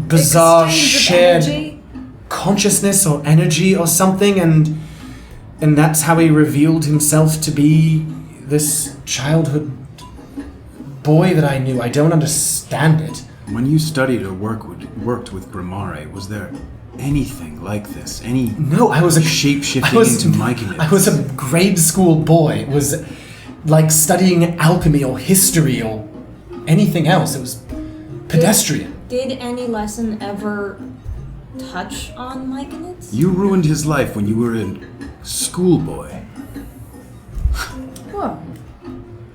bizarre Exchange of shared energy? consciousness or energy or something, and that's how he revealed himself to be this childhood boy that I knew. I don't understand it. When you studied or worked with Grimari, was there anything like this? No, I was a shape-shifting into myconids? I was a grade school boy. It was like studying alchemy or history or anything else. It was pedestrian. Did any lesson ever touch on myconids? You ruined his life when you were a schoolboy. Whoa.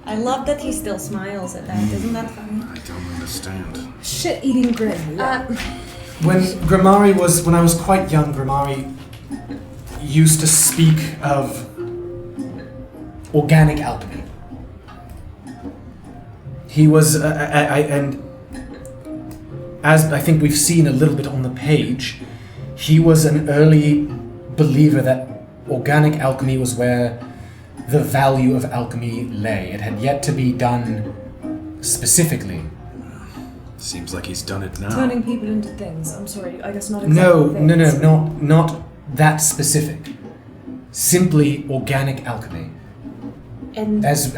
I love that he still smiles at that. Isn't that funny? I don't understand. Shit-eating grin. When I was quite young, Grimari used to speak of organic alchemy. He was, and as I think we've seen a little bit on the page, he was an early believer that organic alchemy was where the value of alchemy lay. It had yet to be done specifically. Seems like he's done it now. Turning people into things. I'm sorry, I guess not exactly No, things. not that specific. simply organic alchemy. And As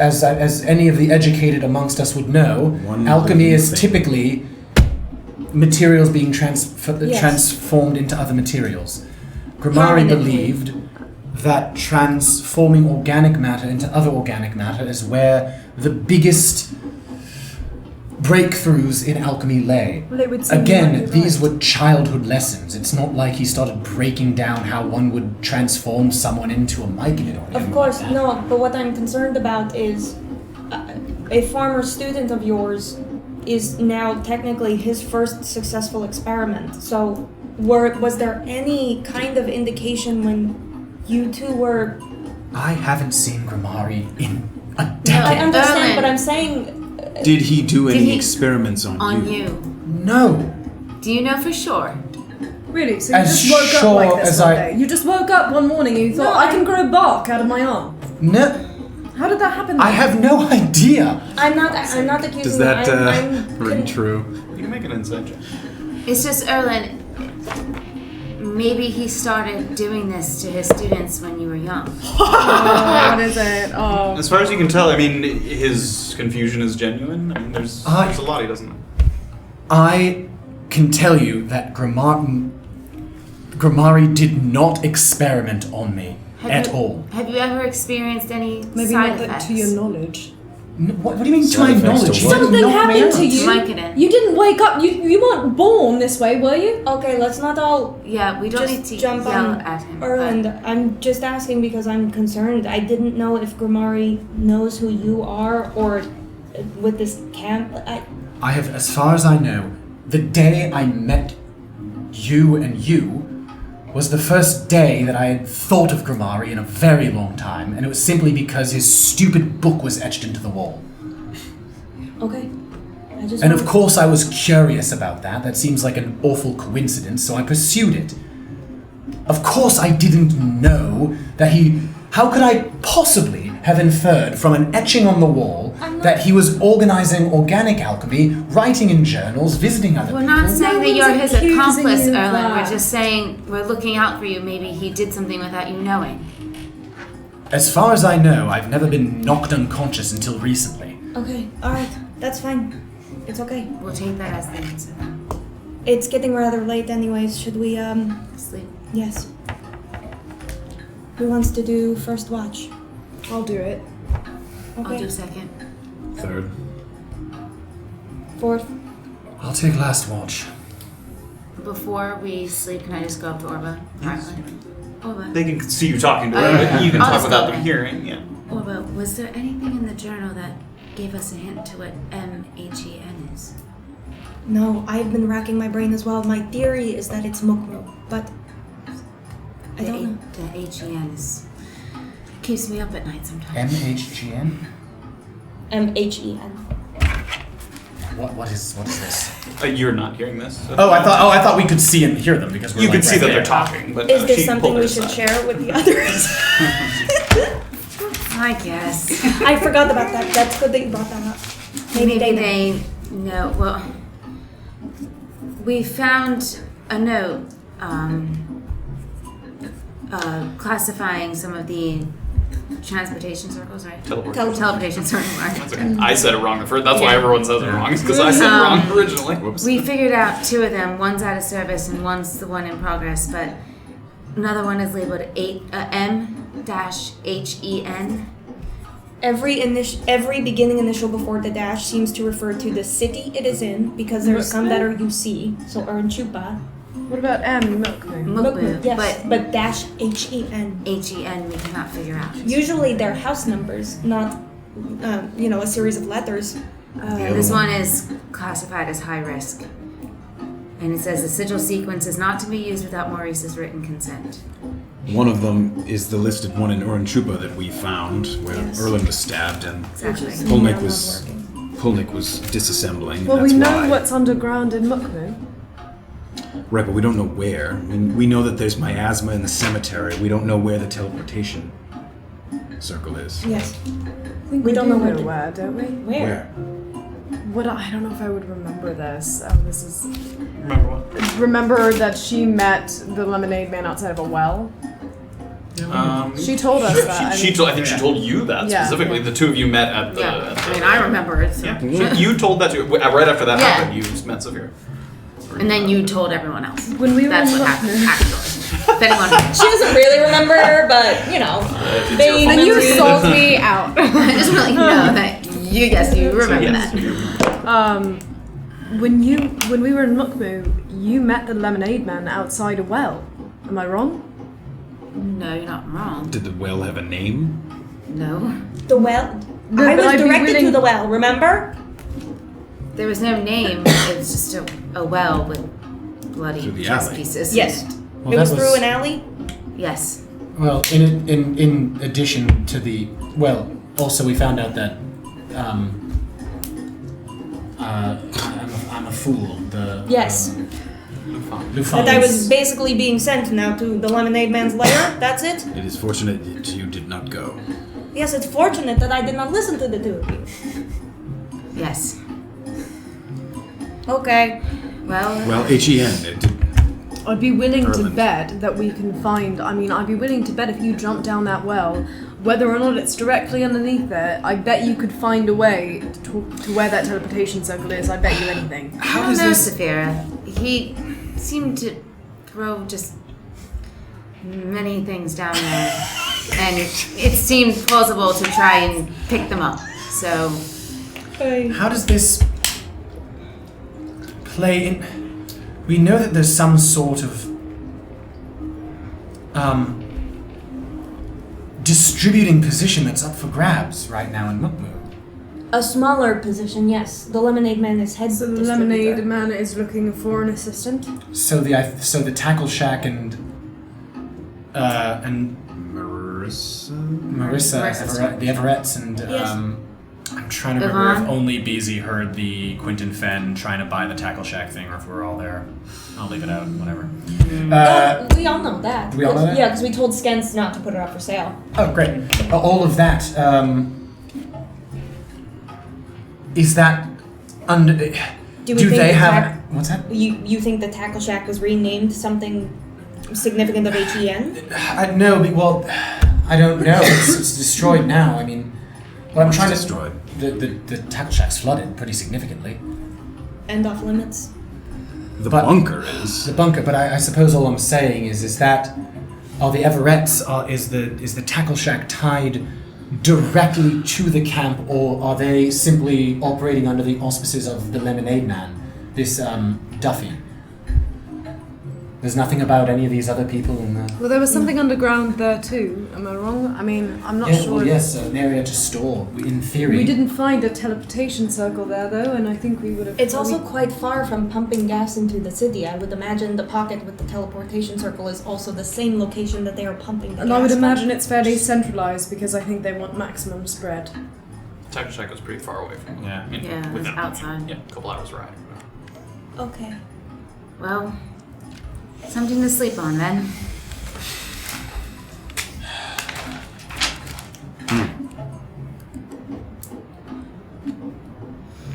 any of the educated amongst us would know, One alchemy is thing. typically materials being Yes. transformed into other materials. Grimari Permanently. believed that transforming organic matter into other organic matter is where the biggest breakthroughs in alchemy lay. Well, it would seem Again, you might be these right. were childhood lessons. It's not like he started breaking down how one would transform someone into a myconid or anything of course, like that. no, but what I'm concerned about is a former student of yours is now technically his first successful experiment. So, was there any kind of indication when you two were... I haven't seen Grimari in a I decade. understand, Erland. but I'm saying... Did he do Did any he- experiments on you. No. Do you know for sure? Really? So you As just woke up sure like this as one I- day? You just woke up one morning and you thought, No, I can grow bark out of my arm. No. How did that happen? I have no idea. I'm not accusing Does you. that I'm ring true? You can make an insight check. It's just Erland. Maybe he started doing this to his students when you were young. Oh, what is it? Oh. As far as you can tell, I mean, his confusion is genuine. I mean, there's a lot he doesn't know. I can tell you that Grimari did not experiment on me at all. Have you ever experienced any Maybe side not effects? to your knowledge. What do you mean to Side my effects to knowledge? what? You didn't Something knock me happened out. to you. Vicodin. You didn't wake up. You weren't born this way, were you? Okay, let's not all Yeah, we don't just need to jump yell on at him. Erland. I'm just asking because I'm concerned. I didn't know if Grimari knows who you are or with this camp. I have, as far as I know, the day I met you and you was the first day that I had thought of Grimari in a very long time, and it was simply because his stupid book was etched into the wall. Okay. I just And of wanted- course I was curious about that. That seems like an awful coincidence, so I pursued it. Of course I didn't know that he... How could I possibly have inferred from an etching on the wall that he was organizing organic alchemy, writing in journals, visiting other We're people? not saying that one's you're his accusing accomplice, you of Erland. that. We're just saying we're looking out for you. Maybe he did something without you knowing. As far as I know, I've never been knocked unconscious until recently. Okay, alright. That's fine. It's okay. We'll take that as the answer. It's getting rather late anyways. Should we, Sleep. yes. Who wants to do first watch? I'll do it. Okay. I'll do second. Third. Fourth. I'll take last watch. Before we sleep, can I just go up to Orba? Yes. Orba. They can see you talking to her, Oh, yeah. but you can I'll talk just without go them in. hearing. Yeah. Orba, was there anything in the journal that gave us a hint to what MHEN is? No, I've been racking my brain as well. My theory is that it's Mukmu, but I don't know. The HEN is keeps me up at night sometimes. MHGN? M-H-E-N. What is this? You're not hearing this. so- Oh, I thought we could see and hear them because we're You like can see right that there. they're talking, but Is this she something pulled her we should aside. share with the others? I guess. I forgot about that. That's good that you brought that up. Maybe know. they know. Well, we found a note classifying some of the transportation circles, right? Teleportation circles. That's okay. I said it wrong at first. That's why everyone says it wrong. It's because I said it wrong originally. Whoops. We figured out two of them. One's out of service and one's the one in progress, but another one is labeled M-HEN. Every beginning initial before the dash seems to refer to the city it is in, because there are some that are UC, so Ernchupa. What about M? Mukmu. Mukmu, Yes, but dash H-E-N. HEN we cannot figure out. Usually they're house numbers, not, a series of letters. This one is classified as high risk. And it says the sigil sequence is not to be used without Maurice's written consent. One of them is the listed one in Oranchupa that we found, where Erland was stabbed and Exactly. Pulnik was disassembling. Well, that's we know why. what's underground in Mukmu. Right, but we don't know where. I mean, we know that there's miasma in the cemetery. We don't know where the teleportation circle is. Yes. I think We don't know where, where don't we? Where? I don't know if I would remember this. This is. Remember what? Remember that she met the lemonade man outside of a well? She told us that. I think she told you that Yeah. specifically. The two of you met at the. Yeah. At the I mean, I remember it. So. Yeah. You told that to right after that Yeah. happened. You met Safira. And then you told everyone else. When we were That's in what happened, Mukmu. actually. If anyone. She doesn't really remember, but you know, vague And you memory. sold me out. I just want you to know that you remember Yes. that. When we were in Mukmu, you met the lemonade man outside a well. Am I wrong? No, you're not wrong. Did the well have a name? No. The well. No, I but was I'd be directed to willing- the well. Remember? There was no name. It was just a well with bloody Through the chess alley. pieces. Yes. Well, It that was through an alley. Yes. Well, in addition to the also we found out that I'm a fool. Yes. Lufan. That I was basically being sent now to the lemonade man's lair. That's it. It is fortunate that you did not go. Yes, it's fortunate that I did not listen to the two of you. Yes. Okay. Well, HEN. I'd be willing to Erland. bet that we can find. I mean, I'd be willing to bet if you jump down that well, whether or not it's directly underneath it, I bet you could find a way to where that teleportation circle is. I bet you anything. I don't know, Safira. He seemed to throw just many things down there, and it seemed plausible to try and pick them up. So, How does this play in? We know that there's some sort of distributing position that's up for grabs right now in Mukmu. A smaller position, yes. The lemonade man is head. So the lemonade man is looking for an assistant. So the tackle shack and Marissa, the Everetts, and Yes. I'm trying to remember if Yvonne? only Beezy heard the Quentin Fenn trying to buy the tackle shack thing, or if we're all there. I'll leave it out. Whatever. We all know that. We all know that? Yeah, because we told Skens not to put it up for sale. Oh, great. All of that. Is that under? Do we Do think they the have? What's that? You think the tackle shack was renamed something significant of HEN? No, well, I don't know. It's destroyed now. I mean, what I'm trying to destroyed? The tackle shack's flooded pretty significantly. End off limits. The But- bunker is. The bunker, but I suppose all I'm saying is that are the Everetts is the tackle shack tied directly to the camp, or are they simply operating under the auspices of the Lemonade Man, this Duffy? There's nothing about any of these other people in the. Well, there was something underground there too. Am I wrong? I mean, I'm not Yeah, sure. well, yes, an area to store. In theory, We didn't find a teleportation circle there though, and I think we would have. It's also quite far from pumping gas into the city. I would imagine the pocket with the teleportation circle is also the same location that they are pumping the And gas I would from. imagine it's fairly centralized because I think they want maximum spread. Tackle Shack was pretty far away from. Yeah. I mean, Yeah, it was within outside. Yeah, a couple hours ride. Okay. well, something to sleep on then.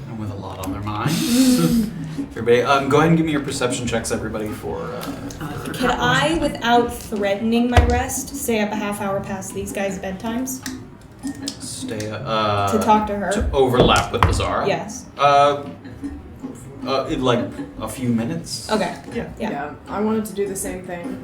And with a lot on their minds. Everybody, go ahead and give me your perception checks, everybody, for. Could I, without threatening my rest, stay up a half hour past these guys' bedtimes Stay. to talk to her? To overlap with Beezaura. Yes. In like a few minutes. Okay. Yeah. Yeah. I wanted to do the same thing.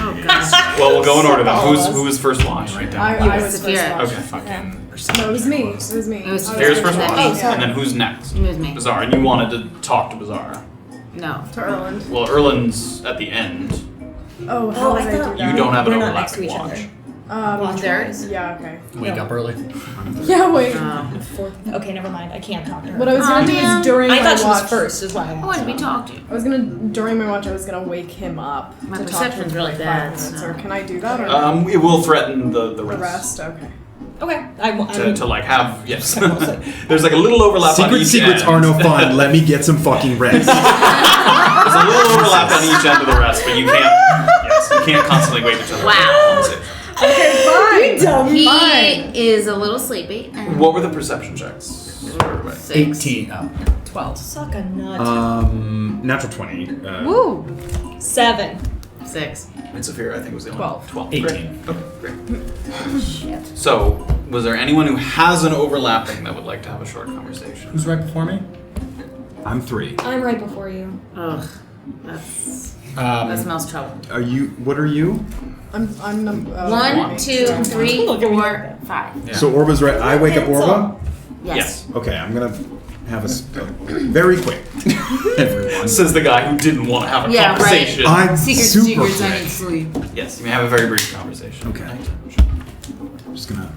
Oh gosh. Well, we'll go in order then. All of us. Who was first watch? Right down. I was Safira. first Okay. watch. Fucking. No, it was me. It was me. It was I Here's first Then watch. me. Oh, sorry. And then who's next? It was me. Beezaura. And you wanted to talk to Beezaura. No. to Erland. Well, Erland's at the end. Oh, how would I I do thought that? You don't have an We're not next to overlapping each watch. other. Watch there wise. Yeah. Okay. Wake up early. Yeah. Wait. Okay, never mind. I can't talk to her. What I was gonna do man. is during I my thought she was watch. first, is why I I asked. wanted to be talked to. I was gonna during my watch. I was gonna wake him up. My to talk to perception's him for really like bad, 5 minutes. so- Or can I do that or It will threaten the the rest. rest? Okay. Okay. I mean, To like have yes. There's like a little overlap on each Secrets end. are no fun. Let me get some fucking rest. There's a little overlap on each end of the rest, but you can't constantly wake each other. Wow. Fine. He Fine. is a little sleepy. And What were the perception checks? for everybody? 18. 12. Suck a nut. Natural 20. Woo. 7. 6. And Safira, I think, was the only 12. 12. 18. Great. Okay, great. So, was there anyone who has an overlapping that would like to have a short conversation? Who's right before me? I'm 3. I'm right before you. Ugh. That smells trouble. Are you? What are you? I'm number 1, 2, 3, 4, 5. Yeah. So Orba's right. I wake up Orba. Yes. Okay, I'm gonna have very quick. Everyone. Says the guy who didn't want to have a Yeah, conversation. I'm Secrets, super secrets, I quick. need sleep. Yes, you may have a very brief conversation. Okay. I'm just gonna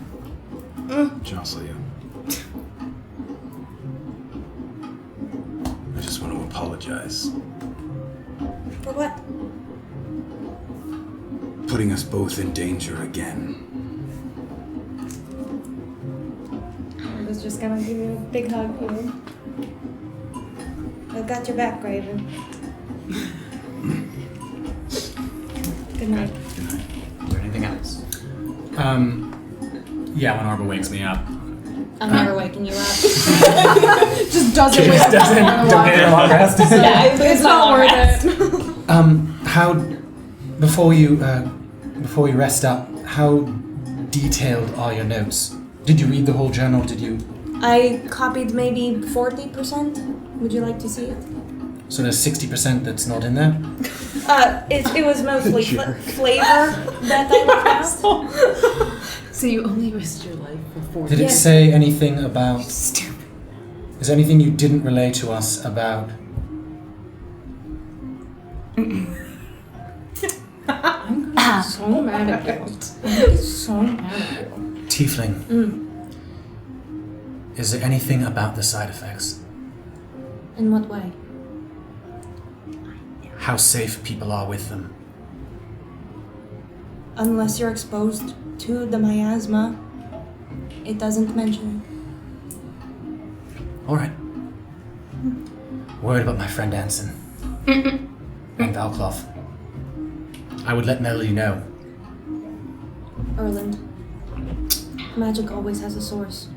jostle you. I just want to apologize. For what? Putting us both in danger again. I was just gonna give you a big hug here. I've got your back, Graven. Good night. Is there anything else? Yeah, when Orba wakes me up. I'm never waking you up. just doesn't wake up. Don't get a long rest. Yeah, It's not worth it. How before you rest up, how detailed are your notes? Did you read the whole journal? Did you? I copied maybe 40%. Would you like to see it? So there's 60% that's not in there. It was mostly flavor that I left out. So you only risked your life for 4 Did it Yes. say anything about? Stupid. Is there anything you didn't relay to us about? So mad at you. I'm so mad at you. Tiefling. Is there anything about the side effects? In what way? How safe people are with them? Unless you're exposed to the miasma, it doesn't mention All right. Worried about my friend Anson and Valcloth. I would let Melody know. it. Erland. Magic always has a source.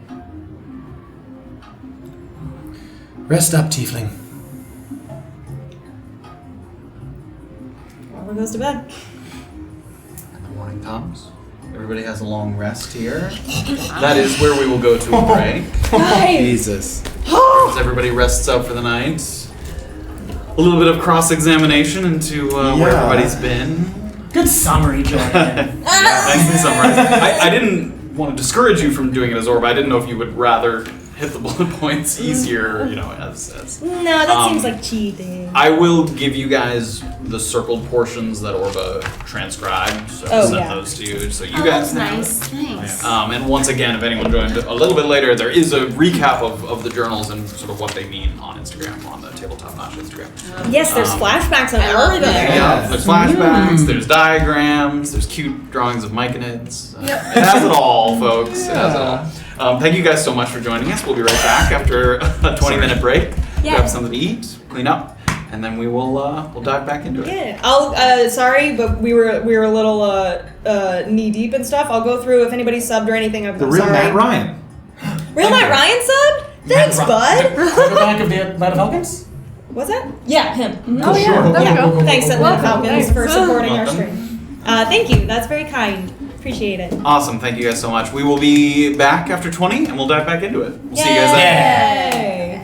Rest up, Tiefling. Orba goes to bed. The morning comes. Everybody has a long rest here. That is where we will go to a break. Jesus. As everybody rests up for the night. A little bit of cross-examination into where Yeah. everybody's been. Good summary, Jordan. Nice and summarized. I didn't want to discourage you from doing it as Orba. I didn't know if you would rather hit the bullet points easier, as No, that Um, seems like cheating. I will give you guys the circled portions that Orba transcribed, so I'll send those to you, so you guys That's know. nice. Thanks. And once again, if anyone joined a little bit later, there is a recap of the journals and sort of what they mean on Instagram, on the Tabletop Notch Instagram. Yes, there's flashbacks and love everything. Yeah, there's flashbacks, there's diagrams, there's cute drawings of myconids. It has it all, folks. It has it all. Thank you guys so much for joining us. We'll be right back after a 20-minute break. Yeah. Grab something to eat, clean up, and then we'll dive back into it. Yeah, I'll. Sorry, but we were a little knee deep and stuff. I'll go through if anybody subbed or anything. I'm The real sorry. Matt Ryan. Real Matt Ryan subbed? Thanks, bud. The back of the Atlanta Falcons? What's that? Yeah, him. Oh yeah, there we go. Thanks, Atlanta Welcome, Falcons, thanks. for supporting our Welcome. stream. Thank you. That's very kind. Appreciate it. Awesome. Thank you guys so much. We will be back after 20, and we'll dive back into it. We'll see you guys then. Yay.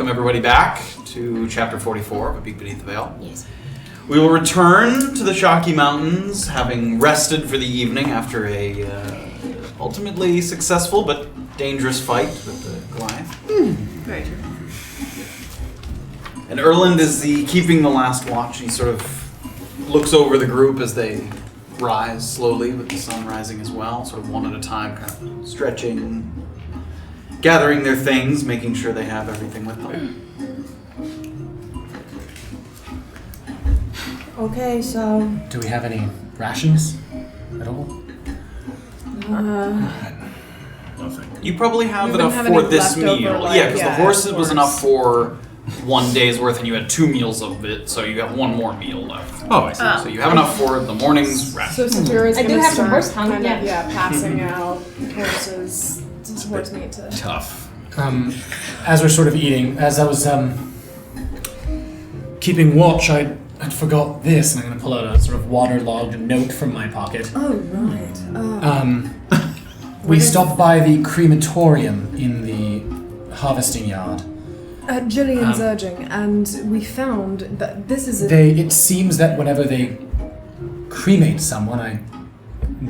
welcome everybody back to Chapter 44 of A Peak Beneath the Veil. Yes. We will return to the Shocky Mountains, having rested for the evening after a ultimately successful but dangerous fight with the Goliath. Very true. And Erland is keeping the last watch. He sort of looks over the group as they rise slowly, with the sun rising as well, sort of one at a time, kind of stretching, gathering their things, making sure they have everything with them. Okay, so Do we have any rations at all? Nothing. You probably have We wouldn't enough have for any this leftover, meal. like, Yeah, because the horses was horse. enough for 1 day's worth, and you had 2 meals of it, so you have 1 more meal left. Oh, I see. So you have enough for the morning's ration. So Safira's I do gonna have some start horse tongue, kind of, yeah. passing out horses, horse meat to. Tough. As we're sort of eating, as I was keeping watch, I'd forgot this, and I'm going to pull out a sort of waterlogged note from my pocket. Oh right. We stopped by the crematorium in the harvesting yard. At Gillian's urging, and we found that this is a. It seems that whenever they cremate someone, I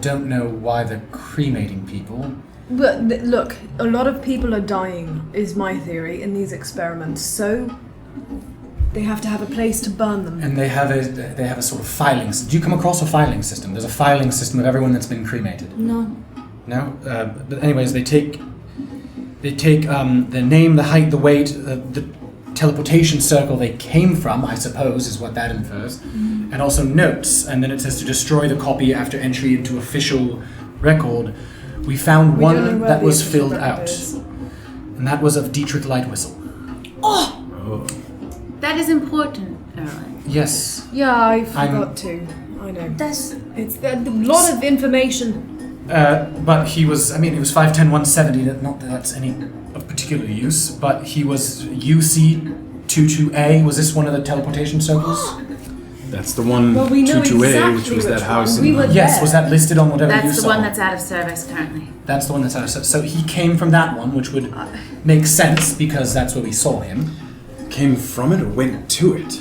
don't know why they're cremating people. But look, a lot of people are dying, is my theory, in these experiments. So they have to have a place to burn them. And they have a sort of filing. Do you come across a filing system? There's a filing system of everyone that's been cremated. no. No, but anyways, they take the name, the height, the weight, the teleportation circle they came from, I suppose, is what that infers, and also notes. And then it says to destroy the copy after entry into official record. We found We don't know one where that the was official filled record out, is. and that was of Dietrich Lightwhistle. Oh. That is important, Erland. Yes. Yeah, I forgot to. I know. It's a lot of information. But he was 5'10", 170, not that that's any of particular use, but he was UC22A. Was this one of the teleportation circles? That's the one, Well, we know 22A, exactly which was which that house one. We in were the... Yes, there. was that listed on whatever you That's the saw? one that's out of service currently. That's the one that's out of So he came from that one, which would make sense because that's where we saw him. Came from it or went to it?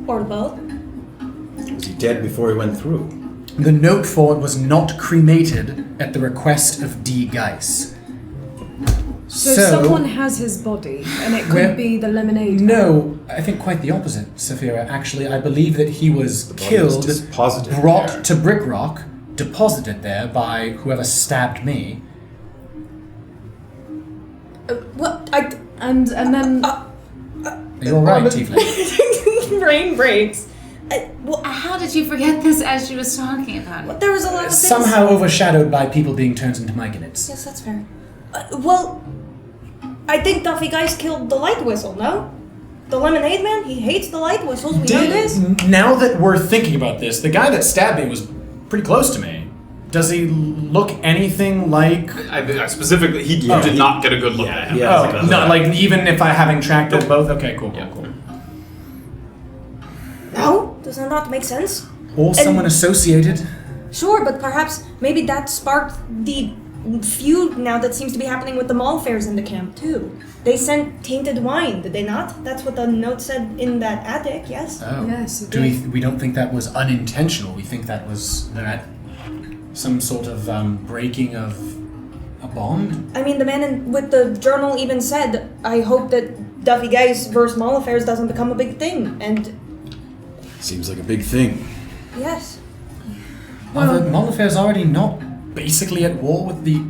Or both. Was he dead before he went through? The note for it was not cremated at the request of D. Geiss. So someone has his body, and it Where- could be the lemonade. No, I think quite the opposite, Safira. Actually, I believe that he was The body killed, was deposited brought there. to Brick Rock, deposited there by whoever stabbed me. What? And then You're right, Tiefling. Brain breaks. How did you forget this as she was talking about it? There was a lot of things. Somehow overshadowed by people being turned into myconids. Yes, that's fair. Well, I think Duffy Guys killed the light whistle, no? The lemonade man? He hates the light whistles. We know this. Now that we're thinking about this, the guy that stabbed me was pretty close to me. Does he look anything like... I specifically, you did not get a good look at him. Yeah. Oh, not like even if I having tracked it both? Okay, cool. No? Does that not make sense? Or someone associated. Sure, but perhaps maybe that sparked the feud now that seems to be happening with the mall fairs in the camp, too. They sent tainted wine, did they not? That's what the note said in that attic, yes? Oh. Yes, it Do we don't think that was unintentional. We think that was some sort of breaking of a bond. I mean, the man with the journal even said, I hope that Duffy Guys versus mall affairs doesn't become a big thing, and Seems like a big thing. yes. Are the Molifair's already not basically at war with the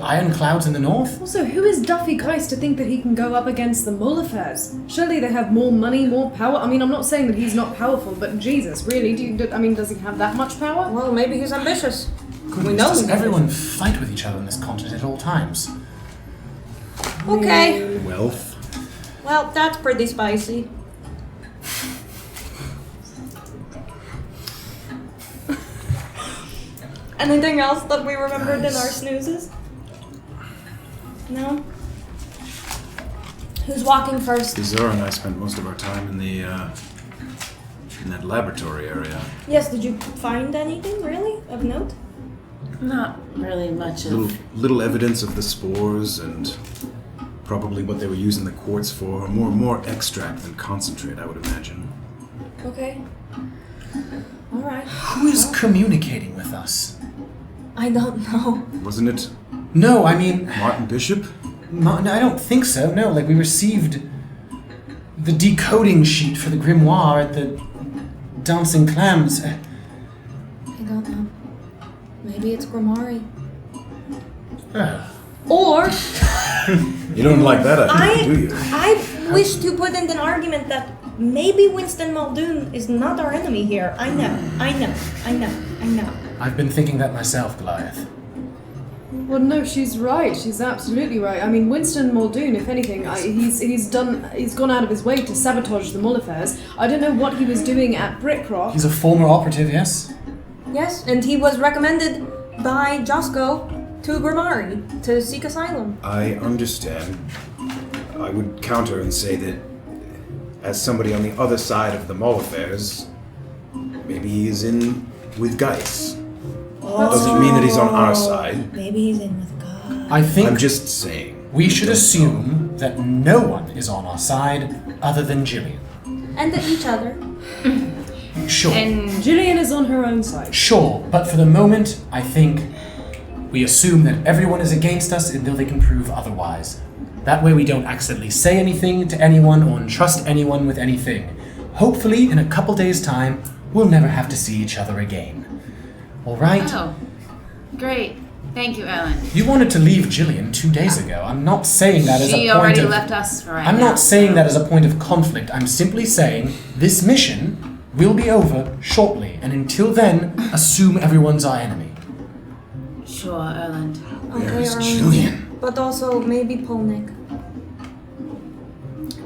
Iron Clouds in the north? Also, who is Duffy Geist to think that he can go up against the Mullifers? Surely they have more money, more power. I mean, I'm not saying that he's not powerful, but Jesus, really? Does he have that much power? Well, maybe he's ambitious. Goodness, know does he's everyone fight with each other on this continent at all times? Okay. Wealth. Well, that's pretty spicy. Anything else that we remembered in our snoozes? No? Who's walking first? Beezaura and I spent most of our time in the in that laboratory area. Yes, did you find anything really of note? Not really much of. Little evidence of the spores and probably what they were using the quartz for. More extract than concentrate, I would imagine. Okay. Alright. Who is communicating with us? I don't know. Wasn't it No, I mean, Martin Bishop? no, I don't think so. No, like we received the decoding sheet for the grimoire at the Dancing Clams. I don't know. Maybe it's Grimari. Or You don't like that idea, do you? I wish to put in an argument that maybe Winston Muldoon is not our enemy here. I know. I've been thinking that myself, Goliath. Well, no, she's right. She's absolutely right. I mean, Winston Muldoon, if anything, he's gone out of his way to sabotage the Mull affairs. I don't know what he was doing at Brickrock. He's a former operative, yes? Yes, and he was recommended by Josco to Grimari to seek asylum. I understand. I would counter and say that as somebody on the other side of the Mull affairs, maybe he is in with Geis. Doesn't mean that he's on our side. Maybe he's in with God. I think I'm just saying. we should assume that no one is on our side other than Jillian. And to each other. Sure. And Gillian is on her own side. Sure, but for the moment, I think we assume that everyone is against us until they can prove otherwise. That way we don't accidentally say anything to anyone or entrust anyone with anything. Hopefully, in a couple days' time, we'll never have to see each other again. Alright? oh, great. Thank you, Erland. You wanted to leave Jillian 2 days ago. I'm not saying that as a She point already of... left us for right I'm now, not saying so- that as a point of conflict. I'm simply saying this mission will be over shortly, and until then, assume everyone's our enemy. Sure, Erland. Where's Okay, Jillian? But also maybe Polnick.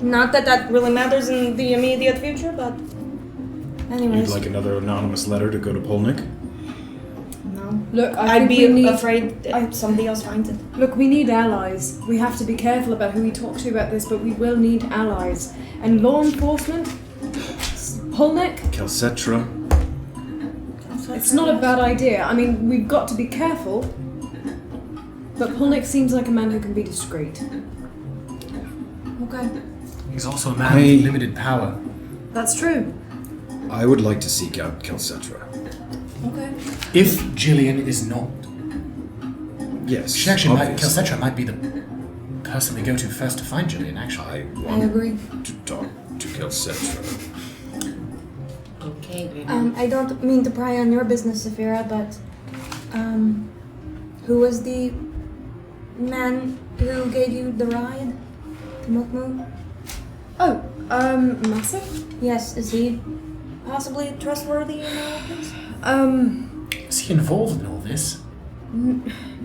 Not that that really matters in the immediate future, but You'd anyways. like another anonymous letter to go to Polnick? No. Look, I I'd think be we need. afraid that somebody else finds it. Look, we need allies. We have to be careful about who we talk to about this, but we will need allies. And law enforcement, Polnick, Kelsetra? it's not a bad idea. I mean, we've got to be careful. But Polnick seems like a man who can be discreet. Okay. He's also a man I- with limited power. That's true. I would like to seek out Kelsetra. Okay. If Jillian is not... Yes. She actually might... obviously. Kelsetra might be the person we go to first to find Jillian, actually. I I want agree. to talk to Kelsetra. Okay, Graven. I don't mean to pry on your business, Safira, but who was the man who gave you the ride to Mukmu? Oh, Massive? Yes, is he possibly trustworthy in all of this? Is he involved in all this?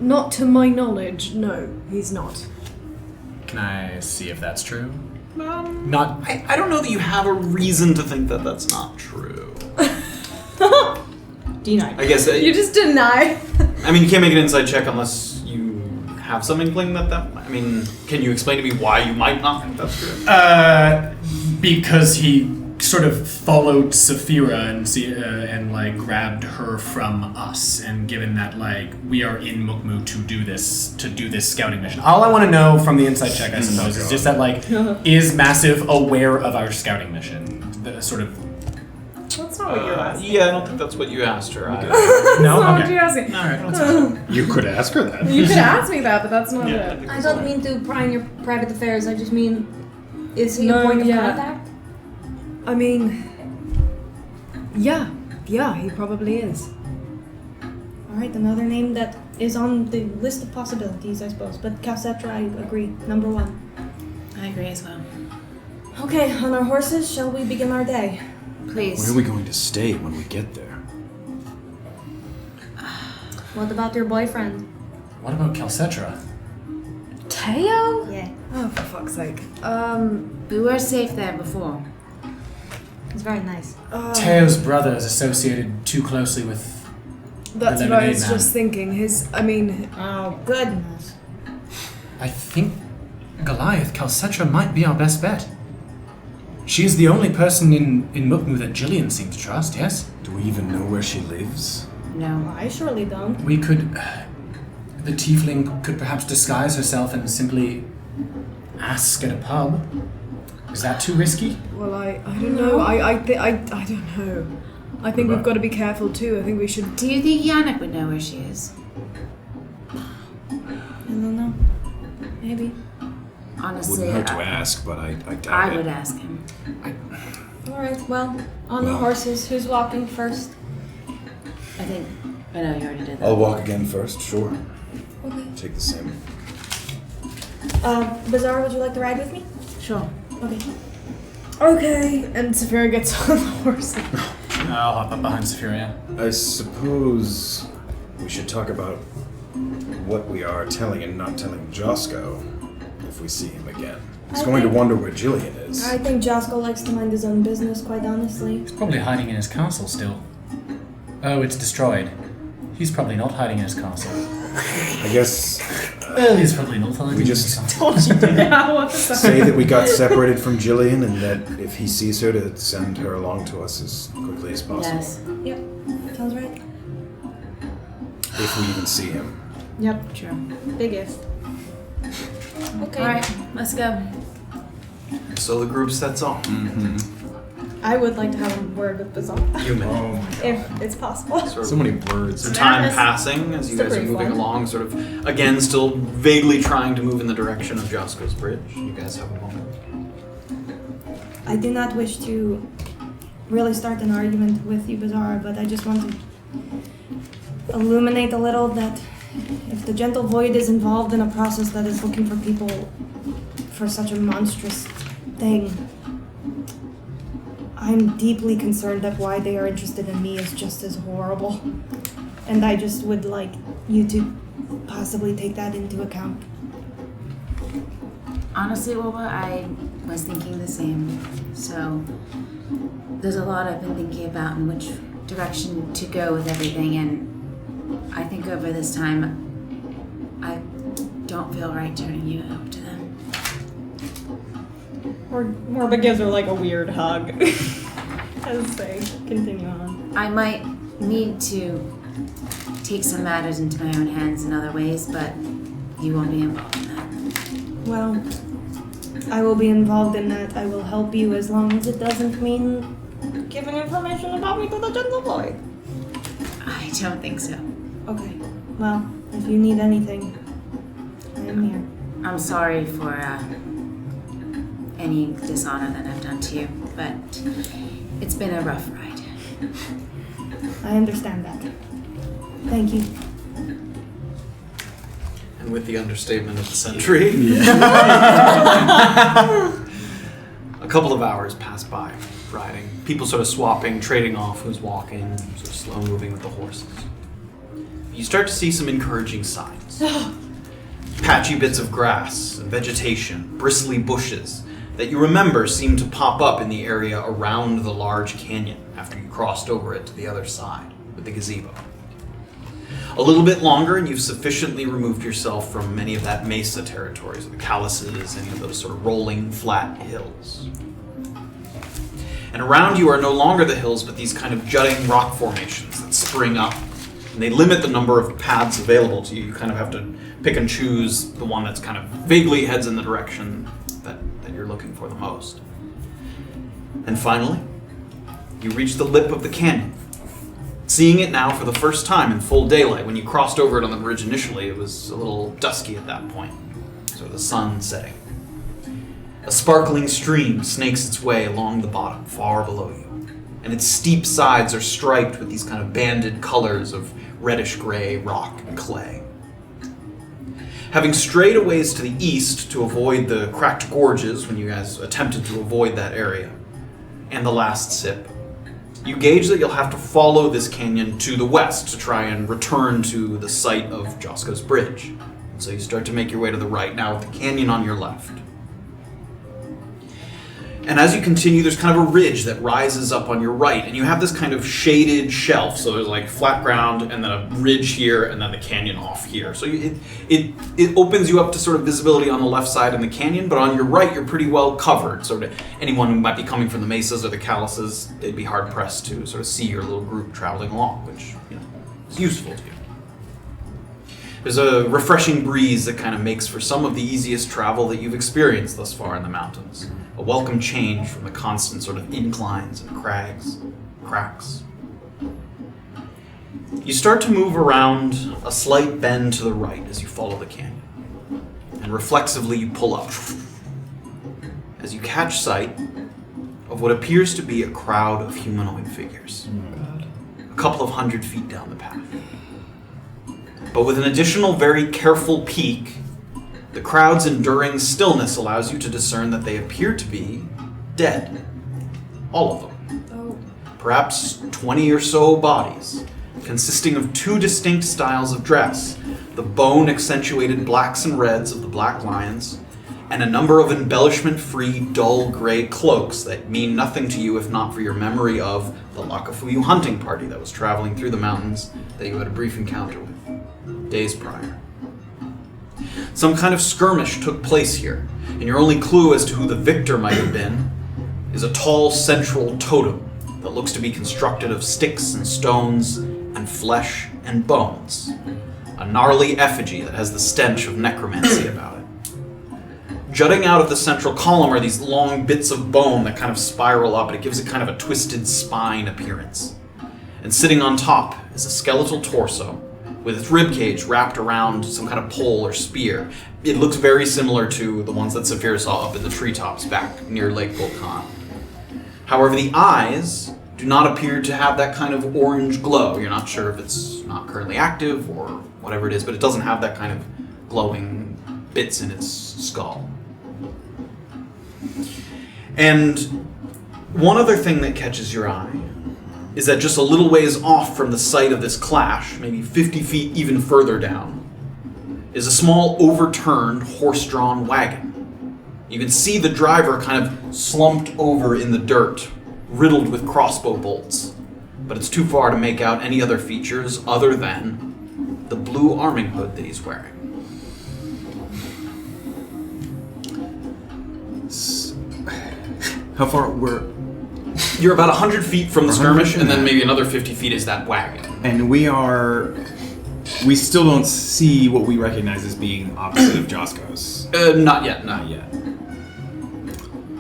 Not to my knowledge, no, he's not. Can I see if that's true? Not. I don't know that you have a reason to think that that's not true. Denied. I guess. You just deny. I mean, you can't make an inside check unless you have some inkling that. I mean, can you explain to me why you might not think that's true? Because he sort of followed Safira and like grabbed her from us, and given that like we are in Mukmu to do this scouting mission. All I want to know from the inside check, I suppose, is just that like is Massive aware of our scouting mission? The sort of That's not what you're asking. Yeah, I don't think that's what you asked her. no. That's not what Okay. you're asking. All right, let's go. You could ask her that. You could ask me that, but that's not Yeah, I it. think I that's don't fine. mean to pry on your private affairs. I just mean, is he No, a point of yeah. contact? I mean, yeah, he probably is. All right, another name that is on the list of possibilities, I suppose. But Calcetra, I agree. Number one. I agree as well. Okay, on our horses, shall we begin our day? Please. Where are we going to stay when we get there? What about your boyfriend? What about Kelsetra? Teo? Yeah, Oh, for fuck's sake. We were safe there before. it's very nice. Teo's brother is associated too closely with That's the what I lemonade was man. just thinking. Oh, goodness. I think Goliath, Kelsetra might be our best bet. She's the only person in Mukmu that Jillian seemed to trust, yes? Do we even know where she lives? No. I surely don't. We could... The Tiefling could perhaps disguise herself and simply ask at a pub. Is that too risky? Well, I don't know. I don't know. I think we've got to be careful too. I think we should. Do you think Yannick would know where she is? I don't know. Maybe. Honestly, Wouldn't hurt to ask, but I doubt it. I would ask him. Alright, well, on the horses. Who's walking first? I think. I know you already did that. I'll walk again first, sure. Okay. Take the same. Beezaura, would you like to ride with me? Sure. Okay. Okay. And Safira gets on the horse. I'll hop up behind Safira. I suppose we should talk about what we are telling and not telling Josco if we see him again. He's going to wonder where Jillian is. I think Josco likes to mind his own business, quite honestly. He's probably hiding in his castle still. Oh, it's destroyed. He's probably not hiding in his castle. I guess Well, he's probably not hiding we in just his castle. Don't you do that? What the say that we got separated from Jillian and that if he sees her, to send her along to us as quickly as possible. Yes. Yep, sounds right. If we even see him. Yep, True. big if. Okay. Alright, let's go. So the group sets off. I would like to have a word with Beezaura, You may. if it's possible. Sort of So many words. The time Nervous. passing as you Still guys are pretty moving fun. along, sort of, again, still vaguely trying to move in the direction of Josco's bridge. You guys have a moment. I do not wish to really start an argument with you, Beezaura, but I just want to illuminate a little that if the Gentle Void is involved in a process that is looking for people for such a monstrous thing, I'm deeply concerned that why they are interested in me is just as horrible. And I just would like you to possibly take that into account. Honestly, Orba, I was thinking the same. So, there's a lot I've been thinking about in which direction to go with everything, and I think over this time, I don't feel right turning you over to them. Orba gives her like a weird hug as they continue on. I might need to take some matters into my own hands in other ways, but you won't be involved in that. Well, I will be involved in that. I will help you as long as it doesn't mean giving information about me to the Gentle Void. I don't think so. Okay. Well, if you need anything, I am here. I'm sorry for any dishonor that I've done to you, but it's been a rough ride. I understand that. Thank you. And with the understatement of the century, a couple of hours pass by riding. People sort of swapping, trading off who's walking, sort of slow moving with the horses. You start to see some encouraging signs. Patchy bits of grass and vegetation, bristly bushes that you remember seem to pop up in the area around the large canyon after you crossed over it to the other side with the gazebo. A little bit longer and you've sufficiently removed yourself from many of that mesa territories, the calluses, any of those sort of rolling flat hills. And around you are no longer the hills, but these kind of jutting rock formations that spring up. And they limit the number of paths available to you. You kind of have to pick and choose the one that's kind of vaguely heads in the direction that you're looking for the most. And finally, you reach the lip of the canyon. Seeing it now for the first time in full daylight. When you crossed over it on the bridge initially, it was a little dusky at that point. So the sun setting. A sparkling stream snakes its way along the bottom, far below you. And its steep sides are striped with these kind of banded colors of reddish-gray rock and clay. Having strayed a ways to the east to avoid the cracked gorges when you guys attempted to avoid that area, and the last sip, you gauge that you'll have to follow this canyon to the west to try and return to the site of Josco's bridge. So you start to make your way to the right, now with the canyon on your left. And as you continue, there's kind of a ridge that rises up on your right, and you have this kind of shaded shelf. So there's like flat ground, and then a ridge here, and then the canyon off here. So it opens you up to sort of visibility on the left side in the canyon, but on your right, you're pretty well covered. So to anyone who might be coming from the mesas or the calluses, they'd be hard pressed to sort of see your little group traveling along, which is useful to you. There's a refreshing breeze that kind of makes for some of the easiest travel that you've experienced thus far in the mountains. A welcome change from the constant sort of inclines and cracks. You start to move around a slight bend to the right as you follow the canyon. And reflexively you pull up. As you catch sight of what appears to be a crowd of humanoid figures. A couple of 100 feet down the path. But with an additional very careful peek, the crowd's enduring stillness allows you to discern that they appear to be dead. All of them. Perhaps 20 or so bodies, consisting of two distinct styles of dress, the bone-accentuated blacks and reds of the Black Lions, and a number of embellishment-free, dull gray cloaks that mean nothing to you if not for your memory of the Lakafuyu hunting party that was traveling through the mountains that you had a brief encounter with days prior. Some kind of skirmish took place here, and your only clue as to who the victor might have been is a tall central totem that looks to be constructed of sticks and stones and flesh and bones. A gnarly effigy that has the stench of necromancy about it. Jutting out of the central column are these long bits of bone that kind of spiral up, and it gives it kind of a twisted spine appearance. And sitting on top is a skeletal torso with its ribcage wrapped around some kind of pole or spear. It looks very similar to the ones that Safira saw up in the treetops back near Lake Volcan. However, the eyes do not appear to have that kind of orange glow. You're not sure if it's not currently active or whatever it is, but it doesn't have that kind of glowing bits in its skull. And one other thing that catches your eye is that just a little ways off from the site of this clash, maybe 50 feet even further down, is a small overturned horse-drawn wagon. You can see the driver kind of slumped over in the dirt, riddled with crossbow bolts, but it's too far to make out any other features other than the blue arming hood that he's wearing. How far You're about 100 feet from the skirmish, and then maybe another 50 feet is that wagon. And we still don't see what we recognize as being opposite of Josco's. Not yet.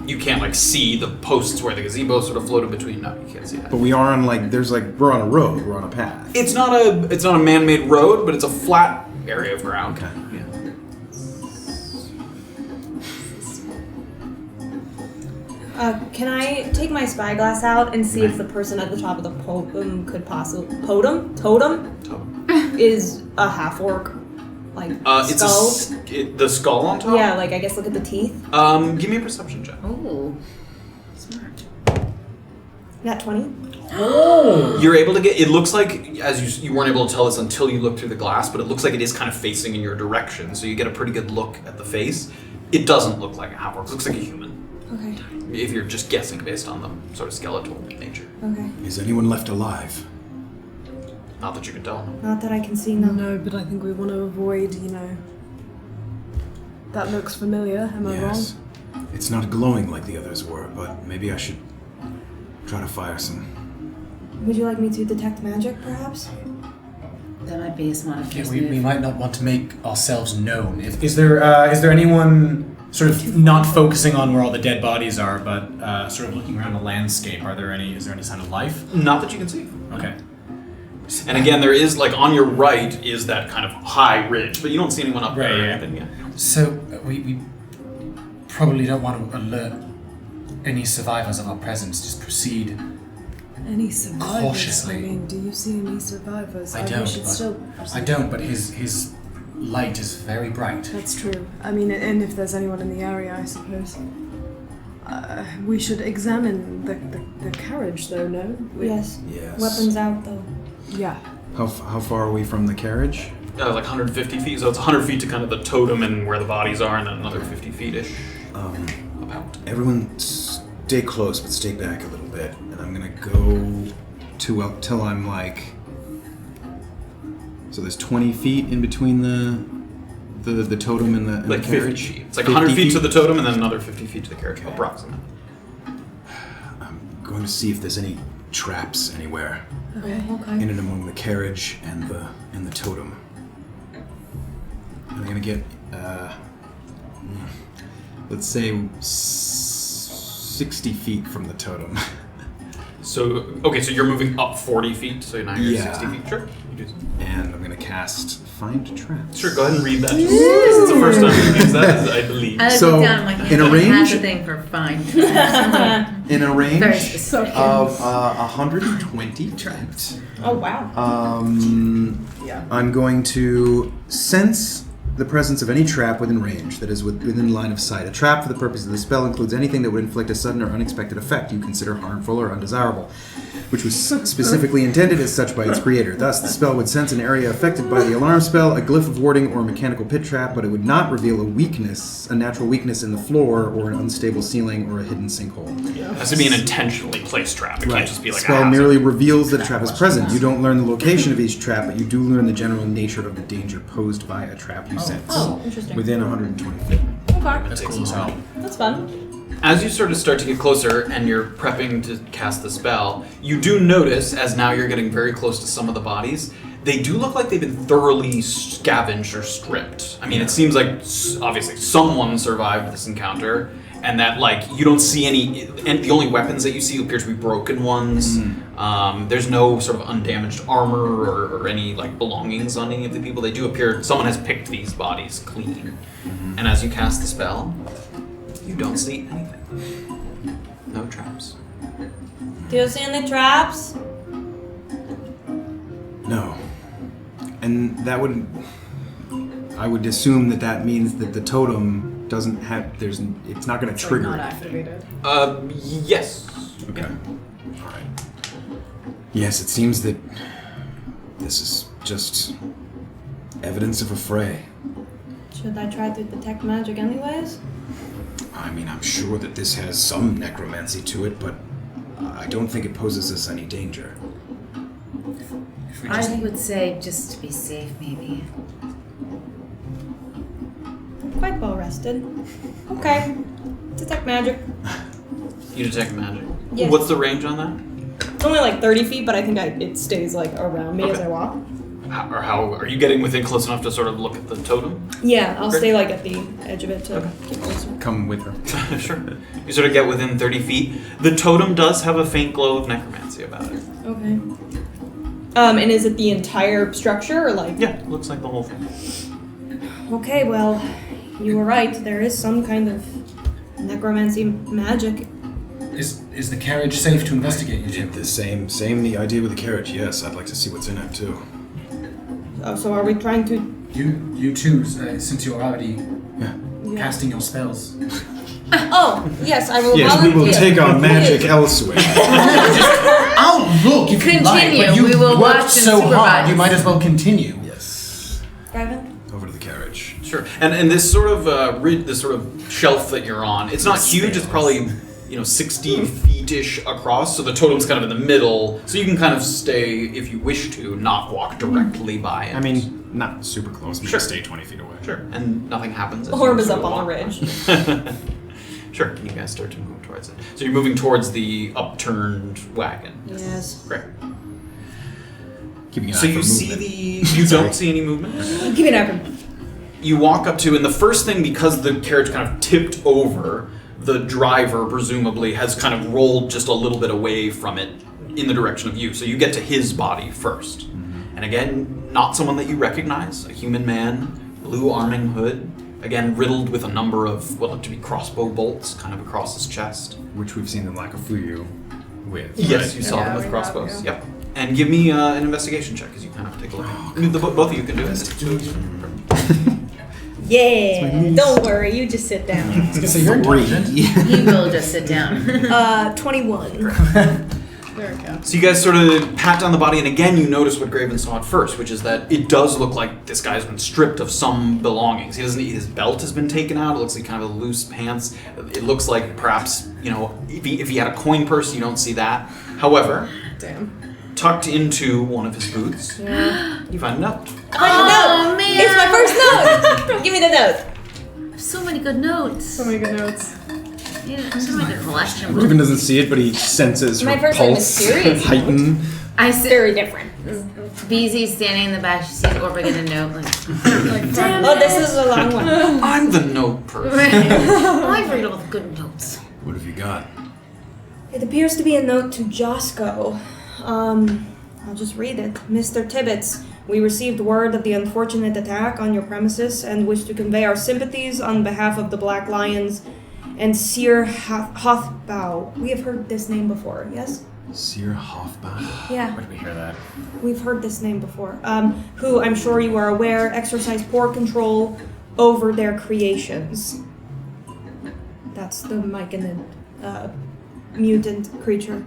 You can't see the posts where the gazebo sort of floated between. No, you can't see that. But we are on we're on a road, we're on a path. It's not a man-made road, but it's a flat area of ground. Okay. Yeah. Can I take my spyglass out and see if the person at the top of the totem could possibly... Totem? Is a half-orc, skull? The skull on top? Yeah, I guess look at the teeth. Give me a perception check. Oh, smart. Got 20? Oh! You're able to get... It looks like, as you weren't able to tell this until you looked through the glass, but it looks like it is kind of facing in your direction, so you get a pretty good look at the face. It doesn't look like a half-orc. It looks like a human. Okay. If you're just guessing based on the sort of skeletal nature. Okay. Is anyone left alive? Not that you can tell. Not that I can see, no. No, but I think we want to avoid, that looks familiar. Am I wrong? It's not glowing like the others were, but maybe I should try to fire some. Would you like me to detect magic, perhaps? That might be a smart first we move. might not want to make ourselves known. Is there anyone sort of not focusing on where all the dead bodies are, but sort of looking around the landscape? Is there any sign of life? Not that you can see. Okay. And again, there is, on your right is that kind of high ridge, but you don't see anyone up there or yeah. anything yet. So we probably don't want to alert any survivors of our presence. Just proceed. Any survivors? Cautiously. Do you see any survivors? I don't, but his light is very bright. That's true. And if there's anyone in the area, I suppose. We should examine the carriage, though, no? Yes. Yes. Weapons out, though. Yeah. How far are we from the carriage? 150 feet, so it's 100 feet to kind of the totem and where the bodies are, and then another 50 feet-ish. About. Everyone stay close, but stay back a little bit. And I'm gonna go till I'm so there's 20 feet in between the totem and the Like 50 carriage? feet. It's 100 feet to the totem and then another 50 feet to the carriage, approximately. I'm going to see if there's any traps anywhere Okay. in and among the carriage and the totem. get, let's say, 60 feet from the totem. So you're moving up 40 feet, so now you're Yeah. 60 feet. Sure. You do so. And I'm going to cast Find Traps. Sure, go ahead and read that. This is the first time you've used that, I believe. I So, look down, I'm like, in a has range- a thing for fine. In a range Very specific. of 120 feet. Oh wow. I'm going to sense the presence of any trap within range that is within line of sight. A trap for the purpose of the spell includes anything that would inflict a sudden or unexpected effect you consider harmful or undesirable, which was specifically intended as such by its creator. Thus, the spell would sense an area affected by the alarm spell, a glyph of warding, or a mechanical pit trap, but it would not reveal a natural weakness in the floor, or an unstable ceiling, or a hidden sinkhole. It has to be an intentionally placed trap. It can't just be like spell a hazard. merely reveals that a trap is present. You don't learn the location of each trap, but you do learn the general nature of the danger posed by a trap you sense. Oh, interesting. Within 120 feet. Okay. That's cool as hell. That's fun. As you start to get closer and you're prepping to cast the spell, you do notice, as now you're getting very close to some of the bodies, they do look like they've been thoroughly scavenged or stripped. I mean, it seems like, obviously, someone survived this encounter, and that, like, you don't see any... And the only weapons that you see appear to be broken ones. There's no sort of undamaged armor or any, like, belongings on any of the people. They do appear... Someone has picked these bodies clean. And as you cast the spell... You don't see anything. No traps. Do you see any traps? No. And that would... I would assume that means that the totem doesn't have... It's not going to trigger Not anything. activated. Yes. Okay. Alright. Yes, it seems that this is just evidence of a fray. Should I try to detect magic anyways? I mean, I'm sure that this has some necromancy to it, but I don't think it poses us any danger. I would say just to be safe, maybe. Quite well rested. Okay. Detect magic. You detect magic. Yes. What's the range on that? It's only like 30 feet, but I think it stays like around me as Okay. I walk. How are you getting within close enough to sort of look at the totem? Yeah, I'll Great. stay like at the edge of it to get closer. Come with her. Sure. You sort of get within 30 feet. The totem does have a faint glow of necromancy about it. Okay. And is it the entire structure or like? Yeah, looks like the whole thing. Okay, well, you were right. There is some kind of necromancy magic. Is the carriage safe to investigate, you two? The same the idea with the carriage, yes. I'd like to see what's in it, too. Oh, so are we trying to? You two, since you're already Yeah. casting your spells. Oh, yes, I will Yes, we volunteer. will take our magic elsewhere. I'll look if you like, Continue. but you We will worked watch and so hard, supervise. you might as well continue. Yes. Graven? Over to the carriage. Sure. And this sort of this sort of shelf that you're on, it's not huge. It's probably 60 feet-ish across. So the totem's kind of in the middle, so you can kind of stay if you wish to, not walk directly by it. I mean, not super close. Sure. Stay 20 feet away. Sure. And nothing happens. As you Orb is sort up of on the walk ridge. by. Sure. You guys start to move towards it. So you're moving towards the upturned wagon. Yes. Great. Keeping an So eye you for see movement. you don't see any movement. Keep it open. You walk up to, and the first thing, because the carriage kind of tipped over, the driver presumably has kind of rolled just a little bit away from it in the direction of you. So you get to his body first. And again, not someone that you recognize, a human man, blue arming hood, again riddled with a number of what look to be crossbow bolts kind of across his chest. Which we've seen the Lakafuyu with. Yes, you saw Yeah, them with we crossbows. have, Yep. And give me an investigation check as you kind of take a look. Both of you can do it. Yeah. Don't worry, you just sit down. So you're intelligent. He will just sit down. 21. There we go. So you guys sort of pat down the body, and again you notice what Graven saw at first, which is that it does look like this guy's been stripped of some belongings. His belt has been taken out. It looks like kind of loose pants. It looks like perhaps, if he had a coin purse, you don't see that. However, Damn. tucked into one of his boots, you find a note. Oh, man. It's my first note! Give me the note. So many good notes. So many good notes. Yeah, so many good collection. Raven doesn't see it, but he senses My her first name is pulse serious. heighten I see. Very different. Beezy's standing in the back. She sees Orba get a note. Like Damn oh, this is a long one. I'm the note person. I read all the good notes. What have you got? It appears to be a note to Josco. I'll just read it. Mr. Tibbets, we received word of the unfortunate attack on your premises and wish to convey our sympathies on behalf of the Black Lions and Seer Hothbow. We have heard this name before, yes? Seer Hothbow? Yeah. Where did we hear that? We've heard this name before. Who, I'm sure you are aware, exercise poor control over their creations. That's the myconid mutant creature.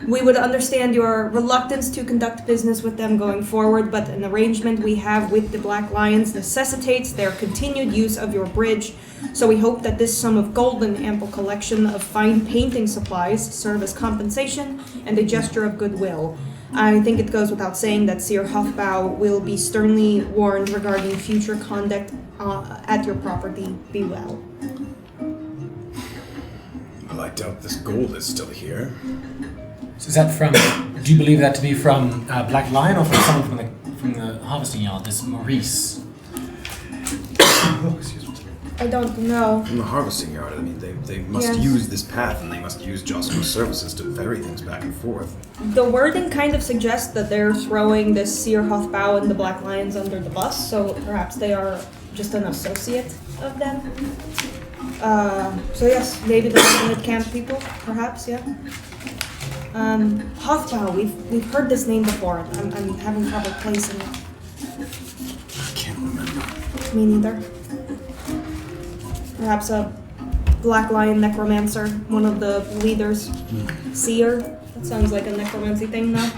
We would understand your reluctance to conduct business with them going forward, but an arrangement we have with the Black Lions necessitates their continued use of your bridge, so we hope that this sum of gold and ample collection of fine painting supplies serve as compensation and a gesture of goodwill. I think it goes without saying that Seer Hothbow will be sternly warned regarding future conduct at your property. Be well. Well, I doubt this gold is still here. So is that from? Do you believe that to be from Black Lion or from someone from the harvesting yard? This Maurice. Oh, excuse me. I don't know. From the harvesting yard, I mean, they must use this path and they must use Josco's services to ferry things back and forth. The wording kind of suggests that they're throwing this Seer Hothbow and the Black Lions under the bus, so perhaps they are just an associate of them. So yes, maybe the Myconid camp people, perhaps, yeah. Hothbow, we've heard this name before. I'm having trouble placing it. I can't remember. Me neither. Perhaps a Black Lion necromancer, one of the leaders. Seer. That sounds like a necromancy thing, though.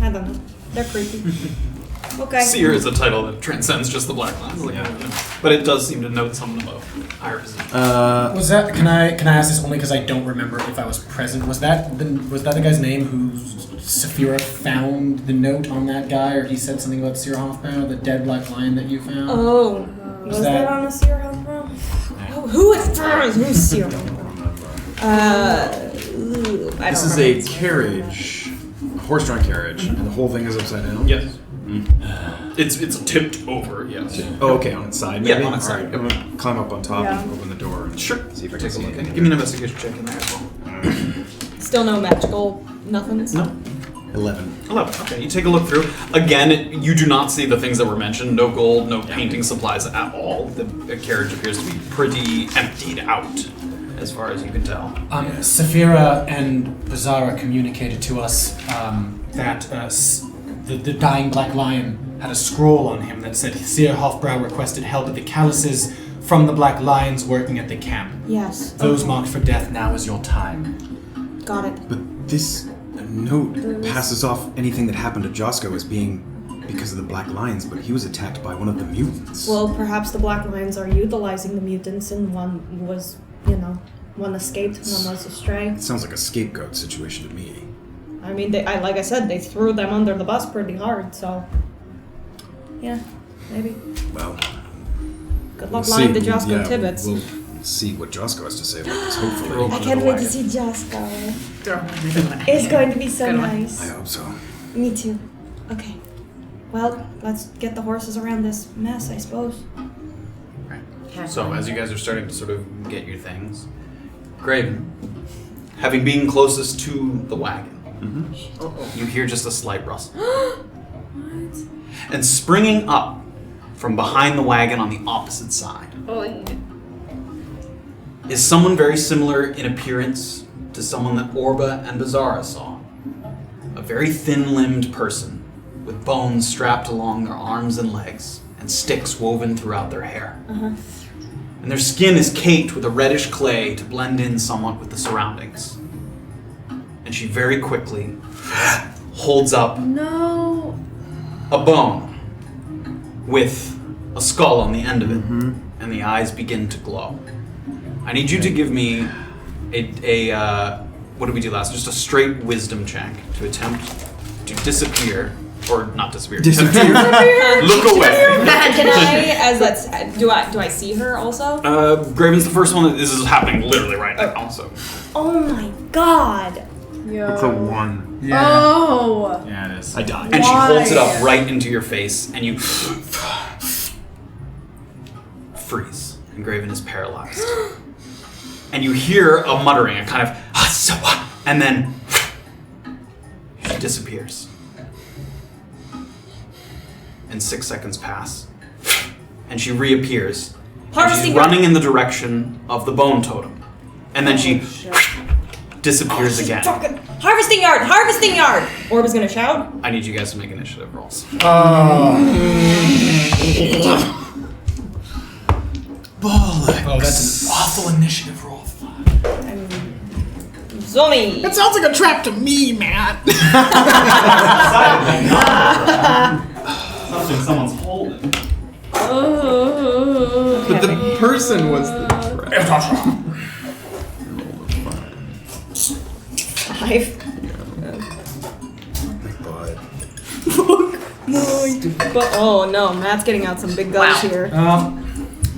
I don't know. They're creepy. Okay. Seer is a title that transcends just the Black Lions, but it does seem to note something about higher position. Was that? Can I ask this only because I don't remember if I was present? Was that the guy's name who Safira found the note on that guy, or he said something about Seer Hothbow, the dead Black Lion that you found? Oh, was that on a Seer Hothbow? Oh, who is who's Seer Hothbow? This is a carriage, a horse-drawn carriage, and the whole thing is upside down? Yes. It's tipped over, yes. Oh, okay, on its side, maybe? Yeah, on its side. Alright, I'm gonna climb up on top Yeah. and open the door and Sure. see if I can Take a see look. anything. Give me an investigation check in there as well. Still no magical nothings? No. 11. 11. Okay, you take a look through. Again, you do not see the things that were mentioned. No gold, no painting supplies at all. The carriage appears to be pretty emptied out, as far as you can tell. Safira and Beezaura communicated to us that the dying Black Lion had a scroll on him that said Seer Hothbow requested help at the Calluses from the Black Lions working at the camp. Yes. Those marked for death, now is your time. Got it. But this note passes off anything that happened to Josco as being because of the Black Lions, but he was attacked by one of the mutants. Well, perhaps the Black Lions are utilizing the mutants and one was, one escaped, one was astray. It sounds like a scapegoat situation to me. I mean, like I said, they threw them under the bus pretty hard, so... Yeah, maybe. Well, Good luck we'll lying see. to Josco Yeah, Tibbets. We'll see what Josco has to say about this, hopefully. I can't wait to see Josco. It's going to be so nice. I hope so. Me too. Okay. Well, let's get the horses around this mess, I suppose. Right. So, as you guys are starting to sort of get your things, Graven, having been closest to the wagon, you hear just a slight rustle. What? And springing up from behind the wagon on the opposite side is someone very similar in appearance to someone that Orba and Beezaura saw. A very thin-limbed person with bones strapped along their arms and legs and sticks woven throughout their hair. And their skin is caked with a reddish clay to blend in somewhat with the surroundings. And she very quickly holds up a bone with a skull on the end of it, and the eyes begin to glow. I need you to give me a what did we do last? Just a straight wisdom check to attempt to disappear, or not disappear. Disappear. Look away. Can I, do I see her also? Graven's the first one. This is happening literally right now. So. Oh my god. Yo. It's a 1. Yeah. Oh! Yeah, it is. I died. And she holds it Why? up right into your face, and you freeze. And Graven is paralyzed. And you hear a muttering, a kind of, and then she disappears. And 6 seconds pass, and she reappears. And Harvesting she's running in the direction of the bone totem, and then she disappears again. Harvesting yard! Harvesting yard! Orba's gonna shout. I need you guys to make initiative rolls. Oh, that's an awful initiative roll. Zombie! That sounds like a trap to me, Matt. Something someone's holding. But the person was the trap. 5. But oh no, Matt's getting out some big guns Wow. here.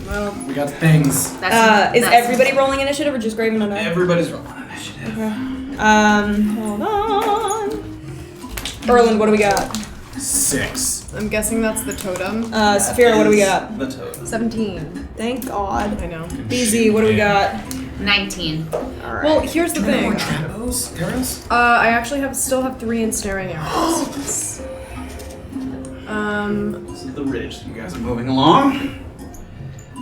Well, we got things. Is That's- everybody rolling initiative or just Graven and I? Everybody's rolling initiative. Hold on. Erland, what do we got? 6. I'm guessing that's the totem. Safira, what do we got? The totem. 17. Thank God. I know. BZ, what do we got? 19. Alright. Well, here's the thing. Arrows? Arrows? I actually still have 3 ensnaring arrows. This is the ridge that you guys are moving along.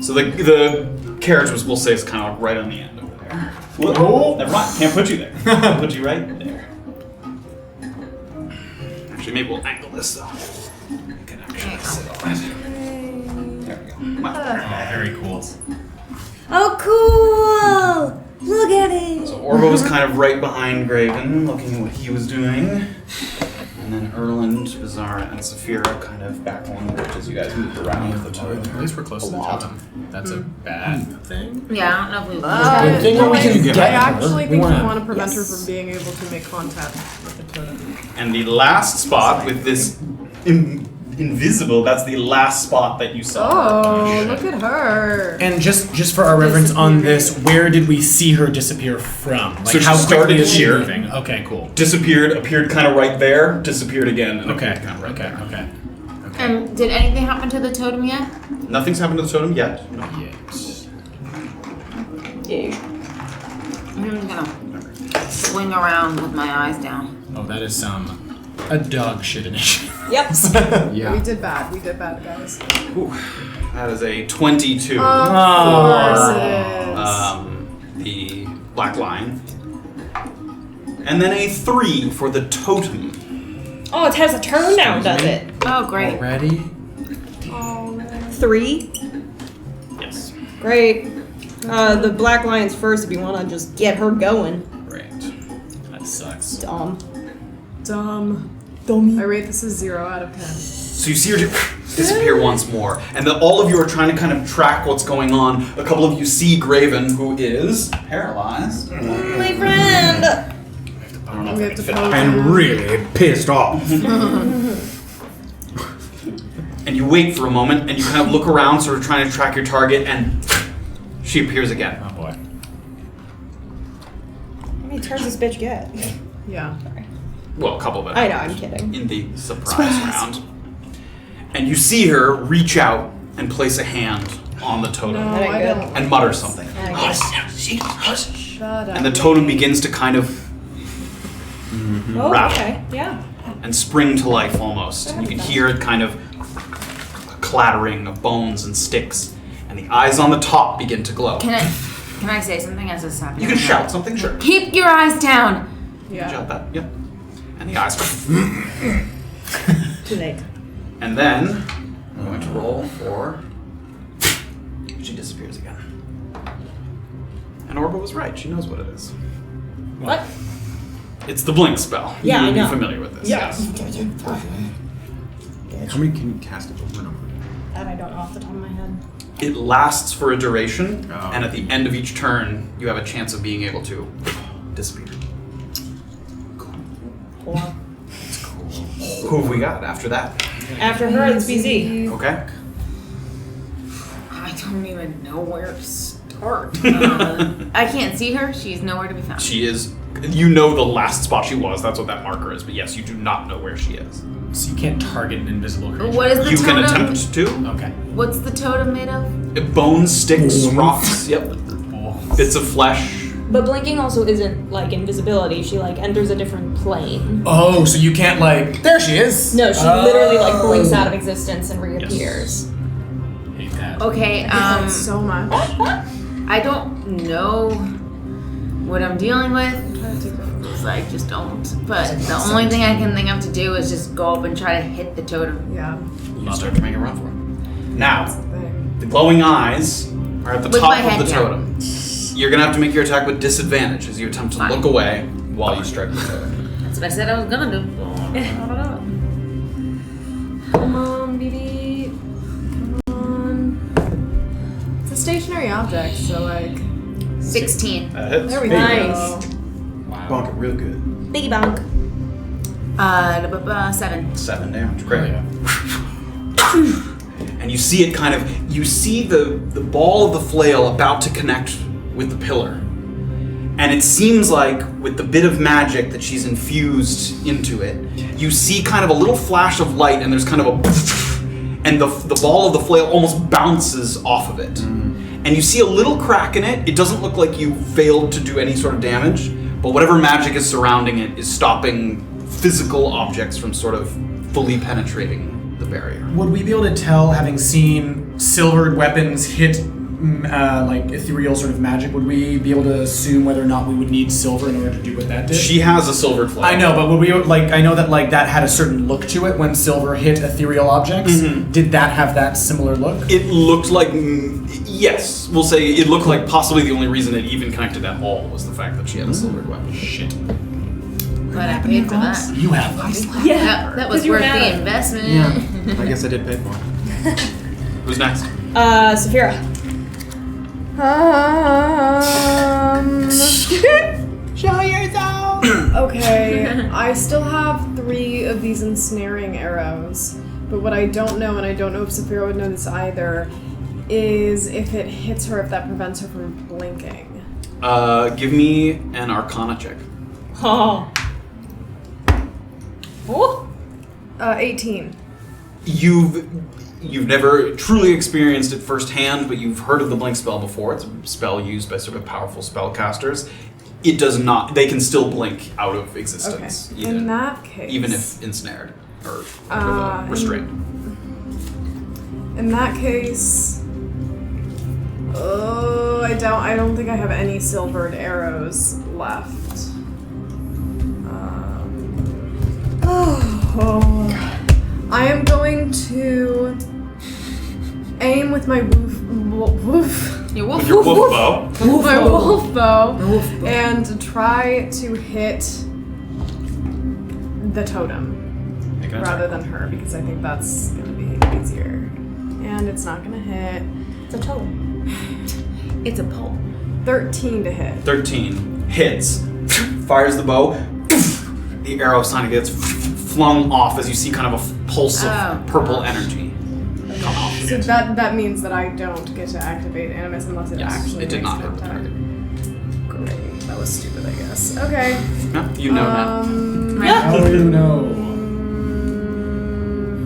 So the carriage we'll say is kind of right on the end over there. Whoa. Never mind. Can't put you there. I'll put you right there. Actually, maybe we'll angle this though. You can actually sit on it. There we go. Oh, very cool. Oh, cool! Look at it! So Orba was kind of right behind Graven, looking at what he was doing. And then Erland, Beezaura, and Safira kind of back along the ridge as you guys moved around with the totem. At least we're close to the totem. That's a bad thing. Yeah, I don't know if we Good thing that we can get I her. actually think we wanna- want to prevent her from being able to make contact with the totem. And the last spot with this invisible, that's the last spot that you saw. Oh, look at her. And just for our reference on this, where did we see her disappear from? Like So she how quickly started is she here. moving? Okay, cool. Disappeared, appeared kind of right there, disappeared again, and Okay, appeared kind of right there. okay. Did anything happen to the totem yet? Nothing's happened to the totem yet. No. Yes. Yeah. I'm just gonna swing around with my eyes down. Oh, that is a dog shit initiative. Yep. We Yeah. did bad. We did bad, guys. Ooh, that is a 22. Of course it is. The black line. And then a 3 for the totem. Oh, it has a turn now, does it? Oh, great. Already? 3? Yes. Great. The black lion's first if you want to just get her going. Right. That sucks. Dumb. Dumb. I rate this as 0 out of 10. So you see her disappear once more, and all of you are trying to kind of track what's going on. A couple of you see Graven, who is paralyzed. My friend! I don't know if We I have can to fit pose. it. And really pissed off. And you wait for a moment, and you kind of look around, sort of trying to track your target, and she appears again. Oh boy. How many turns does this bitch get? Yeah. Well, a couple of it. I know, I'm kidding. In the surprise round. And you see her reach out and place a hand on the totem No, That ain't I good. don't. and mutter something. That ain't good. Shut up. And the totem begins to kind of Oh, rattle okay. Yeah. and spring to life almost. And you can hear it kind of a clattering of bones and sticks. And the eyes on the top begin to glow. Can I say something as a second? You can shout something, sure. Keep your eyes down. Yeah. Shout that, yep. And the eyes. Too late. And then I'm going to roll for. She disappears again. And Orba was right. She knows what it is. What? It's the blink spell. Yeah, I You're know. familiar with this. Yeah. How many can you cast at over number? That I don't know off the top of my head. It lasts for a duration, Oh. and at the end of each turn, you have a chance of being able to disappear. Cool. Who have we got after that? After her, it's BZ. Okay. I don't even know where to start. I can't see her. She's nowhere to be found. She is You know the last spot she was. That's what that marker is. But yes, you do not know where she is. So you can't target an invisible creature. What is the You totem? can attempt to. Okay. What's the totem made of? Bones, sticks, rocks. Yep. Oh. Bits of flesh. But blinking also isn't like invisibility. She like enters a different plane. Oh, so you can't like. There she is. No, she literally like blinks out of existence and reappears. Hate that. Okay, so much. I don't know what I'm dealing with. It's like, just don't. But the only thing I can think of to do is just go up and try to hit the totem. Yeah. You start to make a run for it. Now, Thing. the glowing eyes are at the With top my of head the down. totem. You're gonna have to make your attack with disadvantage as you attempt to Fine. look away while you strike the totem. That's what I said I was gonna do. Come on, BB. Come on. It's a stationary object, so like. 16. That hits. There we Nice. go. Wow. Bonk it real good. Biggie bonk. 7. 7 damage. Great. Yeah. And you see it you see the ball of the flail about to connect with the pillar. And it seems like with the bit of magic that she's infused into it, you see kind of a little flash of light and there's kind of a and the ball of the flail almost bounces off of it. And you see a little crack in it. It doesn't look like you failed to do any sort of damage, but whatever magic is surrounding it is stopping physical objects from sort of fully penetrating the barrier. Would we be able to tell, having seen silvered weapons hit like ethereal sort of magic, would we be able to assume whether or not we would need silver in order to do what that did? She has a silvered flail. I know, but would we like? I know that like that had a certain look to it when silver hit ethereal objects. Did that have that similar look? It looked like, yes, we'll say it looked like possibly the only reason it even connected at all was the fact that she had a silvered weapon. Shit. But I paid for that. You have them. That was you were worth mad. the investment. Yeah, I guess I did pay for it. Who's next? Safira. Show yourself! Okay, I still have 3 of these ensnaring arrows, but what I don't know, and I don't know if Safira would know this either, is if it hits her, if that prevents her from blinking. Give me an Arcana check. Oh. Oh. 18. You've never truly experienced it firsthand, but you've heard of the blink spell before. It's a spell used by sort of powerful spellcasters. It does not. They can still blink out of existence, Okay. In that case, even if ensnared or under the restraint. In that case, I don't think I have any silvered arrows left. I am going to aim with my woof. Your wolf. Your wolf bow. My wolf bow, and try to hit the totem Make an rather attack. than her, because I think that's gonna be easier. And it's not gonna hit. It's a totem. It's a pole. 13 to hit. 13 hits. Fires the bow. The arrow sign gets flung off as you see kind of a pulse of purple energy come off. So that means that I don't get to activate Animus unless it Yes, actually it did makes not hit the contact. target. Great. That was stupid, I guess. Okay. No, you know now. How do you know?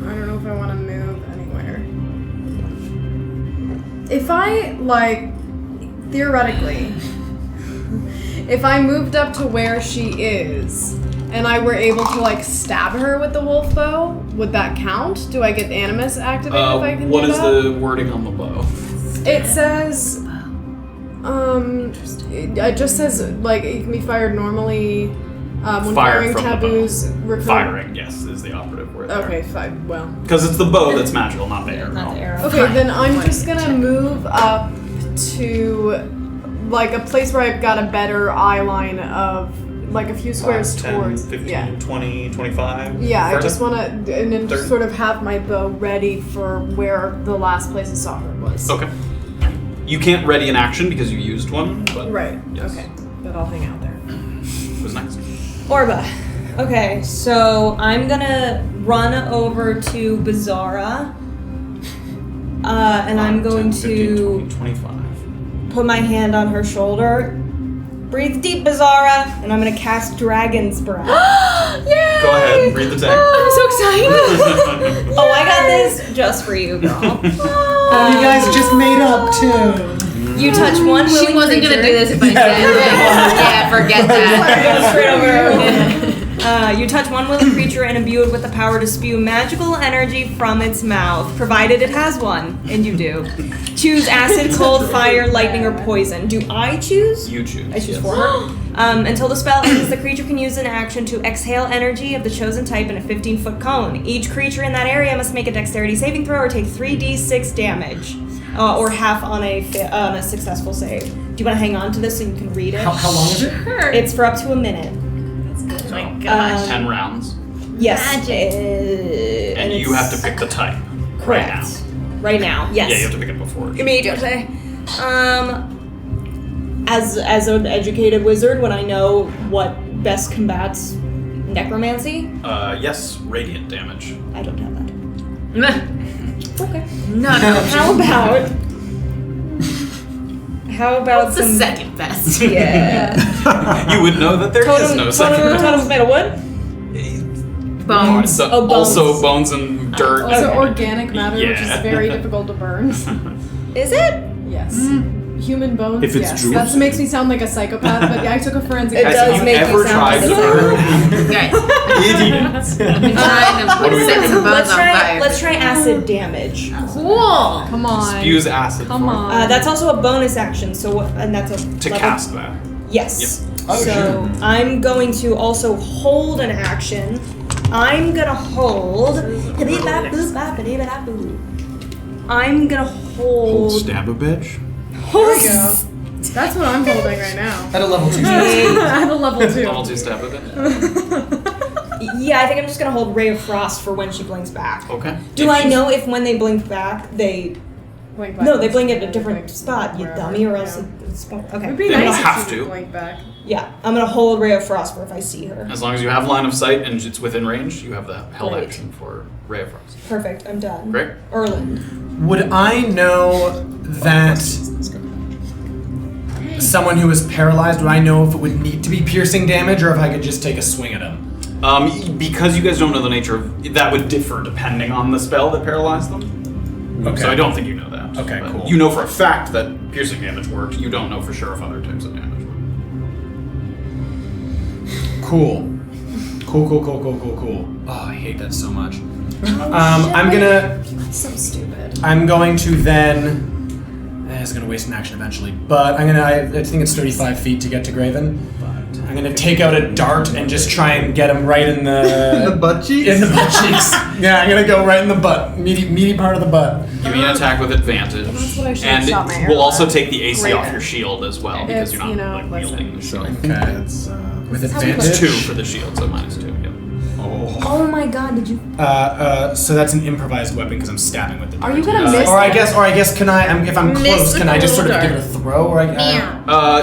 I don't know if I want to move anywhere. If I, like, theoretically, if I moved up to where she is and I were able to, like, stab her with the wolf bow, would that count? Do I get Animus activated if I can What do is that? the wording on the bow? It says, it just says, like, it can be fired normally when firing Fired from the bow. taboos recur. Firing, yes, is the operative word. Okay, fine. Well. Because it's the bow that's magical, not the arrow. Not the arrow. Okay, then I'm just gonna move up to, like, a place where I've got a better eye line of, like, a few squares 10, towards. 15, Yeah. 20, 25. Yeah, I further? just want to, and then just 30. sort of have my bow ready for where the last place I saw her was. Okay. You can't ready an action because you used one, but Right. yes. Okay. But I'll hang out there. Who's next? Orba. Okay, so I'm gonna run over to Beezaura. And I'm 5, going 10, 15, to 20, 25. put my hand on her shoulder Breathe deep, Beezaura, and I'm gonna cast Dragon's Breath. Yay! Go ahead, read the text. I'm so excited. Oh, I got this just for you, girl. You guys just made up too. You touch one willing She wasn't creature. gonna do this if I said it. Yeah, forget that. Go straight over. You touch one willing creature and imbue it with the power to spew magical energy from its mouth, provided it has one, and you do. Choose acid, cold, fire, lightning, or poison. Do I choose? You choose. I choose yes. for her. Until the spell ends, the creature can use an action to exhale energy of the chosen type in a 15-foot cone. Each creature in that area must make a dexterity saving throw or take 3d6 damage, or half on a successful save. Do you want to hang on to this so you can read it? How long is it? It's for up to a minute. Oh my gosh. 10 rounds. Yes. And you have to pick the type. Correct. Right now. Yes. Yeah, you have to pick it before. Immediately. As an educated wizard, when I know what best combats necromancy, Yes, radiant damage. I don't have that. Meh. Okay. No. How about What's the some second best? Yeah. You would know that there is no second. Totem's made of wood? Bones. So- Oh, bones. Also bones and dirt. Also Okay. organic matter, which Yeah. is very difficult to burn. Is it? Yes. Human bones, If it's yes. jewels. That makes me sound like a psychopath, but yeah, I took a forensic It Guys, does have make you you ever sound tried like to a burn Guys, idiots? I've been trying to What do we set do? some bones on fire. Let's try acid damage. Cool. Come on. Spews acid. Come for it. on. That's also a bonus action, and that's a To level- cast that. Yes. Oh, so sure. I'm going to also hold an action. I'm gonna hold. I'm gonna Hold hold. stab a bitch. There we go. That's what I'm holding right now. At a level 2. At a level 2. Level 2 stab with it. Yeah, I think I'm just gonna hold Ray of Frost for when she blinks back. Okay. Do I know if when they blink back they? Blink back. No, they blink at a different spot. You Wherever, dummy, or else yeah. it's okay. It'd be They don't nice have if you to. would blink back. Yeah, I'm gonna hold Ray of Frost for if I see her. As long as you have line of sight and it's within range, you have the held Great. action for Ray of Frost. Perfect. I'm done. Great. Erland. Would I know that someone who is paralyzed, would I know if it would need to be piercing damage or if I could just take a swing at him? Because you guys don't know the nature of that would differ depending on the spell that paralyzed them. Okay. So I don't think you know that. Okay, But cool. You know for a fact that piercing damage works. You don't know for sure if other types of damage work. Cool. Cool. Oh, I hate that so much. I'm gonna. So stupid. I'm going to then. It's gonna waste an action eventually, but I'm gonna. I think it's 35 feet to get to Graven. I'm gonna take out a dart and just try and get him right in the. The butt cheeks? In the butt cheeks. Yeah, I'm gonna go right in the butt, meaty part of the butt. Give me an attack with advantage, That's what I should have and shot my arrow we'll also at. take the AC off Graven. your shield as well because It's, you're not you know, like listen. wielding the So shield. I think Okay. that's With That's how we advantage. It's 2 for the shield, so minus 2. Yep. Oh my God! Did you? So that's an improvised weapon because I'm stabbing with the dart. Are you gonna miss Or I that? guess, can I? If I'm Miss close, with can the I just sort of little give it a throw? Or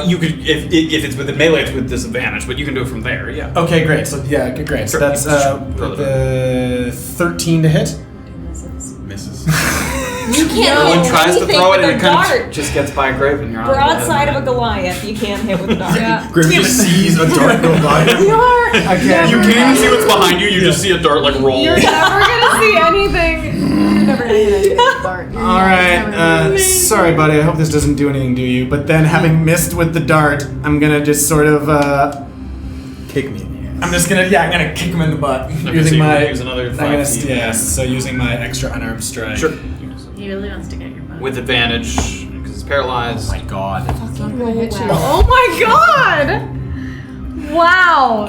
You could if it's with the melee, it's with disadvantage, but you can do it from there. Yeah. Okay, great. So yeah, great. So Sure, that's you just throw it 13 to hit. misses. You can't Everyone hit tries to anything throw it with and a it kind dart. of just gets by Graven. You're on Broadside of a Goliath, you can't hit with a dart. Yeah. Grim just sees a dart go by him. You are. Okay. You can't even see what's behind you. You just see a dart like roll. You're never gonna see anything. You're never gonna hit anything with the dart. You're All never gonna right. Sorry, buddy. I hope this doesn't do anything to you. But then, having missed with the dart, I'm gonna just sort of. Kick me in the ass. I'm just gonna. Yeah, I'm gonna kick him in the butt Okay, so using you my. use another I'm 5 gonna. feet. Yes. So using my extra unarmed strike. Sure. He really wants to get your butt. With advantage because it's paralyzed. Oh my god. I'm gonna hit you. Oh my god! Wow.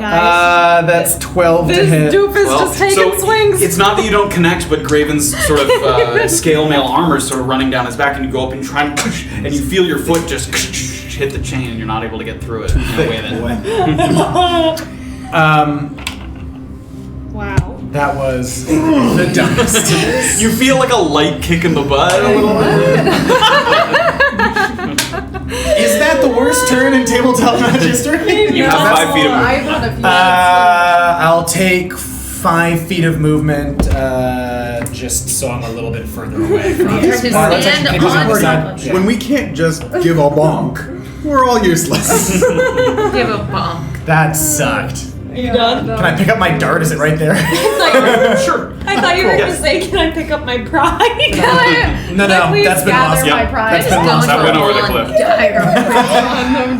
That's 12 to This hit. doof is just taking so swings. it's not that you don't connect, but Graven's sort of scale mail armor is sort of running down his back, and you go up and try and and you feel your foot just hit the chain, and you're not able to get through it in a way that. Wow. That was the dumbest. You feel like a light kick in the butt a little bit. Is that the worst turn in tabletop match history? You have 5 feet of movement. I've had a few. I'll take 5 feet of movement, just so I'm a little bit further away from To stand It doesn't on work top out. of you. When we can't just give a bonk. We're all useless. Give a bump. That sucked. Are you done? Can I pick up my dart? Is it right there? Sure. I thought you were going to Yes. say, can I pick up my pride? No, Please that's been gather lost. my Yep, pride. that's been lost. That went over the cliff.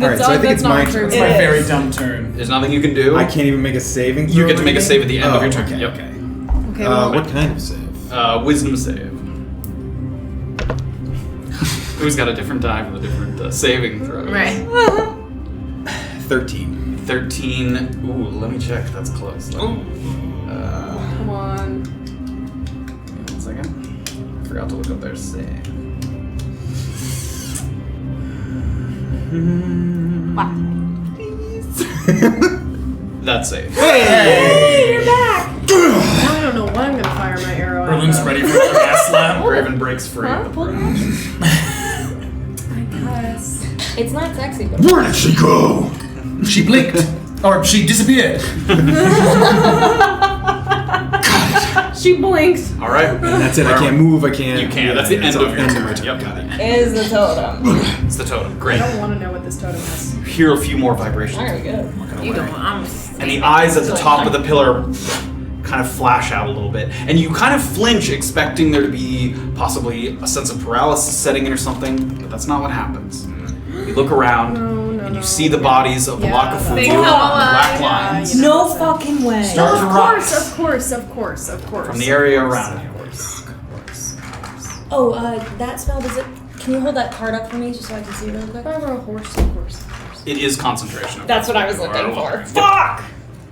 Alright, so I think it's my turn. It's my very dumb turn. There's nothing you can do. I can't even make a saving throw. You get to or make a anything? save at the end of your turn. Okay, Yep. okay. Okay, well, What kind of save? Wisdom save. Who's got a different die for the different saving throws? Right. 13. 13. Ooh, let me check. That's close. come on. Give me 1 second. Forgot to look up their save. That's safe. Hey, you're back. Now I don't know when I'm gonna fire my arrow at. Erland's though. ready for the gas slam. Graven breaks free. Huh? Pull the action. Yes. It's not sexy, but Where did she go? She blinked. Or she disappeared. she blinks. All right. And that's it. I can't move. I can't. You can. That's the end of your turn. turn. Yep. Got it. Is the totem. It's the totem. I Great. don't want to know what this totem is. You hear a few more vibrations. Very good. You don't. I'm. And the eyes at the top of the pillar kind of flash out a little bit. And you kind of flinch, expecting there to be possibly a sense of paralysis setting in or something, but that's not what happens. You look around, and you see the bodies of the Wakafu Big and the hole. black lines No fucking way. start to rise Of course. from the area around you. Oh, that spell, does it... Can you hold that card up for me just so I can see it real quick? Of course. It is concentration. That's what I was looking Or- for. Fuck!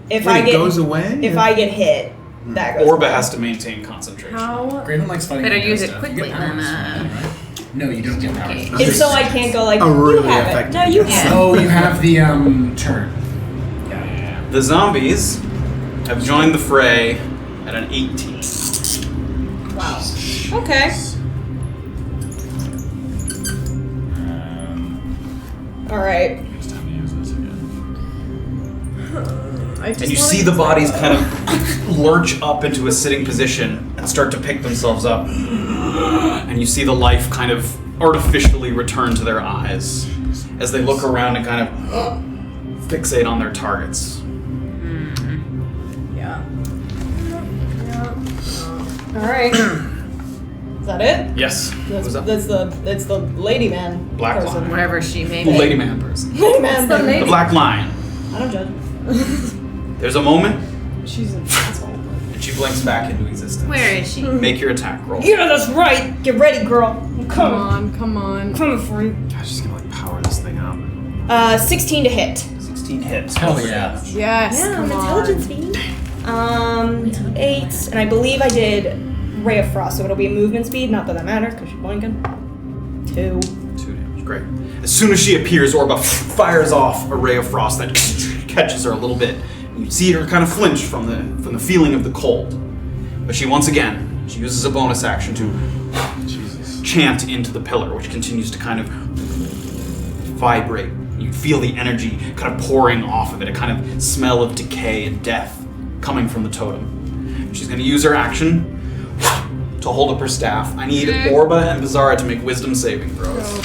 If Wait, I it get goes away? if I get hit, that goes Orba away. has to maintain concentration. How? Graven likes fighting. Better with use that it stuff. You quickly get than. powers. No, you don't get powers. Okay. It's so I can't go like, A you really have it. effective No, you defense. have it. Oh, you have the turn. The zombies have joined the fray at an 18. Wow. Okay. Alright. And you see the bodies kind of lurch up into a sitting position and start to pick themselves up. And you see the life kind of artificially return to their eyes as they look around and kind of fixate on their targets. Yeah. Alright. Is that it? Yes. That's, What's up? that's the lady man Black person. line. Wherever she may The be. lady man person. Lady man. the lady. The black lion. I don't judge. There's a moment, She's an asshole. and she blinks back into existence. Where is she? Make your attack roll. Yeah, that's right. Get ready, girl. I'm coming. Come on. Coming for you. I was just gonna like power this thing up. 16 to hit. 16 hits. Hell yeah. Yes. I'm come intelligence fiend. 8, and I believe I did Ray of Frost, so it'll be a movement speed. Not that that matters because she's blinking. 2. 2 damage. Great. As soon as she appears, Orba fires off a ray of frost that catches her a little bit. You see her kind of flinch from the feeling of the cold. But she once again, she uses a bonus action to chant into the pillar, which continues to kind of vibrate. You feel the energy kind of pouring off of it, a kind of smell of decay and death coming from the totem. She's going to use her action to hold up her staff. I need Orba and Beezaura to make wisdom saving throws.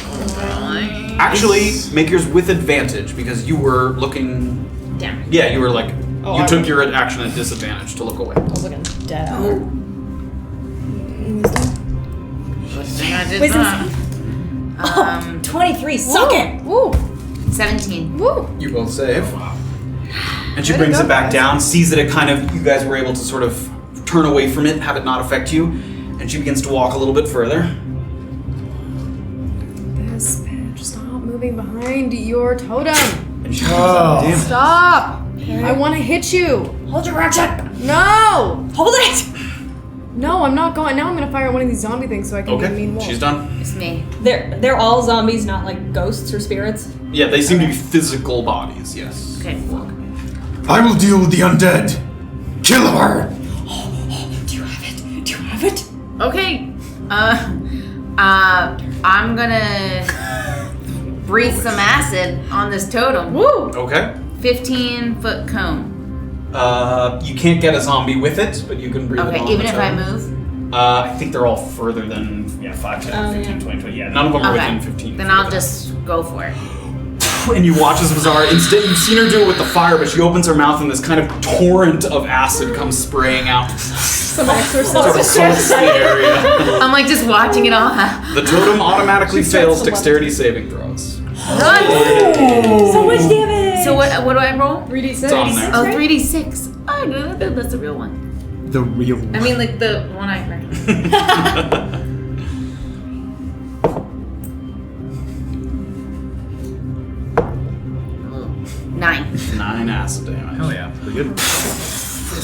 Actually, make yours with advantage because you were looking. Damn. Yeah, you were like. Oh, you I took was- your action at disadvantage to look away. I was looking dead at her. I did Wisdom not. 23. Suck it. Woo. 17. Woo. You both save. And she Way to brings go, it back guys. down, sees that it kind of. You guys were able to sort of turn away from it, have it not affect you, and she begins to walk a little bit further. This bitch, stop moving behind your totem. And she Oh. damn it. Stop. I want to hit you. Hold your action. No. Hold it. No, I'm not going. Now I'm gonna fire one of these zombie things so I can be a mean Okay, wolf. she's done. It's me. They're all zombies, not like ghosts or spirits. Yeah, they seem to be physical bodies, yes. Okay. I will deal with the undead. Kill her. Do you have it? Do you have it? Okay. I'm gonna breathe some acid on this totem. Woo. Okay. 15-foot cone. You can't get a zombie with it, but you can breathe it Okay, on even the if I totem. move? I think they're all further than 5, 10, 15, 20, 20. Yeah, none of them are Okay. within 15. Then feet I'll of just go for it. and you watch as Beezaura, instead, you've seen her do it with the fire, but she opens her mouth and this kind of torrent of acid comes spraying out. Some exorcism. Sort of coats the area. I'm like just watching it all happen. The totem automatically fails dexterity saving throws. So much damage. So what do I roll? 3d6. It's on there. Oh, 3d6. Oh, no, that's the real one. The real one. I mean, like the one I heard. 9. 9 acid damage. Hell yeah. Pretty good. You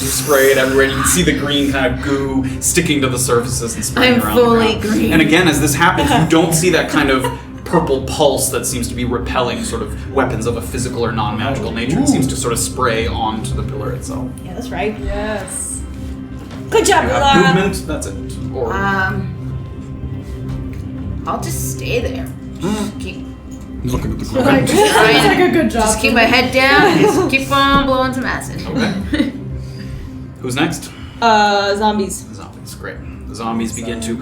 spray it everywhere, and you can see the green kind of goo sticking to the surfaces and spraying I'm around fully the ground. green. And again, as this happens, you don't see that kind of purple pulse that seems to be repelling sort of weapons of a physical or non-magical nature. It seems to sort of spray onto the pillar itself. Yeah, that's right. Yes. Good job, You have Leah. movement, that's it. Or I'll just stay there. Keep Looking at the Like, ground. sounds like a good job. Just keep my head down and just keep on blowing some acid. Okay. Who's next? Zombies. The zombies, great. The zombies begin to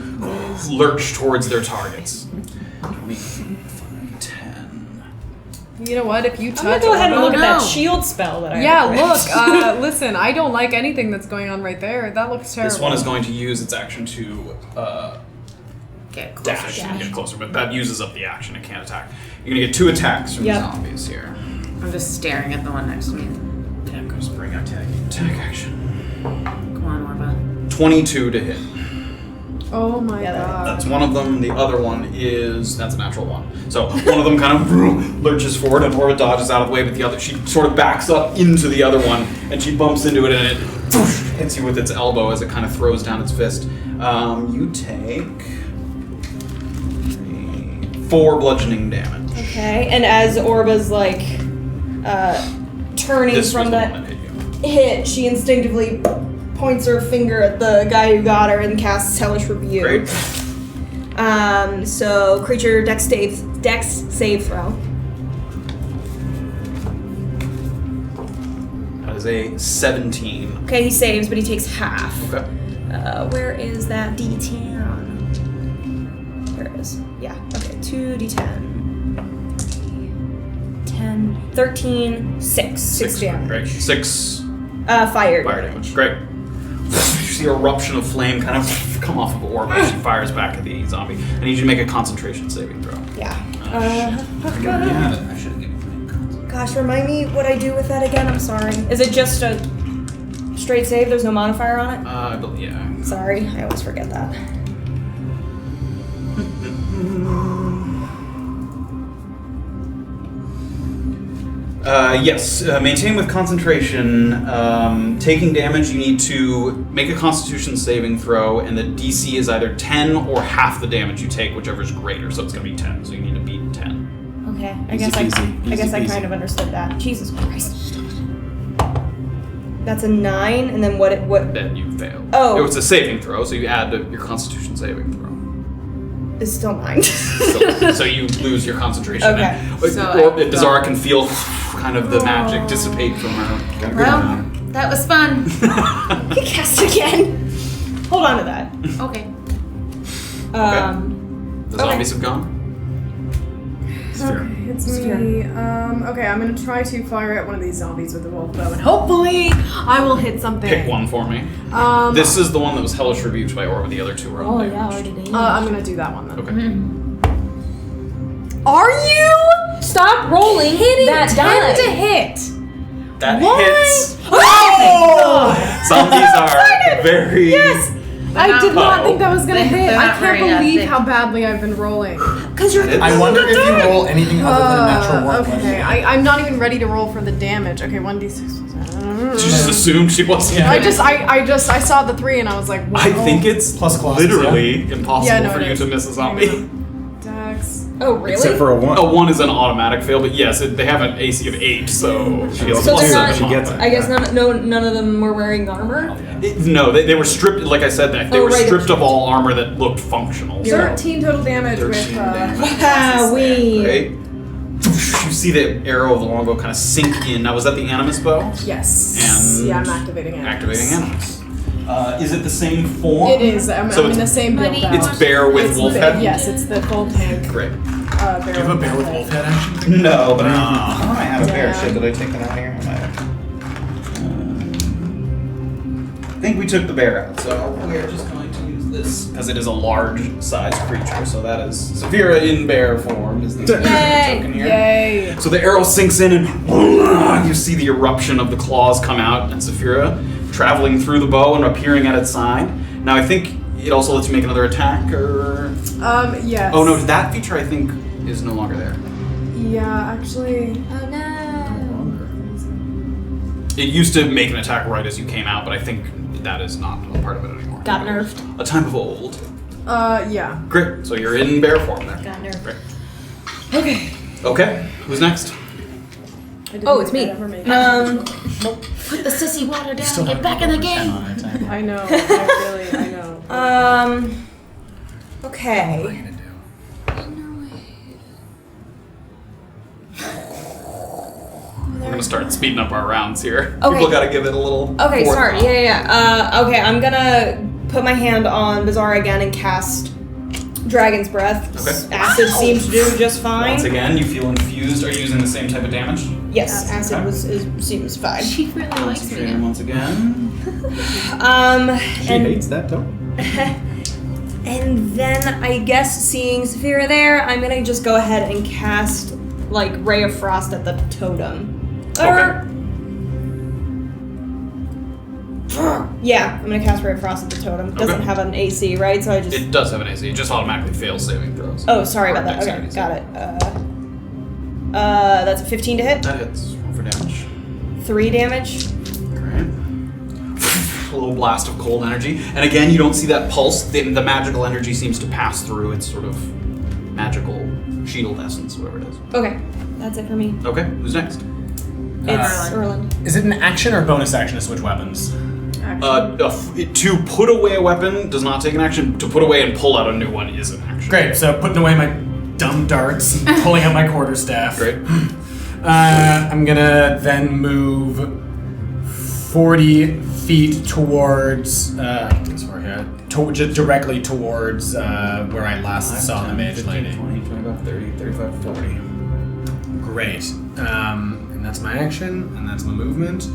lurch towards their targets. 25, 10. You know what? If you touch, I'm gonna go ahead and Oh, look at that no. shield spell that I Yeah, equipped. look. Listen, I don't like anything that's going on right there. That looks terrible. This one is going to use its action to Get closer. dash and get closer, but that uses up the action. It can't attack. You're gonna get 2 attacks from Yep. the zombies here. I'm just staring at the one next to me. Damn, goes bring attack action. Come on, Orba. 22 to hit. Oh my god. That's one of them. The other one is that's a natural 1. So one of them kind of lurches forward, and Orba dodges out of the way, but the other she sort of backs up into the other one, and she bumps into it, and it hits you with its elbow as it kind of throws down its fist. You take 4 bludgeoning damage. Okay, and as Orba's like turning This from was the that one that hit you. hit, she instinctively points her finger at the guy who got her and casts Hellish Rebuke. Great. So creature dex save throw. That is a 17. Okay, he saves, but he takes half. Okay. Where is that D10? There it is. Yeah, okay, 2d10. 10, 13, 6. 6 damage. Great. 6 Fire damage. Great. You see a eruption of flame kind of come off of Orba as she fires back at the zombie. I need you to make a concentration saving throw. Yeah. I should have given you Gosh, remind me what I do with that again. I'm sorry. Is it just a straight save? There's no modifier on it? I believe, yeah. Sorry, I always forget that. Yes, maintain with concentration. Taking damage, you need to make a Constitution saving throw, and the DC is either 10 or half the damage you take, whichever is greater. So it's going to be 10. So you need to beat 10. Okay, I Easy guess I peasy. kind of understood that. Jesus Christ. That's a 9, and then what? Then you fail. Oh. It was a saving throw, so you add your Constitution saving throw. It's still 9. So you lose your concentration. Okay. And, So or I Beezaura can feel kind of the magic dissipate from her. Well, that was fun. He cast again. Hold on to that. Okay. The zombies have gone. Okay, it's me. Okay, I'm gonna try to fire at one of these zombies with the wolf bow, and hopefully I will hit something. Pick one for me. This is the one that was hellish rebuked by Orba. The other 2 were Oh all yeah, already did. I'm gonna do that one then. Okay. Are you Stop rolling that die. to hit? That What? hits. Oh! Zombies are very. Yes! I did not think that was gonna hit. They're I not can't very, believe thick. how badly I've been rolling. Because you're I wonder if you roll anything other than a natural 1. Okay, I'm not even ready to roll for the damage. Okay, 1d6. She just assumed she wasn't. Yeah. I saw the 3 and I was like, whoa. I think it's Plus clauses, literally impossible Yeah, no, for it you is. to miss a zombie. Dex. Oh really? Except for a 1. A 1 is an automatic fail, but yes, they have an AC of 8, so she gets So plus they're 7 not- she gets modifier. I guess none of them were wearing armor. No, they were stripped. Like I said, they Oh, were right, stripped they're of all armor that looked functional. 13 total damage 13 with damage. Ah, we. Right? You see the arrow of the longbow kind of sink in. Now, was that the animus bow? Yes. And Yeah, I'm activating it. Activating animus. Is it the same form? It is. I'm So in it's- the same build Buddy, out. It's bear with It's wolf the- head? Yes, it's the full tank. Great. bear. Do you have a bear with wolf head action? No, but I have a bear. Shit, did I take that out here? I think we took the bear out, so we're just going to use this because it is a large-sized creature. So that is Safira in bear form. Is the token here? Yay! So the arrow sinks in, and you see the eruption of the claws come out, and Safira traveling through the bow and appearing at its side. Now I think it also lets you make another attack, or Yes. oh no, that feature I think is no longer there. Yeah, actually. Oh no. It used to make an attack right as you came out, but I think that is not a part of it anymore. Got nerfed. A time of old. Yeah. Great. So you're in bear form there. Got nerfed. Great. Okay. Okay. Who's next? Oh, it's me. Put the sissy water down. Still Get back in the game. I know. I know. Okay. What are you gonna do? We're gonna start speeding up our rounds here. Okay. People gotta give it a little. Okay, forethought. sorry. Yeah. Okay, I'm gonna put my hand on Beezaura again and cast Dragon's Breath. Okay. Acid seems to do just fine. Once again, you feel infused. Are you using the same type of damage? Yes, acid Okay. seems fine. She really likes me Concentrating now. once again. She And hates that though. and then I guess seeing Safira there, I'm gonna just go ahead and cast like Ray of Frost at the totem. Yeah, I'm gonna cast Ray of Frost at the totem. Doesn't Okay. have an AC, right? So I just. It does have an AC. It just automatically fails saving throws. Oh, sorry about that. Or Okay, dexterity got it. That's a 15 to hit. That hits. Roll for damage. 3 damage. Great. A little blast of cold energy. And again, you don't see that pulse. The magical energy seems to pass through its sort of magical shield essence, whatever it is. Okay, that's it for me. Okay, who's next? It's Erland. Is it an action or bonus action to switch weapons? To put away a weapon does not take an action. To put away and pull out a new one is an action. Great, so putting away my dumb darts, pulling out my quarterstaff. Great. I'm gonna then move 40 feet towards, just directly towards where I last saw the mage 15, lady. 20, 25, 30, 35, 40. Great. And that's my action, and that's my movement.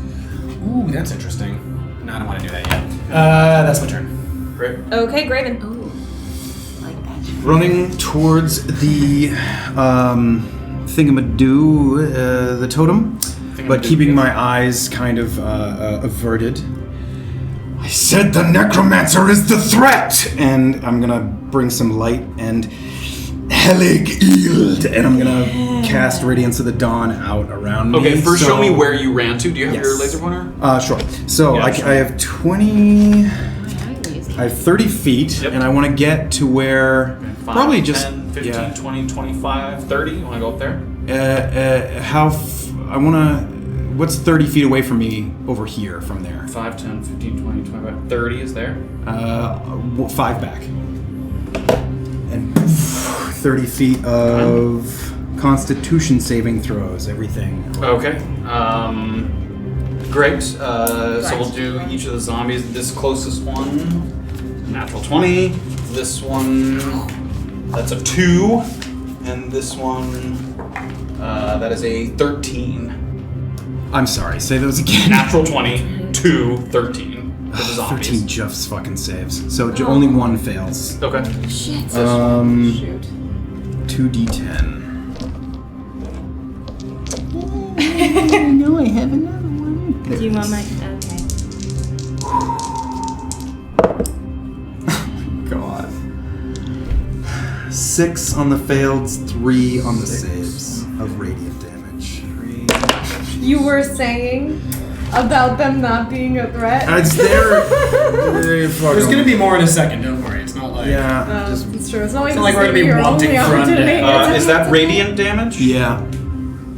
Ooh, that's interesting. No, I don't want to do that yet. That's my turn. Great. Okay, Graven. Ooh. Like that. Running towards the thingamadoo, the totem, but keeping my eyes kind of averted. I said the necromancer is the threat, and I'm gonna bring some light and Helig Eld, and I'm gonna cast Radiance of the Dawn out around me. Okay, first so- show me where you ran to. Do you have Yes. your laser pointer? Sure. So Yeah, I sure. have 20. My eyes. I have 30 feet, Yep. and I want to get to where 5, probably just 10, 15, yeah. 20, 25, 30. You want to go up there? I want to. What's 30 feet away from me over here from there? 5, 10, 15, 20, 25, 30 is there. 5 back. And 30 feet of Constitution saving throws, everything. Okay. Great. So we'll do each of the zombies. This closest one, natural 20. This one, that's a 2. And this one, that is a 13. I'm sorry, say those again. Natural 20, 2, 13 for the zombies. 13 just fucking saves. So only one fails. Okay. Shit. Shoot. 2d10. No, I have another one. Do you want my? Okay. God. 6 on the failed, 3 on the saves of radiant damage. You were saying about them not being a threat? It's there. There's gonna be more in a second, don't worry. It's not like... Yeah. Just, It's true. It's not like It's not this like we're is gonna be your wanting only for opportunity. undead. Is that radiant damage? yeah.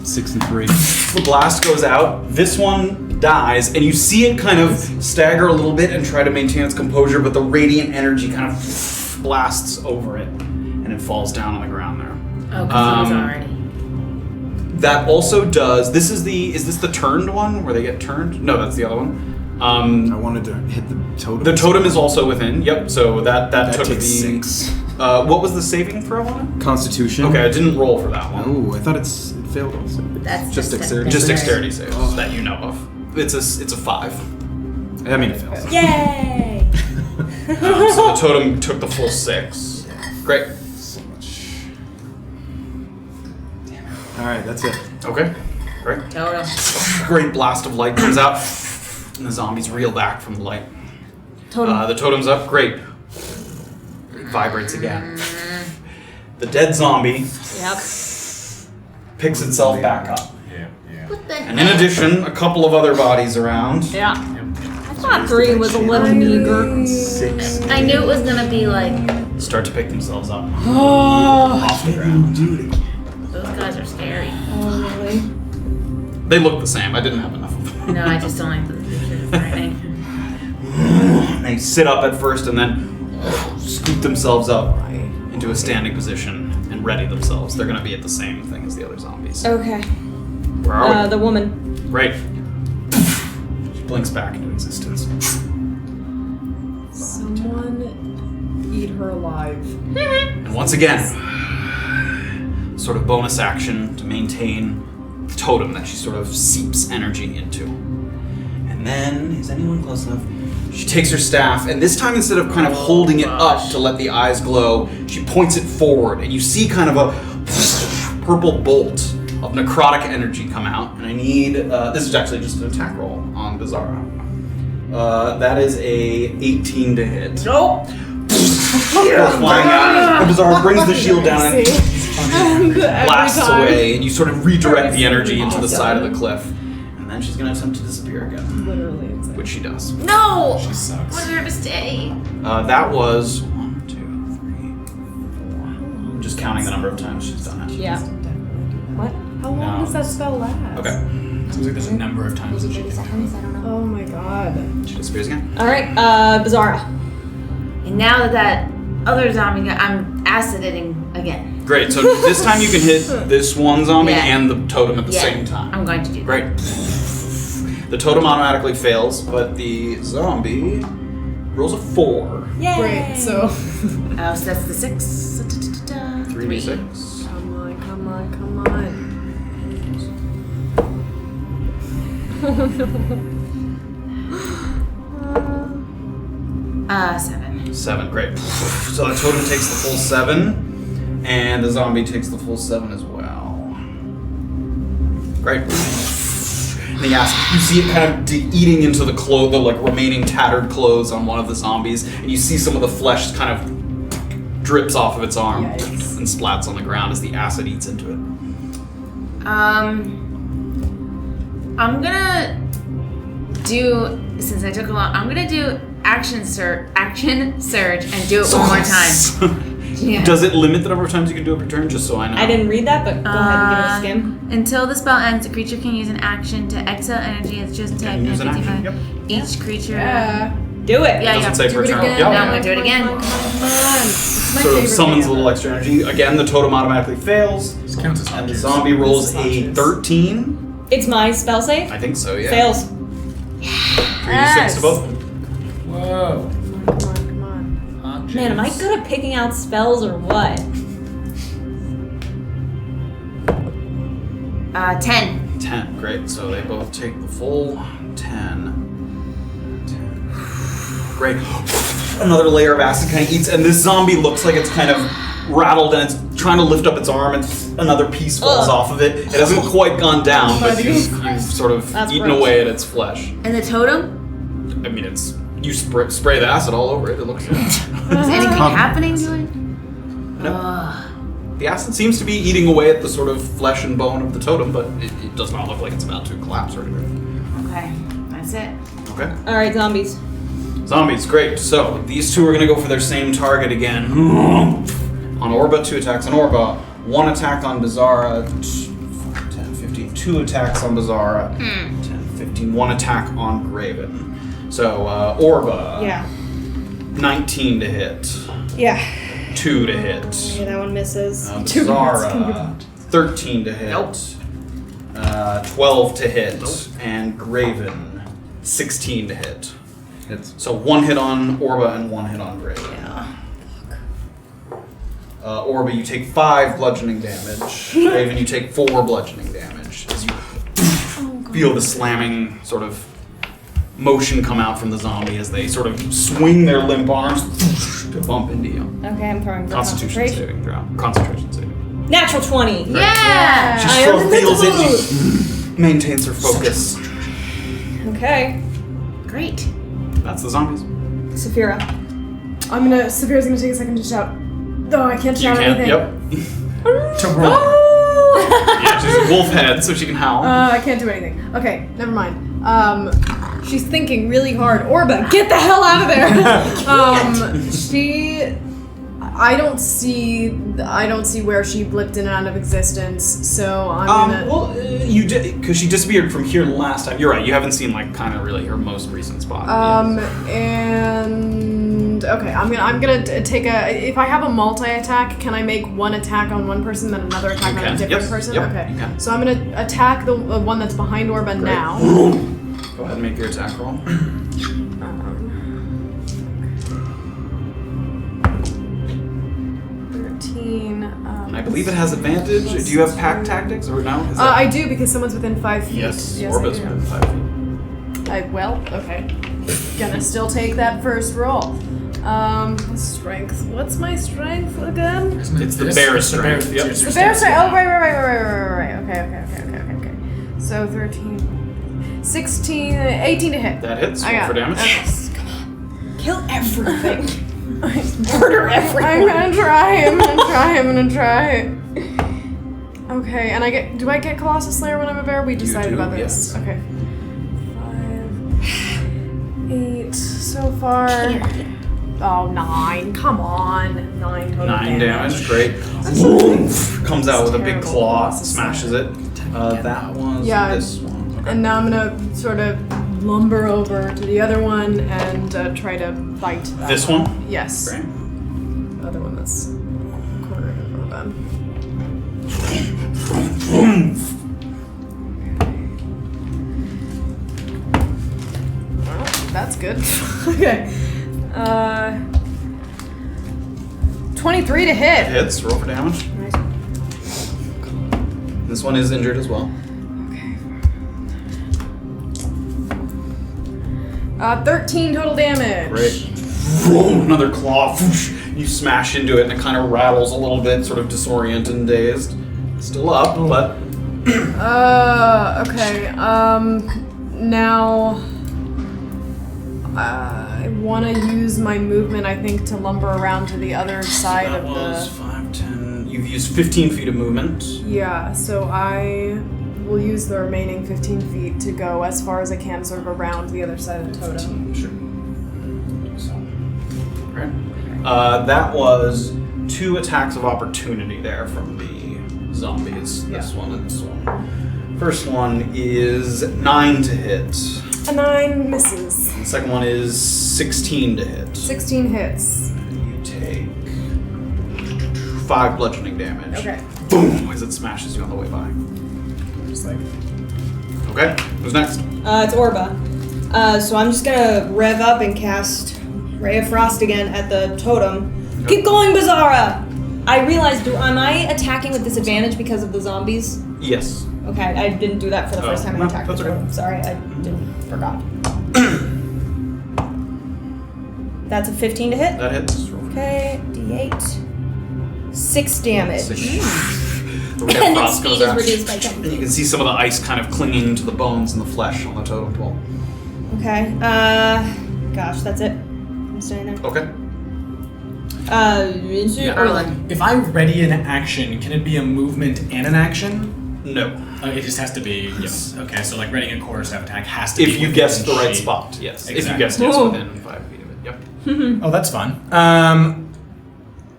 6 and 3. The blast goes out. This one dies, and you see it kind of stagger a little bit and try to maintain its composure, but the radiant energy kind of blasts over it, and it falls down on the ground there. Oh, because he was already. That also does. Is this the turned one where they get turned? No, that's the other one. I wanted to hit the totem. The totem is also within. Yep. So that took takes the 6. What was the saving throw on it? Constitution. Okay, I didn't roll for that one. Oh, I thought it failed also. That's Just dexterity. Just dexterity saves that you know of. It's a 5. I mean, it fails. Yay! So the totem took the full 6. Great. So much. Damn it. All right, that's it. Okay. Great. Totem. Great blast of light comes out, and the zombies reel back from the light. Totem. The totem's up. Great. It vibrates again. The dead zombie Yep. picks itself back up. Yeah. What the And in addition, a couple of other bodies around. Yeah. I thought 3 was a little meager. 6. I knew it was gonna be like, Start to pick themselves up off the ground. those guys are scary. Oh, really? They look the same. I didn't have enough of them. No, I just don't like the pictures of frightening. They sit up at first and then scoop themselves up into a standing position and ready themselves. They're going to be at the same thing as the other zombies. Okay. Where are we? The woman. Right. She blinks back into existence. Someone eat her alive. And once again, sort of bonus action to maintain the totem that she sort of seeps energy into. And then, is anyone close enough? She takes her staff, and this time instead of kind of holding it up to let the eyes glow, she points it forward, and you see kind of a purple bolt of necrotic energy come out. And I need, this is actually just an attack roll on Beezaura. That is a 18 to hit. Nope. Flying out. And Beezaura brings the shield down and blasts away, and you sort of redirect the energy into the side of the cliff. And then she's going to attempt to disappear again. Literally, it's Which she does. No! She sucks. I want her to stay. That was 1, 2, 3, 4. I'm just counting the number of times she's done it. Yeah. What? How long No. does that spell last? Okay. Seems like there's a number of times that she can I don't know. Oh my god. She disappears again. Alright, Beezaura. And now that other zombie, I'm acidating again. Great. So this time you can hit this one zombie Yeah. and the totem at the Yeah, same time. I'm going to do that. Great. The totem automatically fails, but the zombie rolls a 4. Yay! Great, so. So that's the 6. 3d6. Come on, come on, come on. Oh no. 7. 7. Great. So the totem takes the full 7, and the zombie takes the full 7 as well. Great. And the ass, you see it kind of eating into the like remaining tattered clothes on one of the zombies, and you see some of the flesh kind of drips off of its arm Yikes. and splats on the ground as the acid eats into it. I'm gonna do, since I took a long, I'm gonna do action surge and do it one more time. Yeah. Does it limit the number of times you can do it per turn? Just so I know. I didn't read that, but go ahead and give it a skim. Until the spell ends, the creature can use an action to exhale energy as just type Use an action, 55. Each creature. Yeah. Do it! Yeah, Doesn't say Do per it turn. again. Yeah. Now I'm gonna do it again. Come on. It's my Sort of favorite summons thing a little extra energy. Again, the totem automatically fails, This counts as and the objects. zombie rolls This is a objects. 13. It's my spell save. I think so, yeah. Fails. 3d6 to both of them. Whoa. Come on, come on. Objects. Man, am I good at picking out spells or what? 10. 10, great. So they both take the full 10. Great. Another layer of acid kind of eats, and this zombie looks like it's kind of rattled and it's trying to lift up its arm, and another piece falls off of it. It hasn't quite gone down, but you've sort of That's eaten gross. away at its flesh. And the totem? I mean, it's you spray the acid all over it. It looks. Is anything happening to it? No. The acid seems to be eating away at the sort of flesh and bone of the totem, but it does not look like it's about to collapse or anything. Okay, that's it. Okay. Alright, zombies. Zombies, great. So these two are going to go for their same target again. On Orba, 2 attacks on Orba. 1 attack on Beezaura. 10, 15. 2 attacks on Beezaura. 10, 15. 1 attack on Graven. So Orba. Yeah. 19 to hit. Yeah. 2 to hit. Yeah, that one misses. Beezaura. 13 to hit. Nope. 12 to hit. And Graven. 16 to hit. Hits. So 1 hit on Orba and 1 hit on Graven. Yeah. Orba, you take 5 bludgeoning damage. Graven, you take 4 bludgeoning damage as you feel the slamming sort of motion come out from the zombie as they sort of swing their limp arms to bump into you. Okay, I'm throwing for Constitution concentration. saving throw. Concentration saving. Natural 20. Yeah! She I still am feels invincible. it. Maintains her focus. Okay. Great. That's the zombies. Safira. Safira's gonna take a second to shout. Oh, I can't You shout can. anything. Yep. To roll. Yeah, she's a wolf head, so she can howl. I can't do anything. Okay, never mind. She's thinking really hard. Orba, get the hell out of there! I don't see where she blipped in and out of existence, so I'm gonna. Well, you did because she disappeared from here last time. You're right. You haven't seen kind of really her most recent spot. And okay, I'm gonna take a. If I have a multi-attack, can I make one attack on one person, then another attack You on can. a different Yes. person? Yep, Okay. you can. So I'm gonna attack the one that's behind Orba Great. now. Go ahead and make your attack roll. 13. And I believe it has advantage. Do you have pack tactics or no? Is that- I do because someone's within 5 feet. Yes. I Orba's do. within 5 feet. Okay. Gonna still take that first roll. Strength. What's my strength again? It's the bear strength. Yep. The bear strength. Oh, right. Okay. So 13, 16, 18 to hit. That hits. I Roll got for it. damage. Okay. Kill everything. Murder everyone. I'm gonna try. Okay, and do I get Colossus Slayer when I'm a bear? We decided do, about this. yes. Okay. 5, 8 so far. Oh, 9. Come on. 9 total 9 damage. Great. Comes out with a big terrible. claw, smashes it. That was Yeah. this one. Okay. And now I'm gonna sort of lumber over to the other one and try to fight that This one? Yes. Great. The other one that's cornered in front of them. Well, that's good. Okay. 23 to hit. Hits. Roll for damage. This one is injured as well. 13 total damage. Great. Another claw. You smash into it and it kind of rattles a little bit, sort of disoriented and dazed. Still up, but Okay. Now I want to use my movement, I think, to lumber around to the other side that of was the. 5, 10. You've used 15 feet of movement. Yeah, so I will use the remaining 15 feet to go as far as I can, sort of around the other side of the totem. Sure. So, right. That was 2 attacks of opportunity there from the zombies. This one and this one. First one is 9 to hit. A 9 misses. The second one is 16 to hit. 16 hits. You take 5 bludgeoning damage. Okay. Boom! As it smashes you on the way by. Just like. Okay, who's next? It's Orba. So I'm just gonna rev up and cast Ray of Frost again at the totem. Okay. Keep going, Beezaura! I realized, am I attacking with disadvantage because of the zombies? Yes. Okay, I didn't do that for the first time I no, attacked that's the okay. totem. Sorry, I forgot. That's a 15 to hit. That hits. Roll for Okay, D8. 6 damage. The And red its frost speed goes is out. reduced by 10 And you feet. can see some of the ice kind of clinging to the bones and the flesh on the totem pole. Okay, gosh, that's it. I'm staying there. Okay. Erland. If I ready an action, can it be a movement and an action? No. It just has to be. Yes. Okay, so like readying a quarter staff attack has to be. If you within guessed the right shape. spot, yes. If you Exactly. guessed yes Ooh. within 5 feet of it. Yep. Oh, that's fun.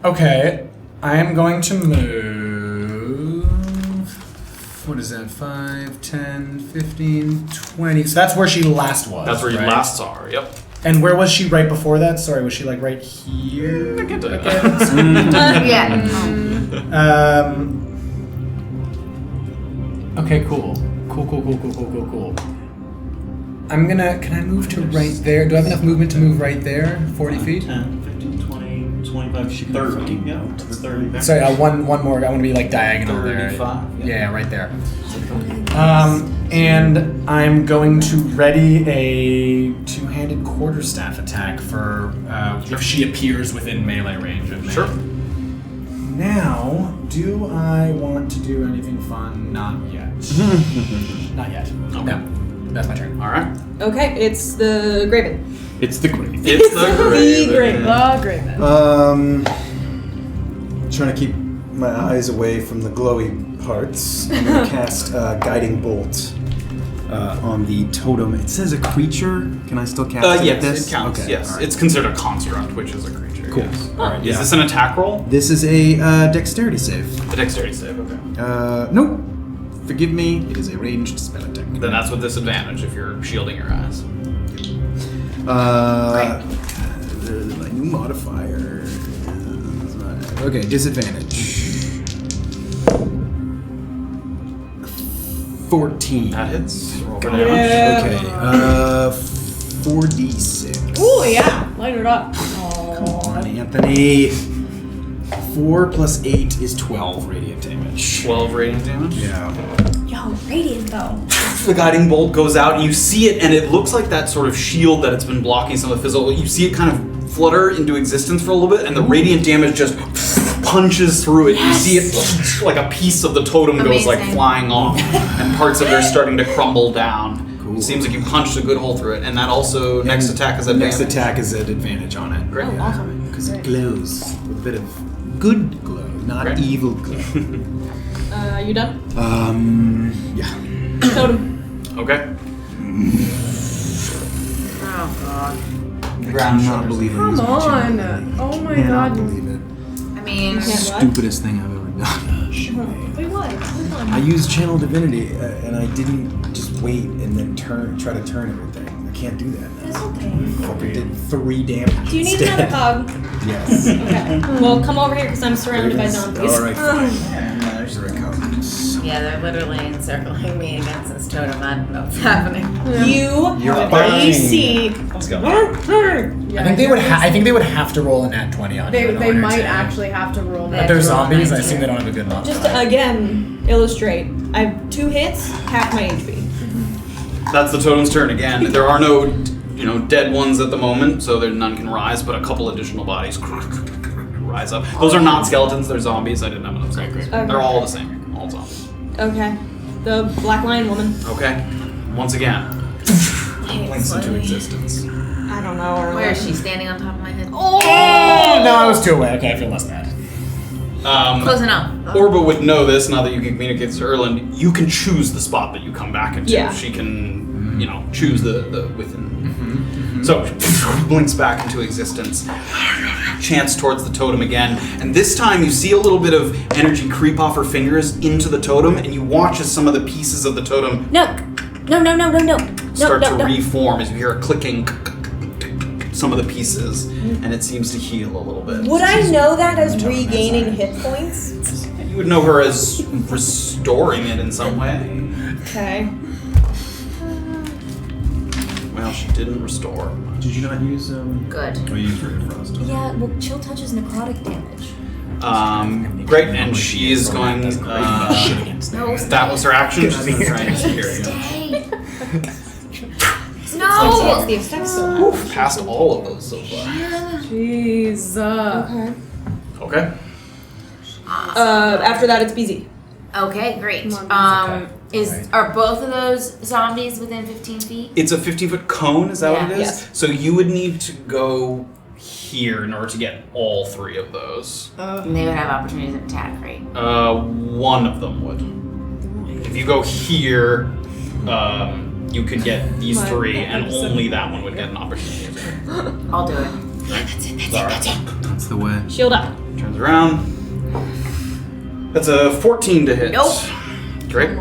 Okay, I am going to move. What is that? 5, 10, 15, 20. So that's where she last was. That's where you right? last saw her. Yep. And where was she right before that? Sorry, was she like right here? I can do that. Yeah. Okay, cool. Cool. I'm gonna. Can I move to right there? Do I have enough movement to move right there? 40 feet? 10, 15, 20, 25, 30. Yeah, that's 30 there. Sorry, one more. I want to be like diagonal there. 35, Yeah, right there. And I'm going to ready a two-handed quarterstaff attack for if she appears within melee range of me. Sure. Now, do I want to do anything fun? Not yet. Not yet. Okay. No. That's my turn. All right. Okay, it's the Graven. It's the Graven. It's the Graven. Graven. Trying to keep my eyes away from the glowy parts. I'm going to cast Guiding Bolt on the totem. It says a creature. Can I still cast it Yes, with this? it counts. Okay, Yes, all right. it's considered a construct, which is a creature. Cool. Yes. All right, Is this an attack roll? This is a dexterity save. A dexterity save. Okay. Nope. Forgive me. It is a ranged spell attack. Then that's with disadvantage if you're shielding your eyes. My new modifier. Okay, disadvantage. 14. That hits. Roll for Yeah. damage. Okay. 4d6. Ooh, yeah. Light it up. Come on, Anthony. 4 plus 8 is 12 radiant damage. 12 radiant damage. Yeah. Yo, radiant though. The guiding bolt goes out, and you see it, and it looks like that sort of shield that it's been blocking some of the physical. You see it kind of flutter into existence for a little bit, and the radiant damage just punches through it. Yes. You see it like a piece of the totem goes like Amazing. flying off, and parts of it are starting to crumble down. Cool. It seems like you punched a good hole through it, and that also next attack is Next advantage. attack is at advantage on it. Great. Oh, awesome. Because it glows with a bit of good glow, not Great. evil glow. You done? Yeah. Totem. Okay. Oh god. Ground Cannot shudders. believe it. Come ladies and on. gentlemen. Oh my Cannot god. believe it. I mean, Yeah. What? Stupidest thing I've ever done. Wait, what? I used Channel Divinity and I didn't just wait and then try to turn everything. I can't do that now. That's okay. Fucking did 3 damage. Do you need instead. another hug? Yes. Okay. Well, come over here because I'm surrounded by zombies. Alright, fine. Here I come. yeah, they're literally encircling me against this totem. I don't know what's happening. You You're have fine. AC. Let's go. I think they would. I think they would have to roll a nat 20 on you. They in order might to- actually have to roll They But that. they're have to roll a zombies. I 19. assume they don't have a good modifier. Just to, again, illustrate. I have 2 hits, half my HP. That's the totem's turn again. There are no, dead ones at the moment, so there none can rise, but a couple additional bodies rise up. Those are not skeletons; they're zombies. I didn't have enough zombies. Okay. They're all the same, all zombies. Okay. The black lion woman. Okay. Once again, blinks into existence. I don't know. Or Where is she standing on top of my head? Oh no, I was 2 away. Okay, I feel less bad. Close enough. Orba would know this now that you can communicate to Erland. You can choose the spot that you come back into. Yeah. She can, choose the within. So blinks back into existence. Chants towards the totem again, and this time you see a little bit of energy creep off her fingers into the totem, and you watch as some of the pieces of the totem No. start to reform as you hear a clicking. Some of the pieces, and it seems to heal a little bit. Would I know that as regaining hit points? You would know her as restoring it in some way. Okay. Well, she didn't restore. Did you not use Good. Oh, you used Ray of Frost. Yeah, well, chill touch is necrotic damage. Great, and she is going. No, That was her action. She's going to try and secure you. stay. Oh, No. the effect's so high. Oof, passed all of those so far. Jeez. Okay. Okay. After that, it's BZ. Okay, great. Come on, Are both of those zombies within 15 feet? It's a 15-foot cone, is that what it is? Yes. So you would need to go here in order to get all 3 of those. And they would have opportunities of attack, right? One of them would. If you go here, you could get these 3, and only that one would get an opportunity. I'll do it. That's the way. Shield up. Turns around. That's a 14 to hit. Nope. Great.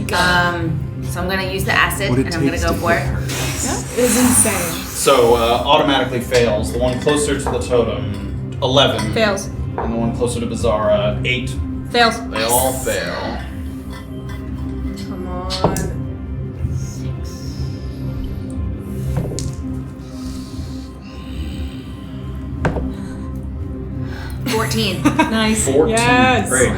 So I'm gonna use the acid What it and I'm gonna takes go to for it. It is insane. So automatically fails. The one closer to the totem, 11. Fails. And the one closer to Beezaura, 8. Fails. They all fail. Come on. 14. Nice. 14. Yes. Great.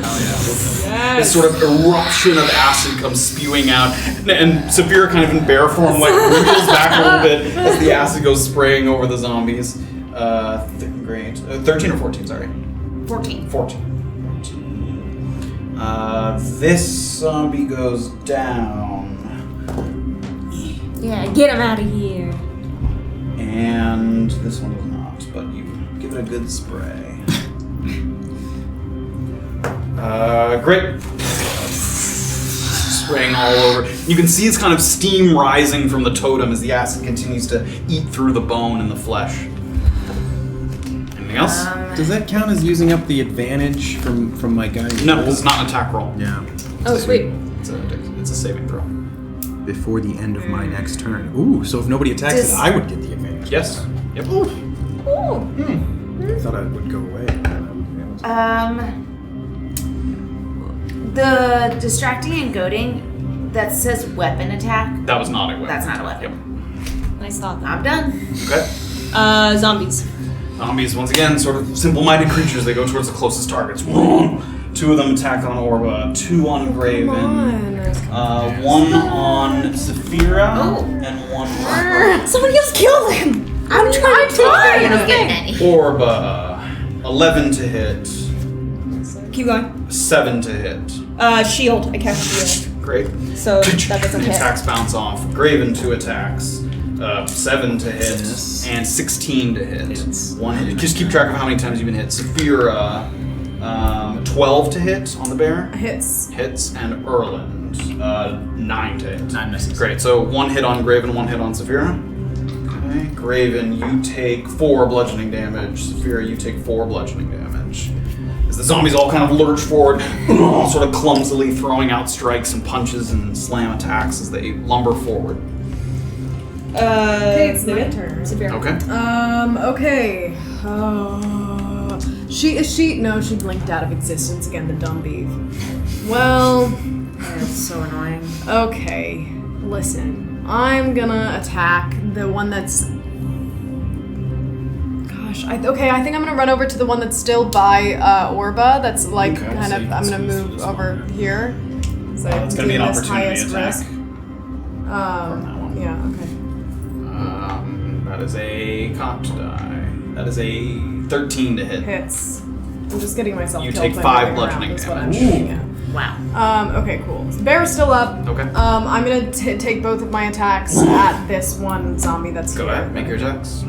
This sort of eruption of acid comes spewing out, and Safira, kind of in bear form, like wriggles back a little bit as the acid goes spraying over the zombies. Great. 13 or 14, sorry. 14. 14. This zombie goes down. Yeah, get him out of here. And this one does not, but you give it a good spray. Great. Spraying all over. You can see it's kind of steam rising from the totem as the acid continues to eat through the bone and the flesh. Anything else? Does that count as using up the advantage from my guy? No, because it's not an attack roll. Yeah. Oh, sweet. It's a saving throw. Before the end of my next turn. Ooh, so if nobody attacks it, I would get the advantage. Yes. Yep. I thought it would go away. The distracting and goading that says weapon attack. That was not a weapon. That's not a weapon. Yep. Nice thought. I'm done. Okay. Zombies. Zombies, once again, sort of simple-minded creatures. They go towards the closest targets. 2 of them attack on Orba, 2 on Graven, 1 on Safira, and 1 on Somebody else kill them! I'm trying to. I don't get any. Orba. 11 to hit, Keep going. 7 to hit. Shield. I cast shield. Great. So that doesn't The hit. attacks bounce off. Graven, 2 attacks. 7 to hit and 16 to hit. One hit. Just keep track of how many times you've been hit. Safira, 12 to hit on the bear. Hits. Hits, and Erland, 9 to hit. 9 misses. Great. So 1 hit on Graven, 1 hit on Safira. Okay. Graven, you take 4 bludgeoning damage. Safira, you take 4 bludgeoning damage. As the zombies all kind of lurch forward, sort of clumsily throwing out strikes and punches and slam attacks as they lumber forward. Okay, it's my turn. Severe. Okay. Okay. No, she blinked out of existence again, the dumb beef. Well, That's so annoying. okay. Listen, I'm gonna attack the one that's... Gosh, I think I'm gonna run over to the one that's still by Orba, that's like Okay, kind so of... you I'm can gonna squeeze move this over one. here. So It's going to be an opportunity attack. Risk. From that one. Yeah, okay. That is a cocked die. That is a 13 to hit. Hits. I'm just getting myself You killed take by 5 moving around, bludgeoning is what I'm damage. shooting at. Wow. Okay, cool. So Bear's still up. Okay. I'm gonna take both of my attacks at this one zombie that's Go here. ahead, make your attacks.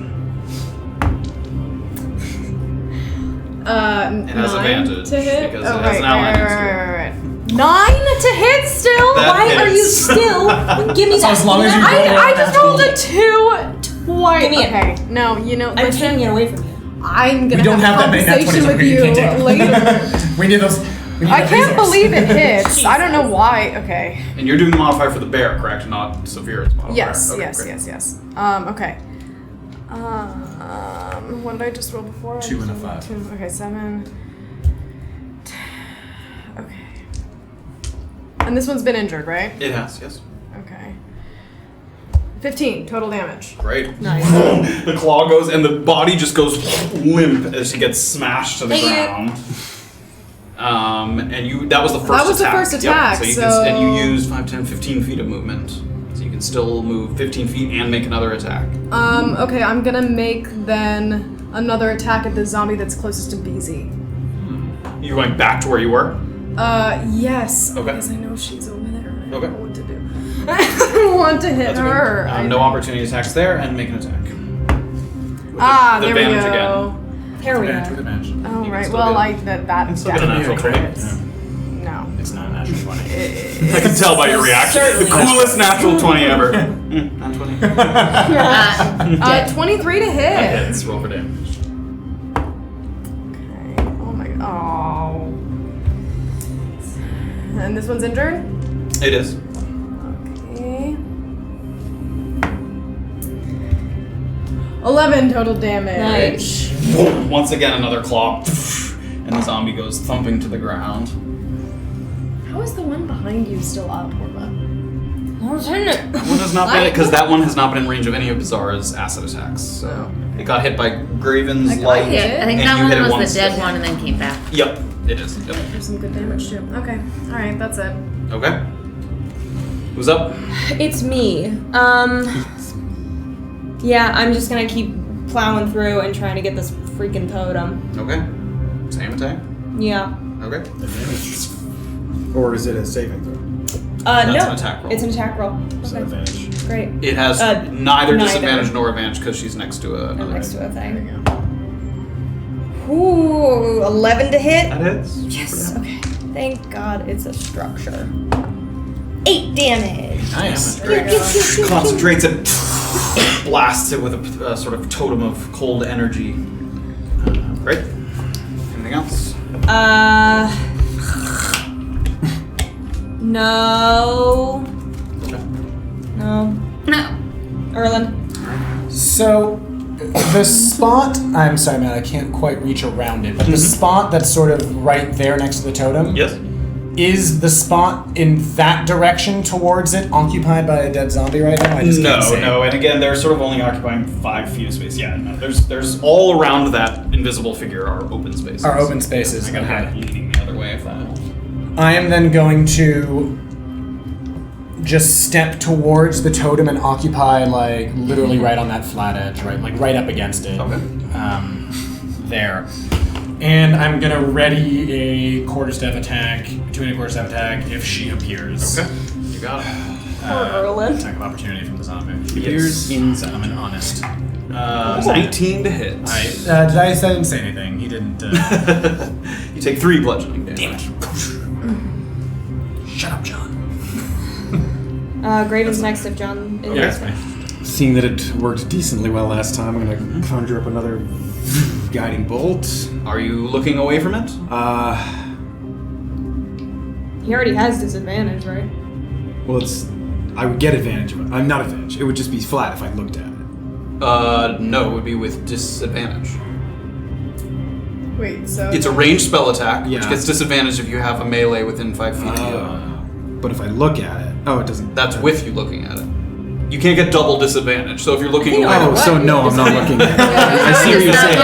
It has advantage to hit. because it has an ally next to it. Right. 9 to hit still. That Why are you hits. still? Give me So that. as long as you roll I just rolled a 2 twice. Give me it. Okay, no, you know, I'm listen, taking it away from you. I'm gonna We don't have that many nat conversation 20s with over here, you you can't take later. We need those. We need I that can't resource. believe it hits. I don't know why. Okay. And you're doing the modifier for the bear, correct? Not Safira's modifier. Yes, Okay, yes, great. yes. Okay. What did I just roll before? 2 and a 5. 2. Okay, 7. Okay. And this one's been injured, right? It has, yes. Okay. 15 total damage. Great. Nice. The claw goes, and the body just goes limp as she gets smashed to the Thank you. ground. And that was the first attack. That was the first attack, Yep. And you used 5, 10, 15 feet of movement. So you can still move 15 feet and make another attack. Okay, I'm gonna make then another attack at the zombie that's closest to BZ. You're going back to where you were? Yes. Okay. Because I know she's over there. I Okay. don't know what to do. I don't want to hit That's her. okay. No opportunity attacks there, and make an attack. With There we advantage go. again. Here we Advantage go. with advantage. Oh, You can right. still Well, do it. that still get a natural definitely 20. hits. No. It's not a natural 20. I can tell by your reaction. Certainly. The coolest natural 20 ever. Not 20. 23 to hit. That hits. Roll for damage. Okay. Oh my. Oh. And this one's injured. It is. Okay. 11 total damage. Nice. Once again, another claw. And the zombie goes thumping to the ground. How is the one behind you still up, Orba? That one has not been because that one has not been in range of any of Beezaura's acid attacks. So it got hit by Graven's light. Yeah, I think and that you hit it one was once. the dead one and then came back. Yep, it is. Yep. There's some good damage too. Okay. Alright, that's it. Okay. Who's up? It's me. Yeah, I'm just gonna keep plowing through and trying to get this freaking totem. Okay. Same attack. Yeah. Okay. Or is it a saving throw? That's no. an attack roll. It's an attack roll. So Okay. advantage. Great. It has neither neither. disadvantage nor advantage because she's next to a. I'm next to a thing. Ooh, 11 to hit. That hits. Yes. Okay. Thank God it's a structure. 8 damage. Nice. Concentrates it, blasts it with a sort of totem of cold energy. Great. Anything else? No. No. No. Erland. So, the spot, I'm sorry, man, I can't quite reach around it, but the spot that's sort of right there next to the totem, Yes. is the spot in that direction towards it occupied by a dead zombie right now? I just can't say. No, and again, they're sort of only occupying 5 feet of space. Yeah, no, there's all around that invisible figure are open spaces. Are open spaces, I gotta have okay. it leaning the other way if that helps. I am then going to just step towards the totem and occupy, like, literally right on that flat edge, right? Like, right up against it. Okay. There. And I'm gonna ready a quarter-step attack, 2 quarter-step attack, if she appears. Okay. You got it. Erland. Attack of opportunity from the zombie. Appears inside. I'm an honest. 19 to hit. Did I didn't say anything. He didn't. You take 3 bludgeoning damage. Damn it. Shut up, John. Graven's next if John is Yeah. next. Seeing that it worked decently well last time, I'm gonna conjure up another guiding bolt. Are you looking away from it? He already has disadvantage, right? Well, I would get advantage of it. I'm not advantage. It would just be flat if I looked at it. No, it would be with disadvantage. Wait, so It's a ranged spell attack, which Yeah. gets disadvantage if you have a melee within 5 feet of you. But if I look at it, it doesn't. That's with you looking at it. You can't get double disadvantage, so if you're looking away, Oh, so no, I'm not looking at it. I see what you're saying.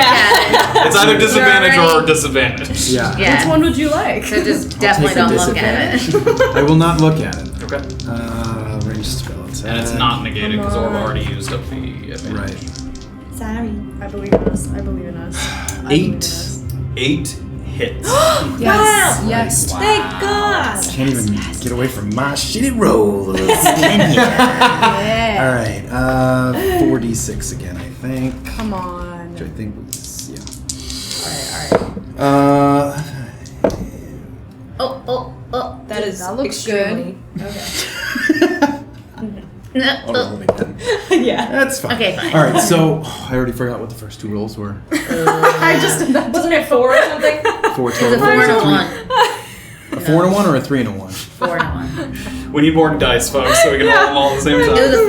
it's either disadvantage or already- disadvantage. Yeah. Yeah. which one would you like? So just definitely Take the don't look at it. I will not look at it. Okay. Ranged spell attack. And it's not negated because Orba already used up the advantage. Right. Sorry. I believe in us. I believe in us. I believe in 8. us. 8 hits. Yes. Yes. Thank God. Can't even get away from my shitty rolls. Yeah. All right. 4d6 again, I think. Come on. Which I think was All right. Oh. That is That looks extremely yeah. That's fine. Okay, fine. All right. So I already forgot what the first 2 rolls were. I just did that. Wasn't it 4 or something? 4 It's total. a 4 and a 1. A 4 and a 1 or a 3 and a 1? 4 and a 1. We need more dice, folks, so we can roll them all at the same It time. was a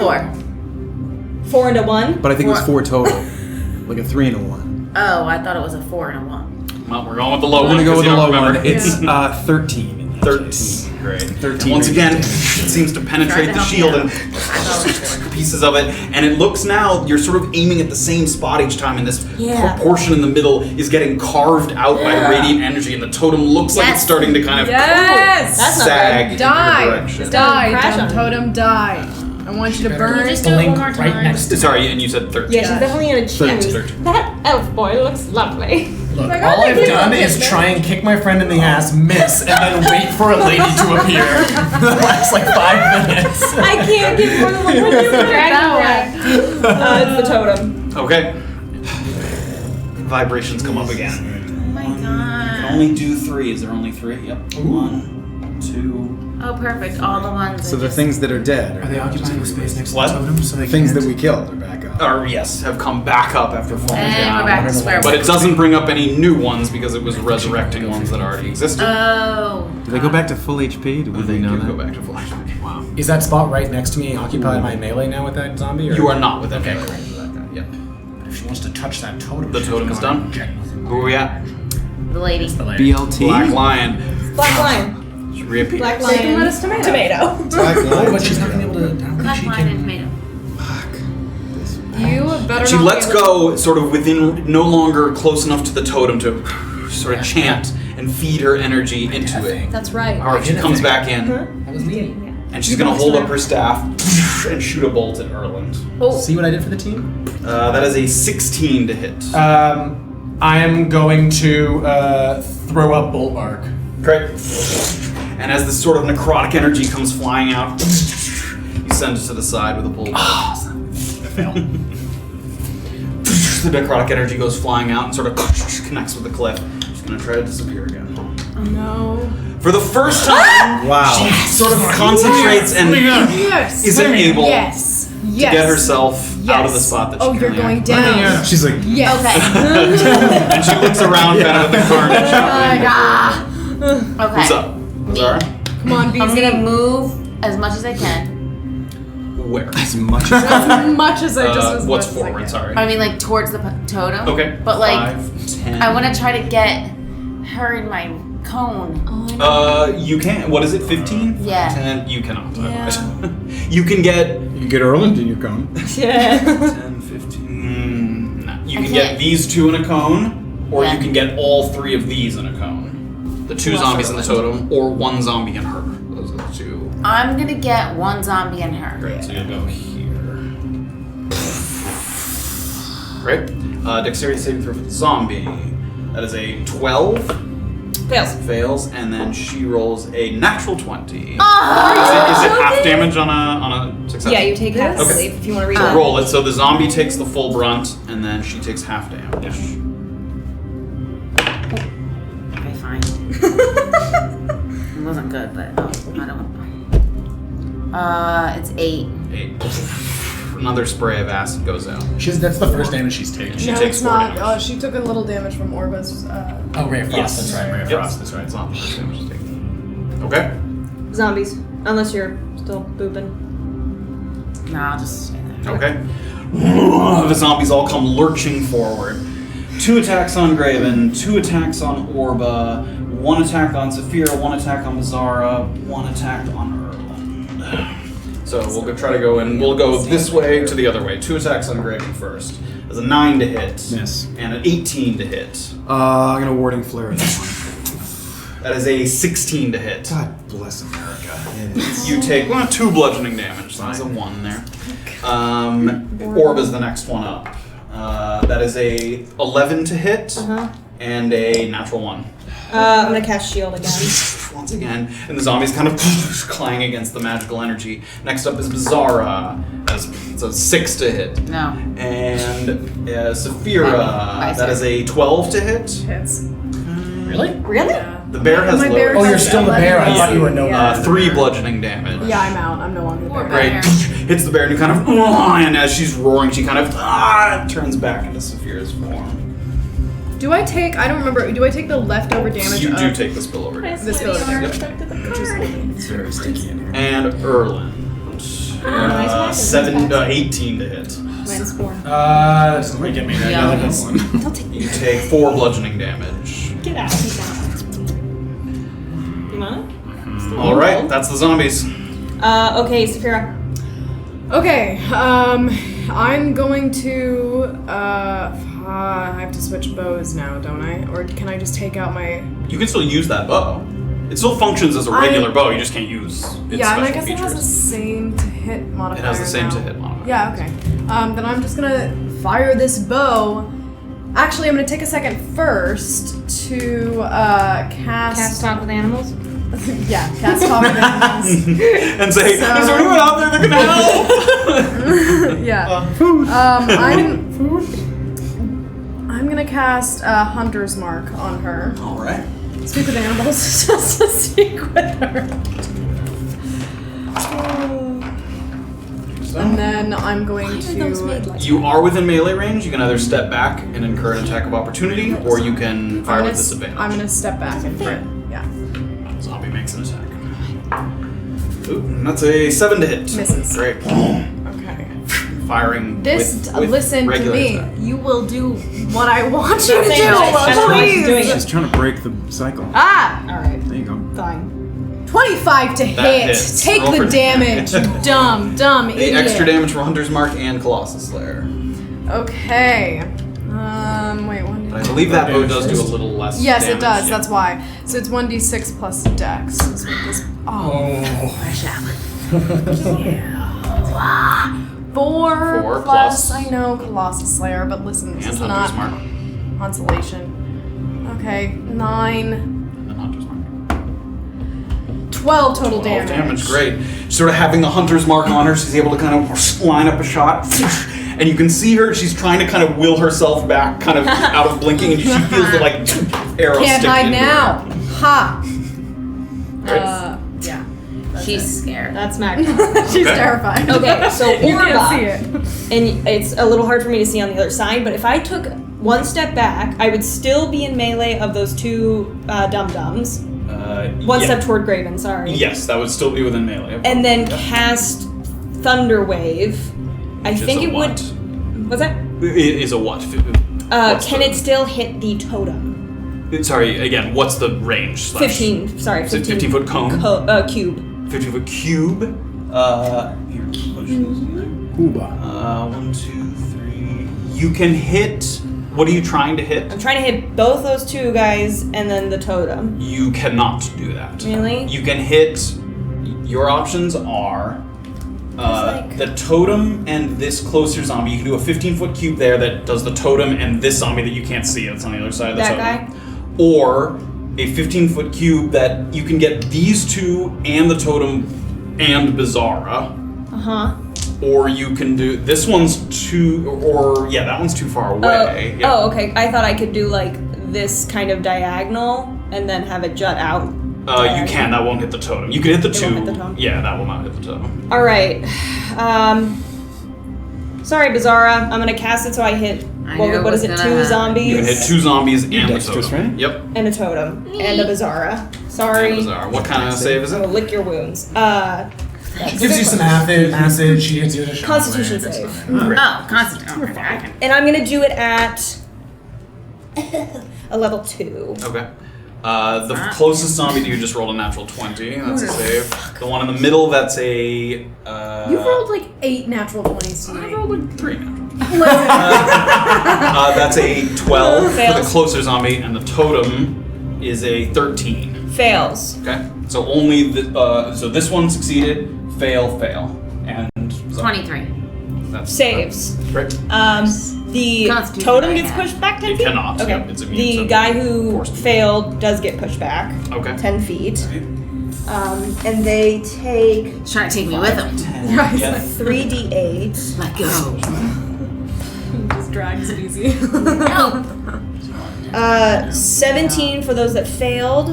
4. 4 into 1. But I think it was 4 4. total. Like a 3 and a 1. Oh, I thought it was a 4 and a 1. Well, we're going with the low We're one. gonna go with the 'cause you low don't one. remember. It's 13. in that 13. case. Great. 13 Once again, radiant it seems to Tried penetrate to the help me shield out. and I thought it was 4. pieces of it, and it looks now you're sort of aiming at the same spot each time, and this Yeah. portion in the middle is getting carved out by radiant energy, and the totem looks like it's Yes. starting to kind of Yes. That's not sag in your Die. direction. Die. Crash Dumb on totem. Die. I want you to Can burn. you just do it Blink one more time? right next to Sorry, and you said 13. Yeah, she's definitely gonna choose. 13. That elf boy looks lovely. Look, Like, all I I've think we done love is it, try and kick my friend in the ass, miss, and then wait for a lady to appear for the last like 5 minutes. I can't get more than one when you're dragon breath. It's the totem. Okay. Vibrations come up again. Oh my You can god. only do 3. Is there only 3? Yep. 1, 2. Oh, perfect. All the ones. So that the just- things that are dead Are they occupying the space next to What? the totem? So they The things can't- that we killed are back up. Or yes, have come back up after falling And down. we're back to square But one. it doesn't bring up any new ones because it was resurrecting ones that already existed. Oh. Do they go back to full HP? Do they know You that? go back to full HP. Wow. Is that spot right next to me occupied by melee now with that zombie? Or? You are not with Okay, that. great. Yep. If she wants to touch that totem, The she's totem is gonna done. check. Who are we at? The lady. The lady. BLT? Black Lion. Black lion. She reappears. Black Bacon, lion. lettuce, tomato. Tomato. Black Oh, Lion. but she's not gonna be able Cut she mine and can. made 'em. You better She not lets be able go, sort of within, no longer close enough to the totem to sort of chant and feed her energy into it. That's right. Alright, she comes back in, That was me. and she's gonna hold up her staff and shoot a bolt at Erland. See what I did for the team? That is a 16 to hit. I am going to throw up Bolt Arc. Great. And as this sort of necrotic energy comes flying out, you send it to the side with a bolt. I failed. The necrotic energy goes flying out and sort of connects with the cliff. She's gonna try to disappear again. No. For the first time, Wow. she sort of concentrates and Yes. isn't able Yes. to Yes. get herself out of the Yes. spot that she Oh, you're currently going occupies. down. She's like, Yes. Okay. And she looks around kind of at the carnage happening. Okay. Who's up? Zara? Come on, I'm BZ. gonna move as much as I can. Where? as much as As much as I just as what's much as I forward? can. Sorry. I mean, like towards the totem. Okay. But like, 5, 10. I want to try to get her in my cone. You can. What is it? 15? Yeah. 10. You cannot. You can get you get Erland in your cone. 10, 15. No. You I can get can't- these two in a cone, or Yeah. you can get all 3 of these in a cone. The 2 zombies in the totem, or 1 zombie in her. Those are the 2. I'm gonna get one zombie in her. Great. So you'll go here. Great. Dexterity saving throw for the zombie. That is a 12. Fails. Fails, and then she rolls a natural 20. Oh, Is it half damage on a success? Yeah, you take half the Okay. sleep if you want to read So that. roll it. So the zombie takes the full brunt, and then she takes half damage. Okay, fine. It wasn't good, but I don't. It's 8. 8. Another spray of acid goes out. That's the first damage she's taken. She No, takes it's 4 not. damage. She took a little damage from Orba's. Oh, Ray of Frost. Yes. That's right. Ray of Yep. Frost. That's right. It's not the first damage she's taken. Okay. Zombies. Unless you're still booping. No, I'll just stay there. Okay. The zombies all come lurching forward. 2 attacks on Graven, 2 attacks on Orba, 1 attack on Safira, 1 attack on Beezaura, 1 attack on Erland. So we'll try to go in. We'll go this way to the other way. 2 attacks on Graven first. There's a 9 to hit. Miss. And an 18 to hit. I'm gonna warding flare that one. That is a 16 to hit. God bless America. You take 2 bludgeoning damage. So there's a 1 there. Orba's the next one up. That is a 11 to hit and a natural 1. I'm gonna cast shield again. Once again, and the zombies kind of clang against the magical energy. Next up is Beezaura. It's a 6 to hit. No. And Safira, Nice. that is a 12 to hit. Hits. Really? Really? The bear has My low. bear Oh, you're has still the bear. I thought you were no Yeah. 3 bludgeoning damage. Yeah, I'm out. I'm no longer Poor there. Great. bear. Hits the bear and you kind of, and as she's roaring, she kind of turns back into Safira's form. Do I take? I don't remember. Do I take the leftover damage? You of do take the spillover damage. this spillover damage. It's very sticky in here. And Erland. 18 to hit. Minus 4. That doesn't quite get me. Right? Yeah. No, that's one. You take 4 bludgeoning damage. Get out. Take that. You want it? Alright, that's the zombies. Okay, Safira. Okay. I'm going to. I have to switch bows now, don't I? Or can I just take out my? You can still use that bow. It still functions as a regular bow, you just can't use its Yeah, and I special guess it has the features. same to hit modifier. It has the same now. to hit modifier. Yeah. Okay. Then I'm just gonna fire this bow. Actually, I'm gonna take a second first to Cast talk with animals. yeah, cast talk with animals. And say, is there anyone out there that can help? Yeah. I'm gonna cast Hunter's Mark on her. Alright. Speak with animals. Just to speak with her. And then I'm going to. You are within melee range. You can either step back and incur an attack of opportunity, or you can fire with disadvantage. I'm gonna step back and yeah. Zombie makes an attack. Ooh, that's a 7 to hit. Misses. Great. Okay. Firing This with listen to regular me. attack. You will do what I want you to That's what she's do. doing. She's trying to break the cycle. Ah! Alright, There you go. fine. 25 to hit. hits. Take Roll the for damage. Dumb The idiot. extra damage for Hunter's Mark and Colossus Slayer. Okay. Wait, one. I believe that bow does do a little less Yes, damage. it does. Yeah. That's why. So it's 1d6 plus dex. Is what this. Four Four plus. plus- I know Colossus Slayer, but listen, this And is Hunter's not Mark. consolation. Okay, 9, And Hunter's Mark. 12 total 12 damage. damage, great. Sort of having the Hunter's Mark on her, she's able to kind of line up a shot. And you can see her, she's trying to kind of will herself back, kind of out of blinking, and she feels the, like, arrow Can't stick hide into her. now. Ha! Yeah. She's scared. That's Mac. She's Okay. terrified. Okay, so You can't Orba, see it. and it's a little hard for me to see on the other side, but if I took one step back, I would still be in melee of those two dum-dums. One step toward Graven, sorry. Yes, that would still be within melee. And then cast Thunder Wave. I Which is think a it what? would. What's that? It is a what? Can it still hit the totem? Sorry, again, what's the range? Slash? 15. Sorry, Is it 15. 15 foot cone? Cube. 15 foot cube. Here, Uba. 1, 2, 3. You can hit. What are you trying to hit? I'm trying to hit both those two guys and then the totem. You cannot do that. Really? You can hit. Your options are like- the totem and this closer zombie. You can do a 15-foot cube there that does the totem and this zombie that you can't see. That's on the other side of the That totem. Or a 15-foot cube that you can get these two and the totem and Beezaura. Uh-huh. Or you can do this one's that one's too far away. Yeah. Oh, okay. I thought I could do like this kind of diagonal and then have it jut out. You can. That won't hit the totem. You can hit the It two. won't hit the totem? Yeah, that will not hit the totem. All right. Sorry, Beezaura. I'm gonna cast it so I hit. I knew What is it it? was 2 gonna zombies. You can hit 2 zombies and a dexterous, totem. right? Yep. and a totem and a Beezaura. Sorry. And Beezaura. What kind of save is I'm it? gonna lick your wounds. She gives you some acid, she hits you with a shockwave. Constitution It's save. fine. Oh, constant. Oh, okay, I can. And I'm gonna do it at a level 2. Okay. The closest zombie to you just rolled a natural 20. That's a save. The one in the middle, that's a. You've rolled like 8 natural 20s I tonight. rolled like 3 natural. That's a 12 for the Fails. closer zombie, and the totem is a 13. Fails. Okay, so only so this one succeeded. Fail, and 23. That's Saves. Great. The Constitution totem I gets have. pushed back 10 It feet? cannot, Okay. yep, it's immune The to guy who force. failed does get pushed back Okay. 10 feet. Right. And they take He's trying to take me with him. Yeah. 3d8. Let go. Just drags it easy. 17 for those that failed.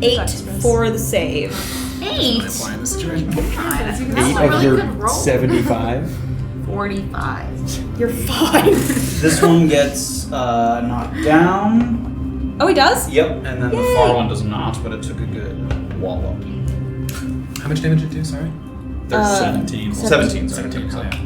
8 for the save. 8. Applying the situation. That's 8 a of really your good roll. 75. 45. You're fine. This one gets knocked down. Oh, he does? Yep, and then the Yay. far one does not, but it took a good wallop. How much damage did it do, sorry? There's 17. 17. 17, Sorry. yeah.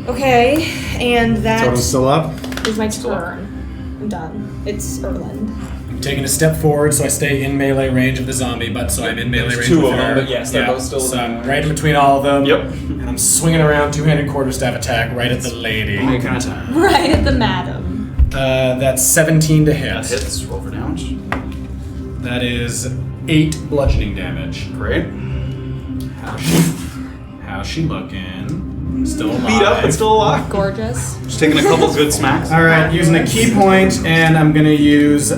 Okay, and that Totem's still up. is my Still up. turn. I'm done. It's Erland. I'm taking a step forward so I stay in melee range of the zombie, but so I'm in melee There's range two with of them, her. but yes, they're both still So in I'm melee right in between all of them. Yep. And I'm swinging around two-handed quarterstaff attack right at the lady. Make an attack. Right at the madam. That's 17 to hit. That hits. Roll for damage. That is 8 bludgeoning damage. Great. How's she looking? Still alive. Beat up, but still alive. Gorgeous. Just taking a couple good smacks. All right, using a key point, and I'm gonna use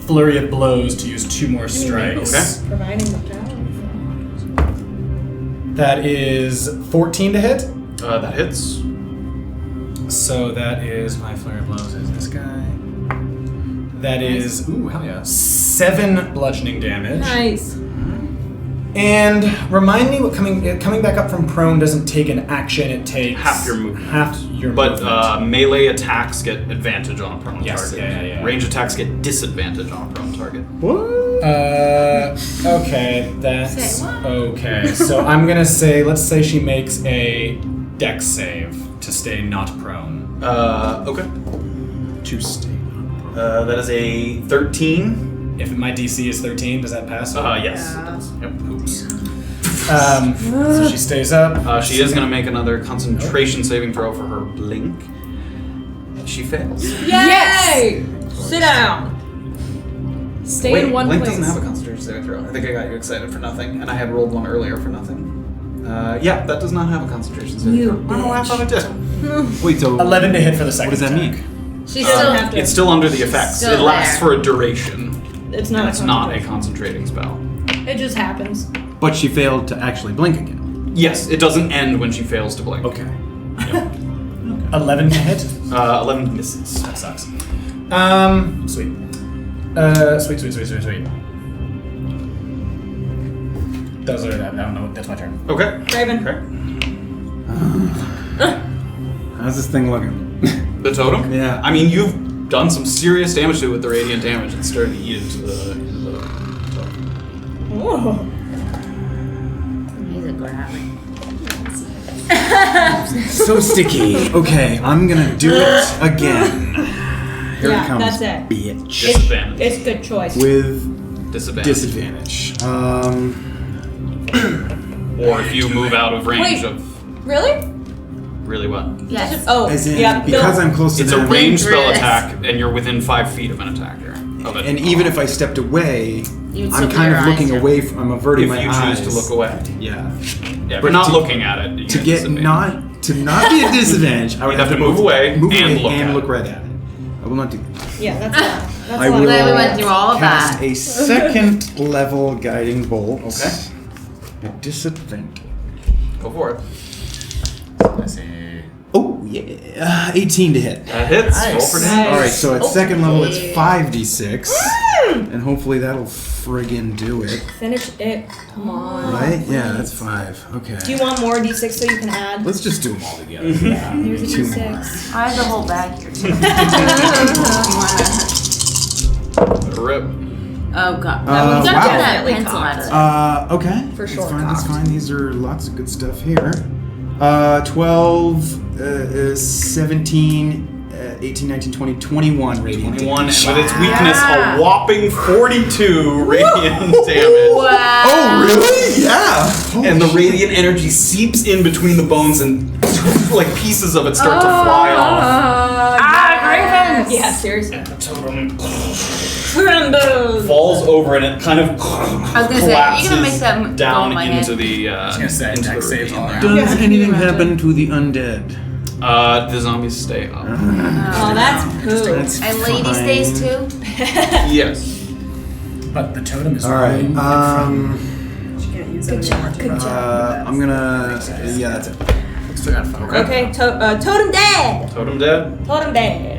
flurry of blows to use 2 more strikes. Okay. Providing the job. That is 14 to hit. That hits. So that is my flurry of blows. Is this guy? That is ooh hell yeah 7 bludgeoning damage. Nice. And remind me what coming back up from prone doesn't take an action. It takes Half your movement. Half your But movement. melee attacks get advantage on a prone Yes, target. yeah. Range attacks get disadvantage on a prone target. Okay, that's Say what? okay. So I'm gonna say, let's say she makes a dex save to stay not prone. Okay. To stay. That is a 13. If my DC is 13, does that pass? Yes. It does. Yep. Oops. So she stays up. She is going to make another concentration saving throw for her blink. She fails. Yay! Sit down. Stay in one Blink place. doesn't have a concentration saving throw. I think I got you excited for nothing, and I had rolled one earlier for nothing. Yeah, that does not have a concentration saving throw. I don't know why I thought it did. Wait, so 11 to hit for the second. what does that attack. mean? She's still. have to. It's still under the effects. Still It lasts there. for a duration. It's not. And it's not a concentrating spell. It just happens. But she failed to actually blink again. Yes, it doesn't end when she fails to blink. Okay. 11 to hit. 11 misses. That sucks. Sweet. Sweet. Those are. I don't know. That's my turn. Okay. Graven. Okay. How's this thing looking? The totem? Yeah. I mean, you've done some serious damage to it with the radiant damage. It's starting to eat into the totem. Whoa. He's a grab. So sticky. Okay, I'm gonna do it again. Here Yeah, it comes, that's it. bitch. Disadvantage. It's a good choice. With Disadvantage. disadvantage. Or if you move out of range Wait. of... Really? Really what? Yes. Oh, As in, yeah. because I'm close to It's a them, ranged spell Dangerous. attack, and you're within 5 feet of an attacker. Of it. and even if I stepped away, You'd I'm still kind your of eyes looking down. away from. I'm averting if my you eyes. choose to look away. Yeah. Yeah, if But you're not to- looking at it, you To get get disadvantage. to not be a disadvantage, I would You'd have to move away move and away look and at look it. right at it. I will not do that. Yeah, that's a lot. That's I a lot. will Glad we went through all of cast that. a second level guiding bolt. Okay. At disadvantage. Go for it. Let's see. Oh yeah, 18 to hit. That hits. Nice. Roll for damage. All right, so at second level it's Okay. 5d6, and hopefully that'll friggin' do it. Finish it. Come on. Right? Yeah, that's 5. Okay. Do you want more d6 so you can add? Let's just do them all together. Here's a Two more. d6. I have the whole bag here too. Rip. Oh god. Uh, we gotta wow. get that Definitely pencil out of there. Okay. For That's sure fine, that's cocked. fine. These are lots of good stuff here. 12, 17, 18, 19, 20, 21 radiant 21, and damage. with its weakness, Yeah. a whopping 42 radiant damage. Wow. Oh, really? Yeah. And the radiant energy seeps in between the bones, and like pieces of it start to fly off. Graven! Yeah, seriously. And the totem Crumbles. falls over, and it kind of I was gonna say, collapses you gonna make that go down in my into head. the. gonna say, into the dex saves all ravine around. there. Does anything happen to the undead? The zombies stay up. Oh, that's poo. That's And lady fine. stays too? Yes. But the totem is All right. Good job. Good job. I'm gonna. Yeah, that's it. Let's figure out fun. Okay, totem dead. Totem dead. Totem dead.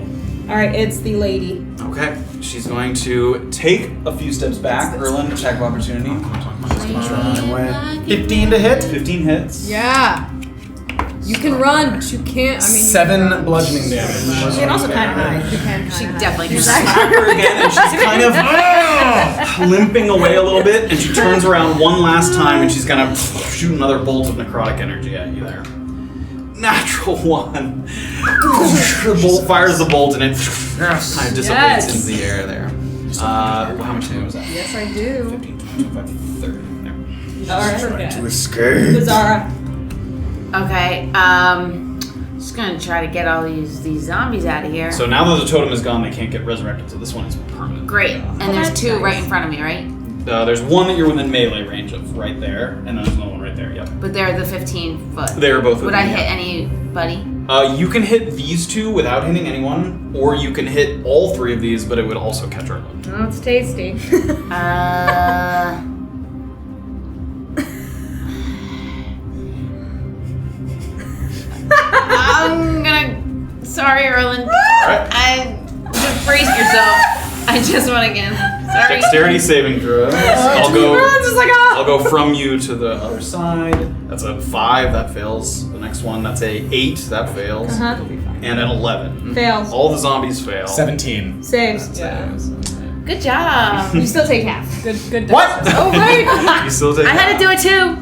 All right, it's the lady. Okay. She's going to take a few steps back. Erland, attack of opportunity. Away. 15 to hit. 15 hits. Yeah. You can run, but you can't. I mean, 7 bludgeoning damage. She can also kind of hide. You can She kind of. definitely can. Slap her again, and she's kind of limping away a little bit, and she turns around one last time, and she's gonna shoot another bolt of necrotic energy at you there. Natural 1. The bolt fires the bolt, and it kind of dissipates Yes. into the air there. How much damage was that? Yes, I do. 15, 25, 30. There. All right. To escape. Beezaura. Okay, just gonna try to get all these zombies out of here. So now that the totem is gone, they can't get resurrected, so this one is permanent. Great. And there's 2 right in front of me, right? There's one that you're within melee range of, right there, and then there's another one right there, yep. But they're the 15 foot. They're both Would within, I hit yeah. anybody? You can hit these 2 without hitting anyone, or you can hit all 3 of these, but it would also catch Erland. Oh, it's tasty. I'm gonna. Sorry, Erland. Alright. Just brace yourself. I just went again. Sorry. Dexterity saving throws. I'll go. It's like, ah! I'll go from you to the other side. That's a 5. That fails. The next one. That's a 8. That fails. Uh-huh. And an 11. Fails. All the zombies fail. 17. Saves. Good job. You still take half. Good. What? Oh, wait. You still take. I had to do it too.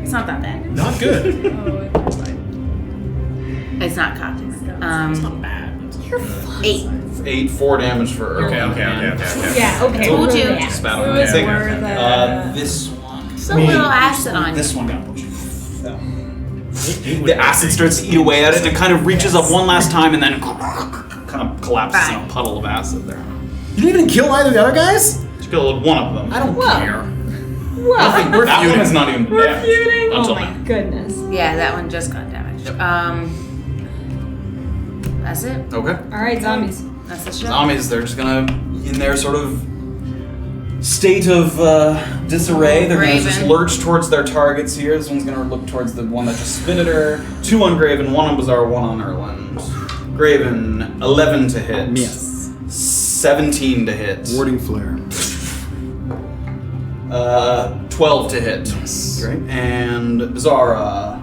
It's not that bad. Not good. It's not cocked. It's not bad. 8. 4 damage for Erland. Okay. Yeah, okay. Told you. Yeah. Spat on It the was thing. worth it. This one. Just a little acid on you. This one got pushed. The acid starts to eat away at it, and it kind of reaches up one last time, and then kind of collapses in a puddle of acid there. You didn't even kill either of the other guys? Just killed one of them. I don't Well. care. Well, That one is not even damaged oh until my now. goodness. Yeah, that one just got damaged. That's it. Okay. All right, zombies. That's the show. Zombies, they're just gonna, in their sort of state of disarray, they're gonna just Graven. lurch towards their targets here. This one's gonna look towards the one that just spit at her. 2 on Graven, 1 on Beezaura, 1 on Erland. Graven, 11 to hit. Yes. 17 to hit. Warding flare. 12 to hit. Yes. Great. And Beezaura,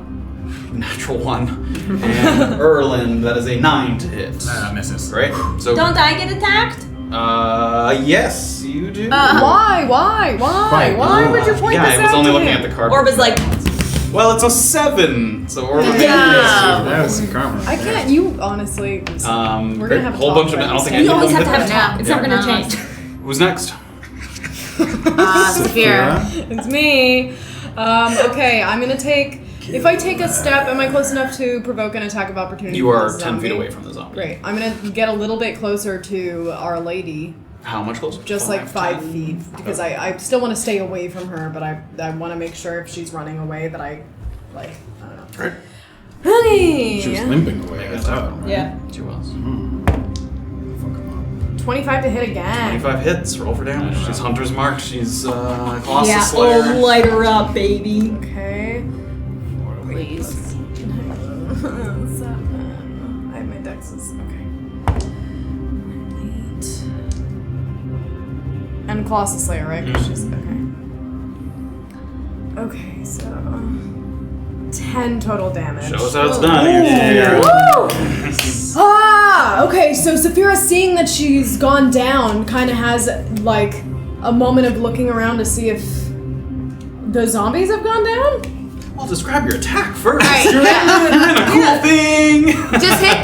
natural 1. And Erland, that is a 9 to hit. Misses. Great. So, Don't I get attacked? yes, you do. Why would you point Yeah, this I was out only to looking him? at the card. Orba's like, Well, it's a 7, so Orba. Yeah. That was some karma. I can't. You honestly. We're gonna have a whole talk bunch of. I about don't think this. any you of always them have to have a hit. talk. It's never gonna Yeah. change. Who's next? Safira. It's me. Okay, I'm gonna take. If I take a step, am I close enough to provoke an attack of opportunity? You from are this 10 feet zombie? away from the zombie. Great. I'm gonna get a little bit closer to Our Lady, How much closer? just like 5 feet, because I still want to stay away from her, but I want to make sure if she's running away that I don't know. Right. Honey. She was limping away, I thought. Yeah. She was. 25 to hit again. 25 hits. Roll for damage. She's Hunter's Mark. She's Colossus Yeah, Slayer. oh, light her up, baby. Okay. Please. 7. I have my dexes. Okay. 8. And Colossus Slayer, right? 'Cause she's okay. Okay, so 10 total damage. Show us how it's done. Okay, so Safira, seeing that she's gone down, kind of has like a moment of looking around to see if the zombies have gone down. Well, describe your attack first. Alright, You're in a cool thing. Just hit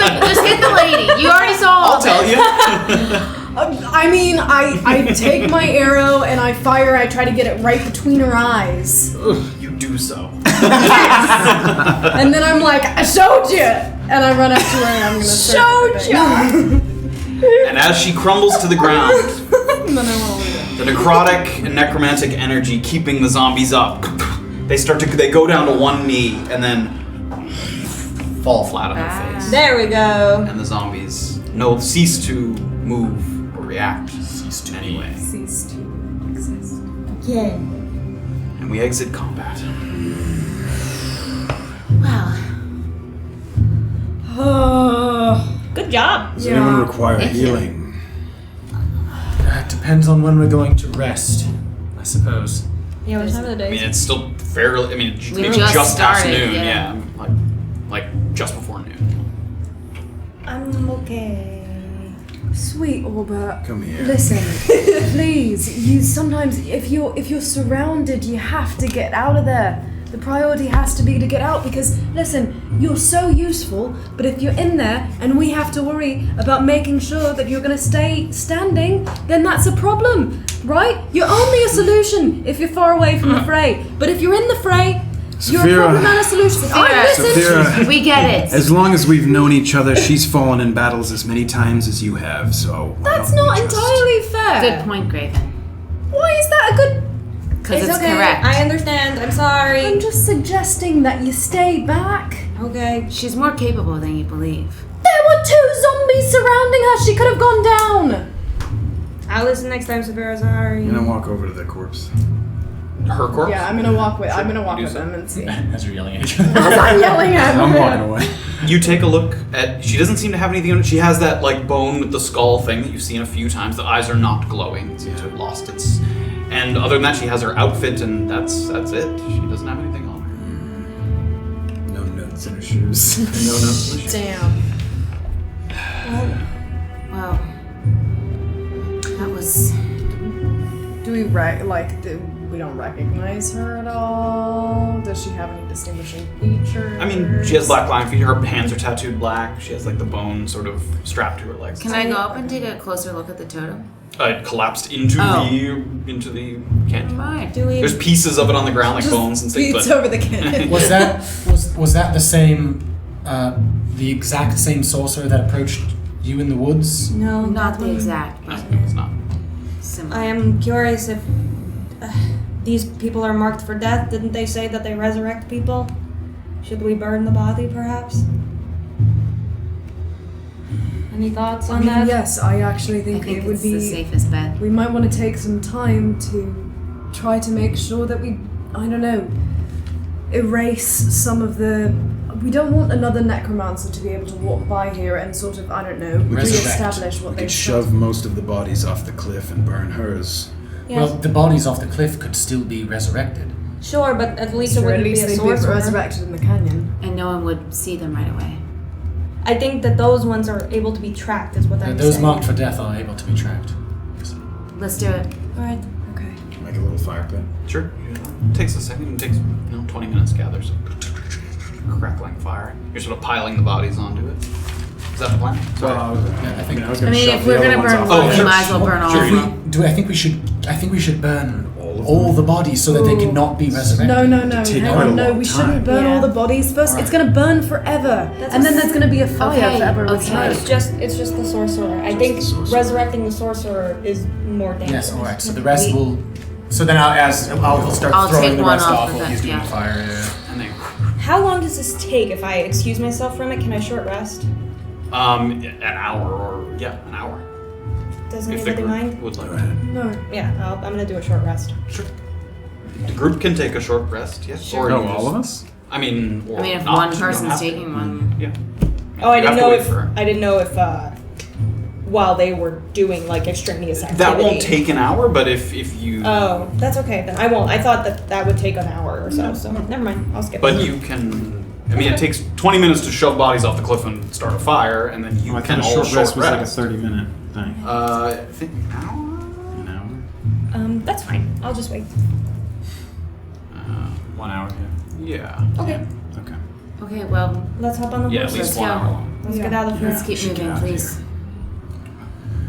the lady. You already saw all I'll of tell it. you. I mean, I take my arrow and I fire. I try to get it right between her eyes, You do so. and then I'm like, "I showed you!" And I run up to her and I'm gonna showed you. And as she crumbles to the ground, And then I want to leave it. the necrotic and necromantic energy keeping the zombies up, they go down to one knee and then fall flat on their face. There we go. And the zombies cease to move or react. Cease to anyway. Cease to exist. Yeah. And we exit combat. Well, Good job. Does anyone require healing? It depends on when we're going to rest, I suppose. Yeah, what time of the I day? mean, it's still fairly. I mean, it's We maybe just just past started, noon. yeah. Like just before noon. I'm okay. Sweet Orba, Come here. listen, please. You sometimes, if you're surrounded, you have to get out of there. The priority has to be to get out because, listen, you're so useful. But if you're in there and we have to worry about making sure that you're gonna stay standing, then that's a problem, right? You're only a solution if you're far away from the fray. But if you're in the fray, you're a Safira. problem and a solution. Safira. we get it. As long as we've known each other, she's fallen in battles as many times as you have, so... why That's don't we not just- entirely fair. Good point, Graven. Why is that a good? Because it's okay. correct. I understand. I'm sorry. I'm just suggesting that you stay back. Okay. She's more capable than you believe. There were 2 zombies surrounding her. She could have gone down. I'll listen next time, Safira. Sorry. I'm gonna walk over to the corpse. Her corpse. Yeah, I'm gonna walk with. I'm gonna You walk do with so. them and see. As you're yelling at each other. I'm yelling at I'm them. walking away. You take a look at. She doesn't seem to have anything on it. She has that like bone with the skull thing that you've seen a few times. The eyes are not glowing. It seems to have lost its. And other than that, she has her outfit, and that's it. She doesn't have anything on her. No nuts in her shoes. No notes. Damn. Well, that was. Do we we don't recognize her at all? Does she have any distinguishing features? I mean, she has black line feet. Her hands are tattooed black. She has like the bone sort of strapped to her legs. Can I go up and take a closer look at the totem? It collapsed into the canyon. Right. There's pieces of it on the ground, like bones and things. Beats But over the canyon. Was that the same, the exact same sorcerer that approached you in the woods? No, Not the exact, no, but it's not. similar. I am curious if these people are marked for death. Didn't they say that they resurrect people? Should we burn the body, perhaps? Any thoughts on that? Yes, I actually I think think it would it's be. the safest bet. We might want to take some time to try to make sure that we, I don't know, erase some of the. We don't want another necromancer to be able to walk by here and sort of, I don't know, Resurrect. re-establish what We they've could shove most of the bodies off the cliff and burn hers. Yes. Well, the bodies off the cliff could still be resurrected. Sure, but at least it Sure, wouldn't at least be a they'd be sorcerer. resurrected in the canyon. And no one would see them right away. I think that those ones are able to be tracked, is what I'm Those saying. marked for death are able to be tracked. Let's do it. Alright. Okay. Make a little fire pit. Sure. It takes a second. It takes 20 minutes to gather. So crackling fire. You're sort of piling the bodies onto it. Is that the plan? Sorry. I think. was I gonna mean, shove if the we're other gonna ones burn off. one, Oh, we sure. might as well burn all Should of we, them. I think we should burn all the bodies so that they cannot be resurrected. No. take hang quite a on, no, long we time. shouldn't burn Yeah. all the bodies first. It's gonna burn forever, and then there's gonna be a fire Okay, forever. okay. With smoke. It's just the sorcerer. I think resurrecting the sorcerer is more dangerous. Yes, alright, so the rest will. So then I'll start I'll throwing take the one rest off off of while that, he's doing yeah. the fire. And they, How long does this take? If I excuse myself from it, can I short rest? an hour or an hour. Does If the anybody group mind? would like to. No. Yeah, I'm gonna do a short rest. Sure. The group can take a short rest, yes. Sure. Or No, you all of just- us? I mean, or If not, one you don't person's have to. taking one. Yeah. Oh, I You have didn't to know wait if for- I didn't know if while they were doing like extraneous activity. That won't take an hour, but if you. Oh, that's okay then. I won't. I thought that would take an hour or so. So never mind. I'll skip. But it. you can. I mean, it takes 20 minutes to shove bodies off the cliff and start a fire, and then you I can thought a all short rest was like a rest. 30-minute thing. I think an hour. That's fine. I'll just wait. 1 hour, yeah. Yeah. Okay. Okay. Okay, well, Let's hop on the Yeah, at horse. least Let's 1 go. hour long. Let's get out of here. let's keep moving, please.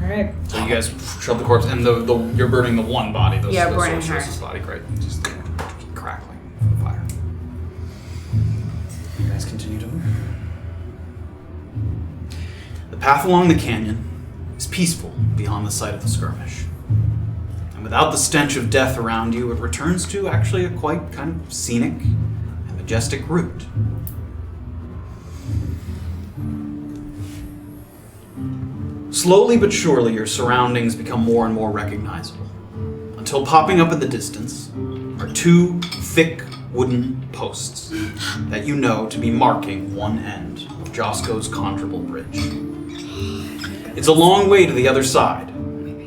All right. So you guys shove the corpse, and the you're burning the one body. The Yeah, the burning her. sorceress's body, great. Just crackling from the fire. You guys continue to move. The path along the canyon is peaceful beyond the site of the skirmish. And without the stench of death around you, it returns to actually a quite kind of scenic and majestic route. Slowly but surely, your surroundings become more and more recognizable, until popping up in the distance are two thick wooden posts that you know to be marking one end of Josco's Condrable Bridge. It's a long way to the other side,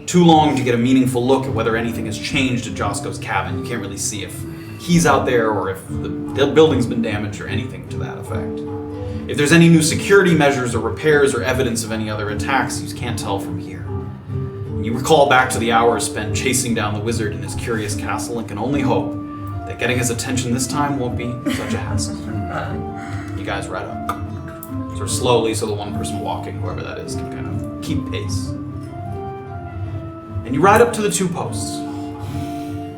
too long to get a meaningful look at whether anything has changed at Josco's cabin. You can't really see if he's out there or if the building's been damaged or anything to that effect. If there's any new security measures or repairs or evidence of any other attacks, you can't tell from here. You recall back to the hours spent chasing down the wizard in his curious castle and can only hope that getting his attention this time won't be such a hassle. You guys ride up. Sort of slowly so the one person walking, whoever that is, can kind of keep pace. And you ride up to the two posts.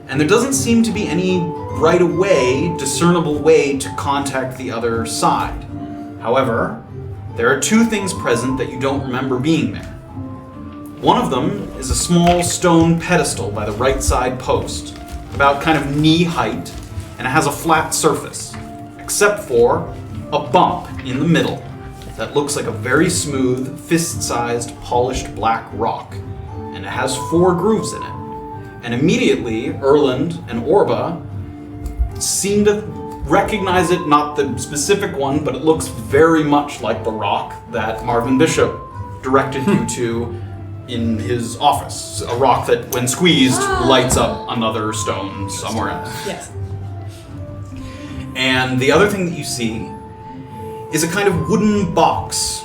And there doesn't seem to be any right away, discernible way to contact the other side. However, there are two things present that you don't remember being there. One of them is a small stone pedestal by the right side post, about kind of knee height, and it has a flat surface, except for a bump in the middle that looks like a very smooth, fist-sized, polished black rock, and it has 4 grooves in it. And immediately, Erland and Orba seem to recognize it, not the specific one, but it looks very much like the rock that Marvin Bishop directed you to in his office. A rock that, when squeezed, lights up another stone somewhere else. Yes. And the other thing that you see is a kind of wooden box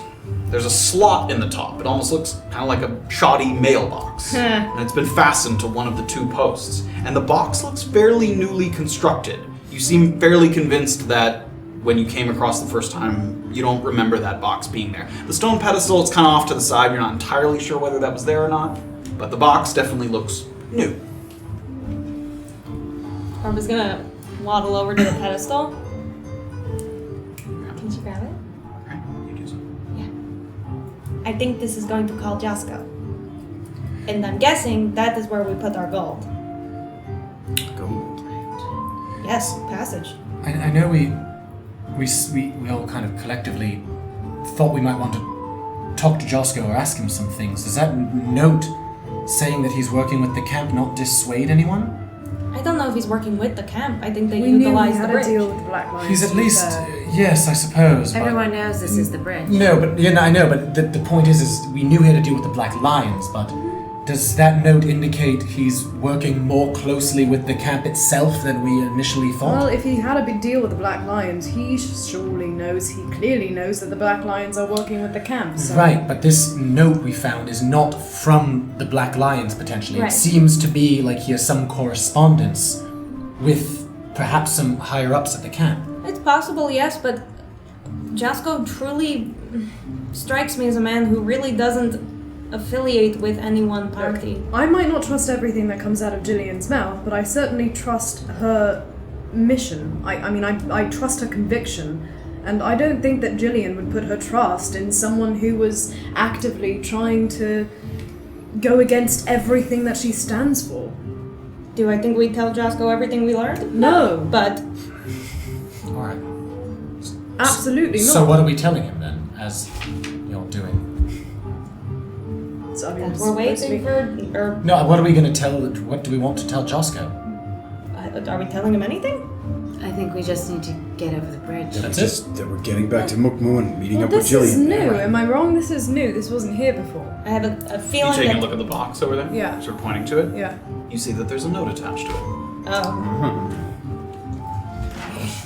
There's a slot in the top. It almost looks kind of like a shoddy mailbox. And it's been fastened to one of the 2 posts. And the box looks fairly newly constructed. You seem fairly convinced that when you came across the first time, you don't remember that box being there. The stone pedestal, it's kind of off to the side. You're not entirely sure whether that was there or not. But the box definitely looks new. Orba's gonna waddle over to the pedestal. Can she grab it? Okay, you do so. I think this is going to call Jasko. And I'm guessing that is where we put our gold. Gold. Yes, passage. I know we all kind of collectively thought we might want to talk to Josko or ask him some things. Does that note saying that he's working with the camp not dissuade anyone? I don't know if he's working with the camp. I think they We knew we utilize the had bridge. to deal with the Black Lions. He's at to be least fair. yes, I suppose. but- Everyone knows this is the bridge. No, but I know, but the point is we knew he had to deal with the Black Lions, but does that note indicate he's working more closely with the camp itself than we initially thought? Well, if he had a big deal with the Black Lions, he clearly knows that the Black Lions are working with the camp. So. Right, but this note we found is not from the Black Lions, potentially. Right. It seems to be like he has some correspondence with perhaps some higher-ups at the camp. It's possible, yes, but Jasko truly strikes me as a man who really doesn't affiliate with any one party. I might not trust everything that comes out of Jillian's mouth, but I certainly trust her mission. I trust her conviction, and I don't think that Jillian would put her trust in someone who was actively trying to go against everything that she stands for. Do I think we tell Jasko everything we learned? No. But All right. Absolutely not. So what are we telling him then, as you're doing? So, I mean, that it's we're supposed to waiting be- for... No, what are we going to tell? What do we want to tell Josko? Are we telling him anything? I think we just need to get over the bridge. That's Just that we're getting back to Mukmu and meeting Well, up with this is Jillian. new. Am I wrong? This is new. This wasn't here before. I have a You feeling taking that... a look at the box over there? Yeah. Sort of pointing to it? Yeah. You see that there's a note attached to it. Oh.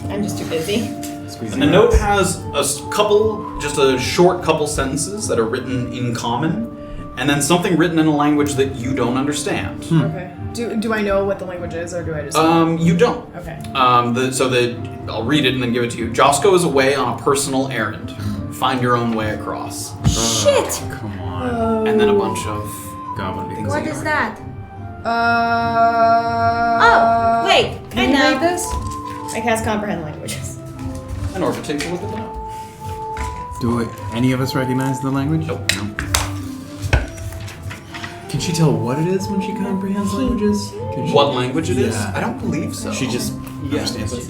I'm just too busy. And the note has just a short couple sentences that are written in common, and then something written in a language that you don't understand. Okay. Do I know what the language is, or do I just? You don't. Okay. I'll read it and then give it to you. Josko is away on a personal errand. Find your own way across. Shit! Come on. And then a bunch of Goblin things. What that is you that? Oh, Wait, Can I you know. read this? I cast comprehend languages. And Orba takes a look at the note. Do any of us recognize the language? Nope. No. Can she tell what it is when she comprehends languages? Can she- What language it is? Yeah. I don't believe so. She just understands it.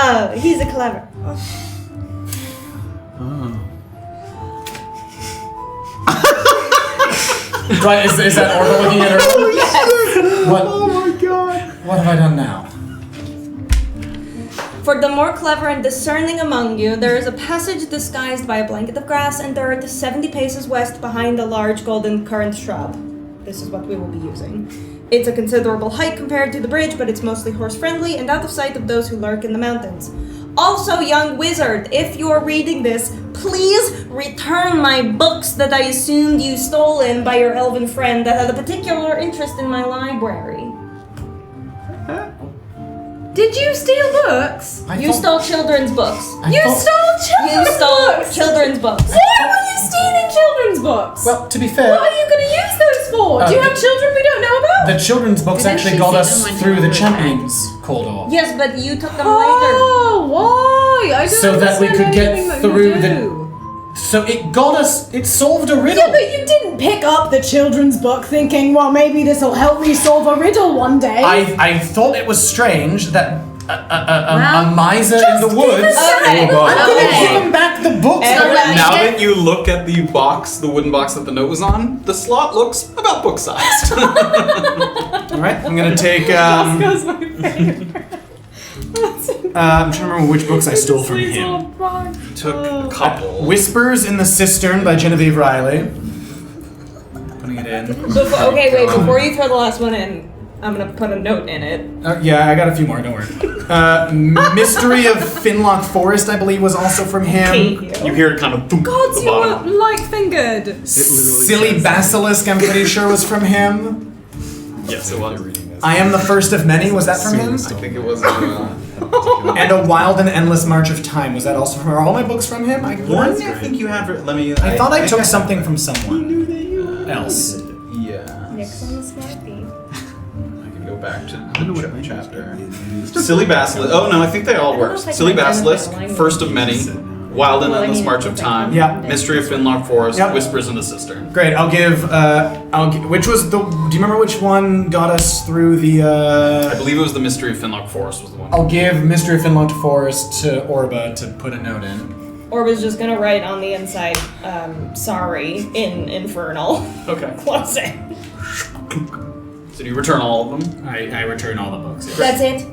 Oh, he's a clever. Oh. Right, is that Orba looking at her? Yes! What? Oh my god! What have I done now? For the more clever and discerning among you, there is a passage disguised by a blanket of grass and dirt 70 paces west behind a large golden currant shrub. This is what we will be using. It's a considerable height compared to the bridge, but it's mostly horse-friendly and out of sight of those who lurk in the mountains. Also, young wizard, if you're reading this, please return my books that I assumed you stolen by your elven friend that had a particular interest in my library. Did you steal books? I You thought- stole children's books. I thought- You stole children's books. Why were you stealing children's books? Well, to be fair, What are you going to use those for? Do you have children we don't know about? the children's books Didn't actually she got see us them when through you the were champions corridor. Yes, but you took them Oh, why? I don't So that we understand could get anything that through you the- do. So it got us. It solved a riddle. Yeah, but you didn't pick up the children's book thinking, well, maybe this will help me solve a riddle one day. I thought it was strange that a Well, miser in the woods. Okay. I'm gonna Okay. give him back the books. Alright. Now that you look at the box, the wooden box that the note was on, the slot looks about book-sized. All right, I'm gonna take. I'm trying to remember which books I stole from him. Took a couple. Whispers in the Cistern by Genevieve Riley. Putting it in. Before you throw the last one in, I'm gonna put a note in it. Yeah, I got a few more, don't worry. Mystery of Finlock Forest, I believe, was also from him. You hear it kind of thump at Gods, the you bottom. were light-fingered. Silly Basilisk, I'm pretty sure, was from him. Yes, it was. I Am the First of Many, was that from him? I think it was. And A Wild and Endless March of Time, was that also from him? Are all my books from him? I think you have. Let me. I thought I took something from someone else. Yeah. Nick's on the smarty. I can go back to the chapter. Silly Basilisk. Oh no, I think they all work. if I can Silly identify Basilisk, the language. First of Many, Wild and Well, I Endless mean, March of okay. Time, Yeah. Mystery of Finlock Forest, Yep. Whispers in the Cistern. Great, which was the, do you remember which one got us through the, I believe it was the Mystery of Finlock Forest was the one. I'll give Mystery of Finlock Forest to Orba to put a note in. Orba's just gonna write on the inside, sorry, in Infernal. Okay. Close it. So do you return all of them? I return all the books. That's it?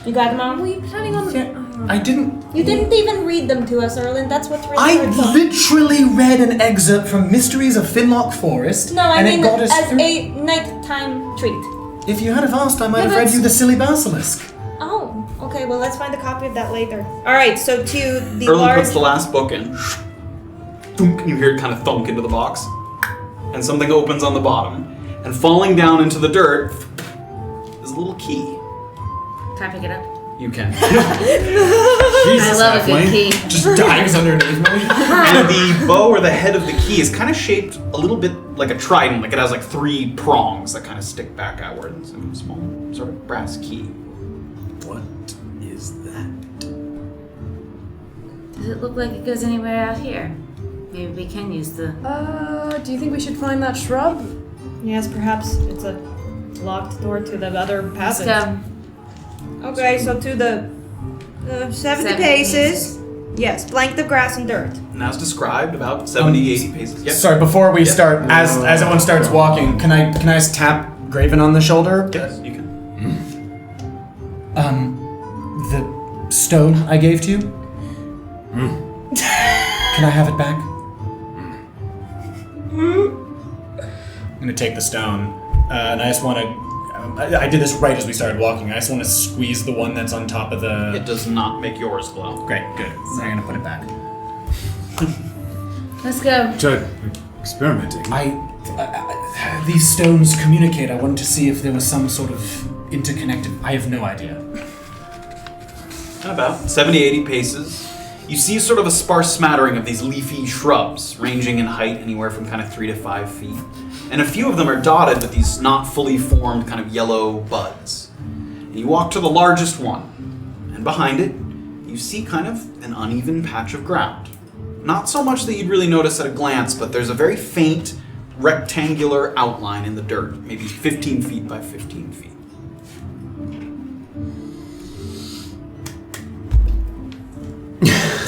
You got them all? Were you planning on... I didn't... You didn't even read them to us, Erland. That's what's really I hard. literally read an excerpt from Mysteries of Finlock Forest. No, I and mean it got us as through. a nighttime treat. If you had have asked, I might Yeah, have read but- you the Silly Basilisk. Oh, okay. Well, let's find a copy of that later. All right. So to the Erland large. puts the last book in. Thunk, and you hear it kind of thunk into the box. And something opens on the bottom. And falling down into the dirt is a little key. Can I pick it up? You can. I love a good key. Just dives underneath me. And the bow or the head of the key is kind of shaped a little bit like a trident. Like it has like 3 prongs that kind of stick back outwards. And a small sort of brass key. What is that? Does it look like it goes anywhere out here? Maybe we can use the... do you think we should find that shrub? Yes, perhaps it's a locked door to the other Let's passage. go. Okay, so to the 70 paces. Yes, blank the grass and dirt. And as described, about 70, 80 paces. Yep. Sorry, before we start, as everyone starts walking, can I just tap Graven on the shoulder? Yes, you can. The stone I gave to you? Can I have it back? I'm gonna take the stone, and I just want to. I did this right as we started walking. I just want to squeeze the one that's on top of the. It does not make yours glow. Great, good. So I'm gonna put it back. Let's go. Experimenting. These stones communicate. I wanted to see if there was some sort of interconnected. I have no idea. And about 70, 80 paces, you see sort of a sparse smattering of these leafy shrubs, ranging in height anywhere from kind of 3 to 5 feet. And a few of them are dotted with these not fully formed kind of yellow buds. And you walk to the largest one, and behind it, you see kind of an uneven patch of ground. Not so much that you'd really notice at a glance, but there's a very faint rectangular outline in the dirt, maybe 15 feet by 15 feet.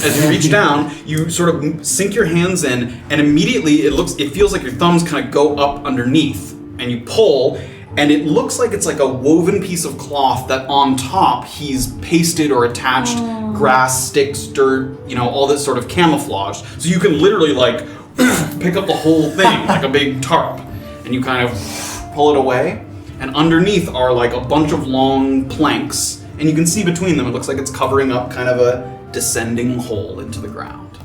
As you reach down, you sort of sink your hands in, and immediately it feels like your thumbs kind of go up underneath, and you pull, and it looks like it's like a woven piece of cloth that on top he's pasted or attached grass, sticks, dirt, all this sort of camouflage. So you can literally like pick up the whole thing like a big tarp, and you kind of pull it away, and underneath are like a bunch of long planks, and you can see between them, it looks like it's covering up kind of a descending hole into the ground.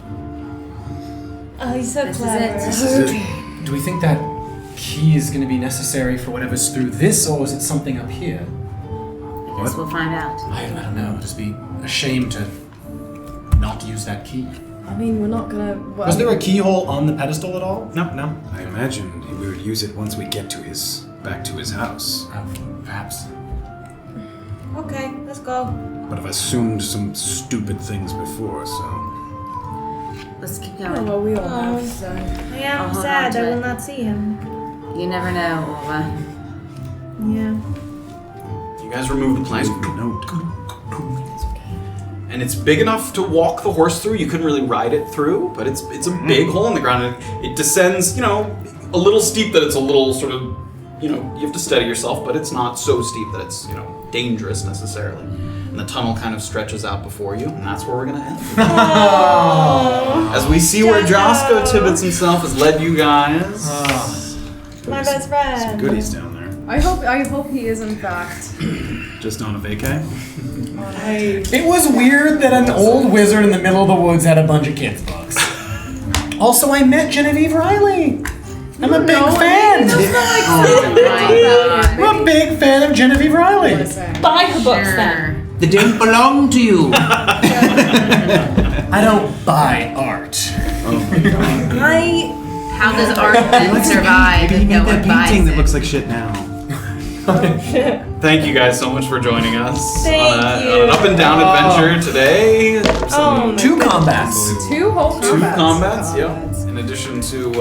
Oh, he's so This clever. is it. Do we think that key is going to be necessary for whatever's through this, or is it something up here? I guess we'll find out. I don't know. It'd just be a shame to not use that key. I mean, we're not gonna... Well, Was there a keyhole on the pedestal at all? No. I imagined we would use it once we get to back to his house. Perhaps. Okay, let's go. But I've assumed some stupid things before, so. Let's keep Oh, going. well, we all have, so... I I'll am hold sad on to I it. will not see him. You never know, Orba. Yeah. You guys remove the plank, Note. and it's big enough to walk the horse through. You couldn't really ride it through, but it's a big hole in the ground, and it descends, a little steep that it's a little sort of, you have to steady yourself, but it's not so steep that it's, dangerous necessarily. And the tunnel kind of stretches out before you, and that's where we're gonna end. As we see where Josko Tibbets himself has led you guys. My best friend. Goodies down there. I hope he is in fact. Just on a vacay? It was weird that an old wizard in the middle of the woods had a bunch of kids' books. Also, I met Genevieve Riley. I'm a big fan. I'm a big fan of Genevieve Riley. Buy her books then. They don't belong to you. I don't buy art. How does art then survive Maybe he if no made one that buys painting that it? looks like shit now. Thank you guys so much for joining us Thank on you. an up and down adventure today. Oh, my Two combats. Two whole Two combats, yep. In addition to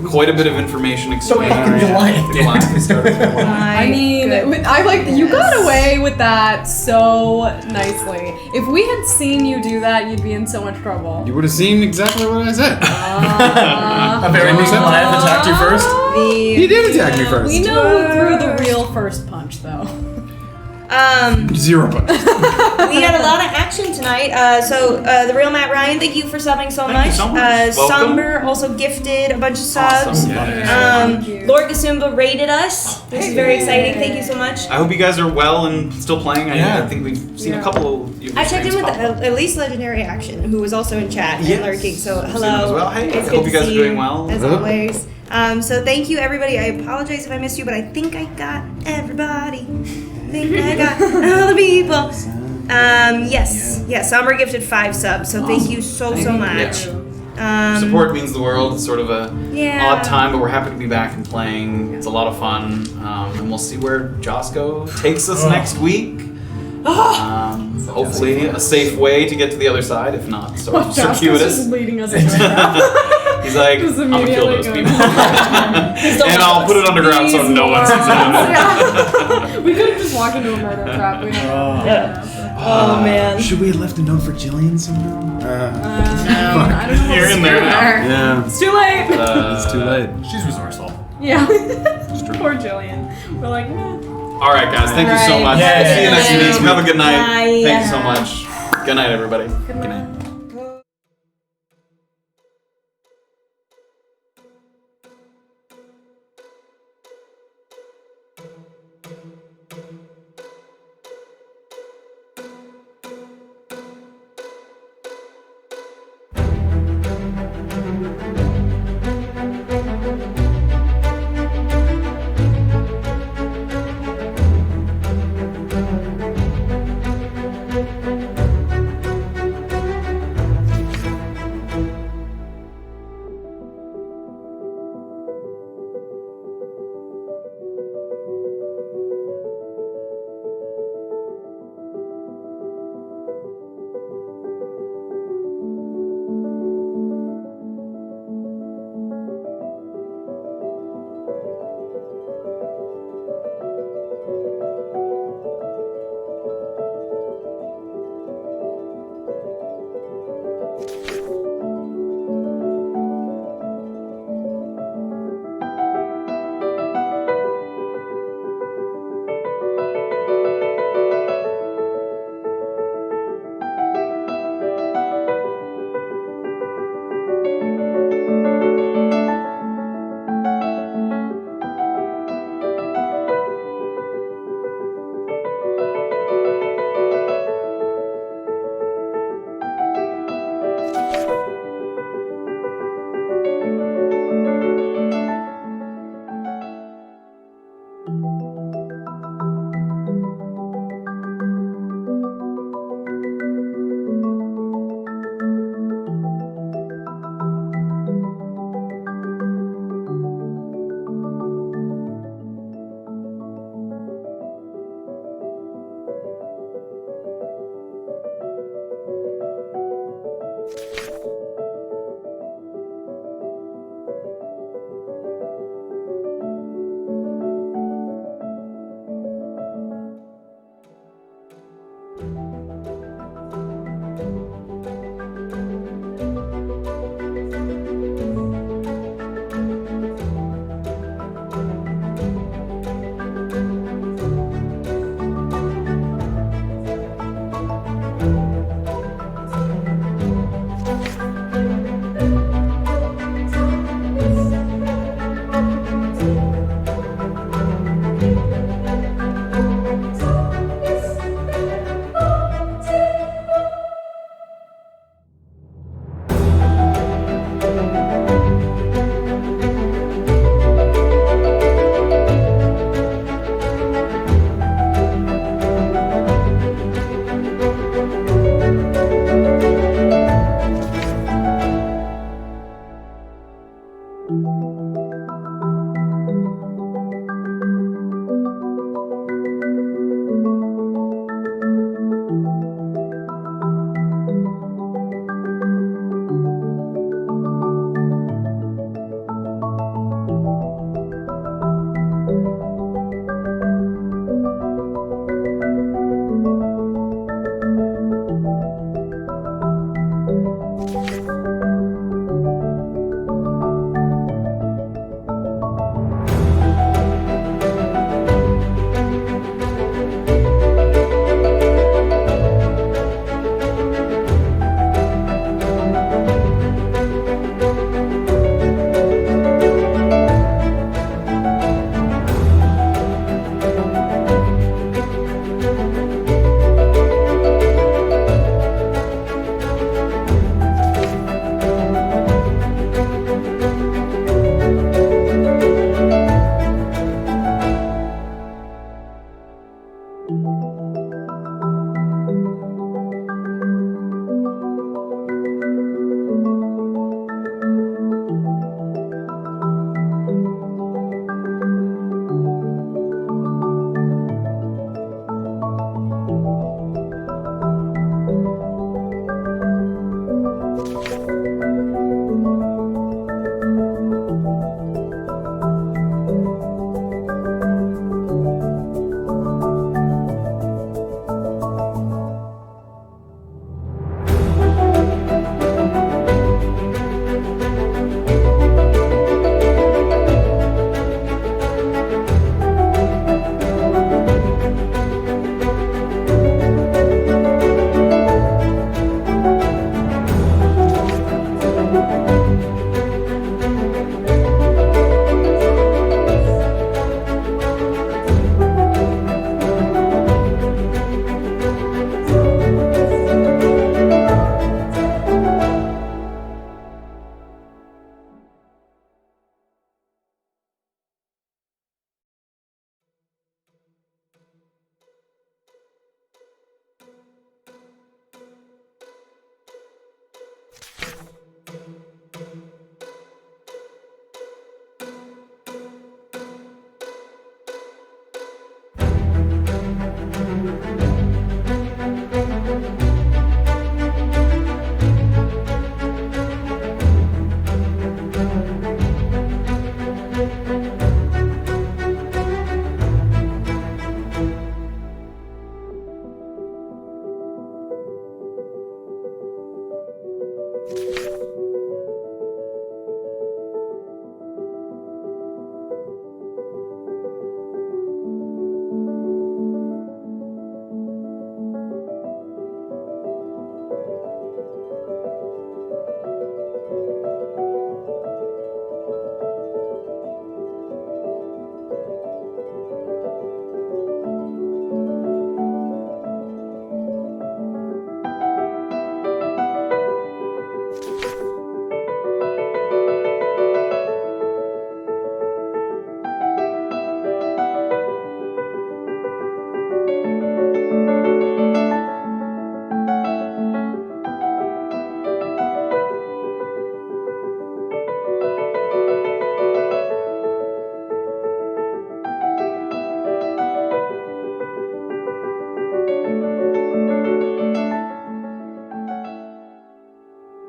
quite a bit of information exchange. Goliath did. Goliath started with one. I mean, I like that you got away with that so nicely. If we had seen you do that, you'd be in so much trouble. You would have seen exactly what I said. A very big Goliath attacked you first. He did attack me first. We know who threw the real first punch, though. 0 punches. We had a lot of action tonight. So the real Matt Ryan, thank you for subbing so Thank much. you so much. Welcome. Somber also gifted a bunch of subs. Awesome. Thank you. Lord Gasumba rated us. This is very exciting. Thank you so much. I hope you guys are well and still playing. Yeah. I think we've seen a couple of your I checked in streams with pop up. at least Legendary Action, who was also in chat and Yes. lurking. So I've seen hello. him as well. Hey, It's I good hope to you guys see are doing well. as always. So thank you everybody. I apologize if I missed you, but I think I got everybody. I think I got all the people. Yes. Somber gifted 5 subs. So thank you so much. Support means the world. It's sort of a Yeah. odd time, but we're happy to be back and playing. It's a lot of fun, and we'll see where Josco takes us next week. Hopefully, a safe way to get to the other side, if not circuitous. Just leading us into He's like, Just I'm gonna kill those immediately people, and I'll put it underground so no one sees it. We could have just walked into a murder trap. We don't know. Oh man. Should we have left a note for Jillian somehow? I don't know. You're in there now. Yeah. It's too late. It's too late. She's resourceful. Yeah. Poor Jillian. We're like, meh. All right, guys. Thank you so Right. much. Yeah. We'll see you next week. Have a good night. Bye. Thank you so much. Good night, everybody. Good night.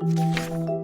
you.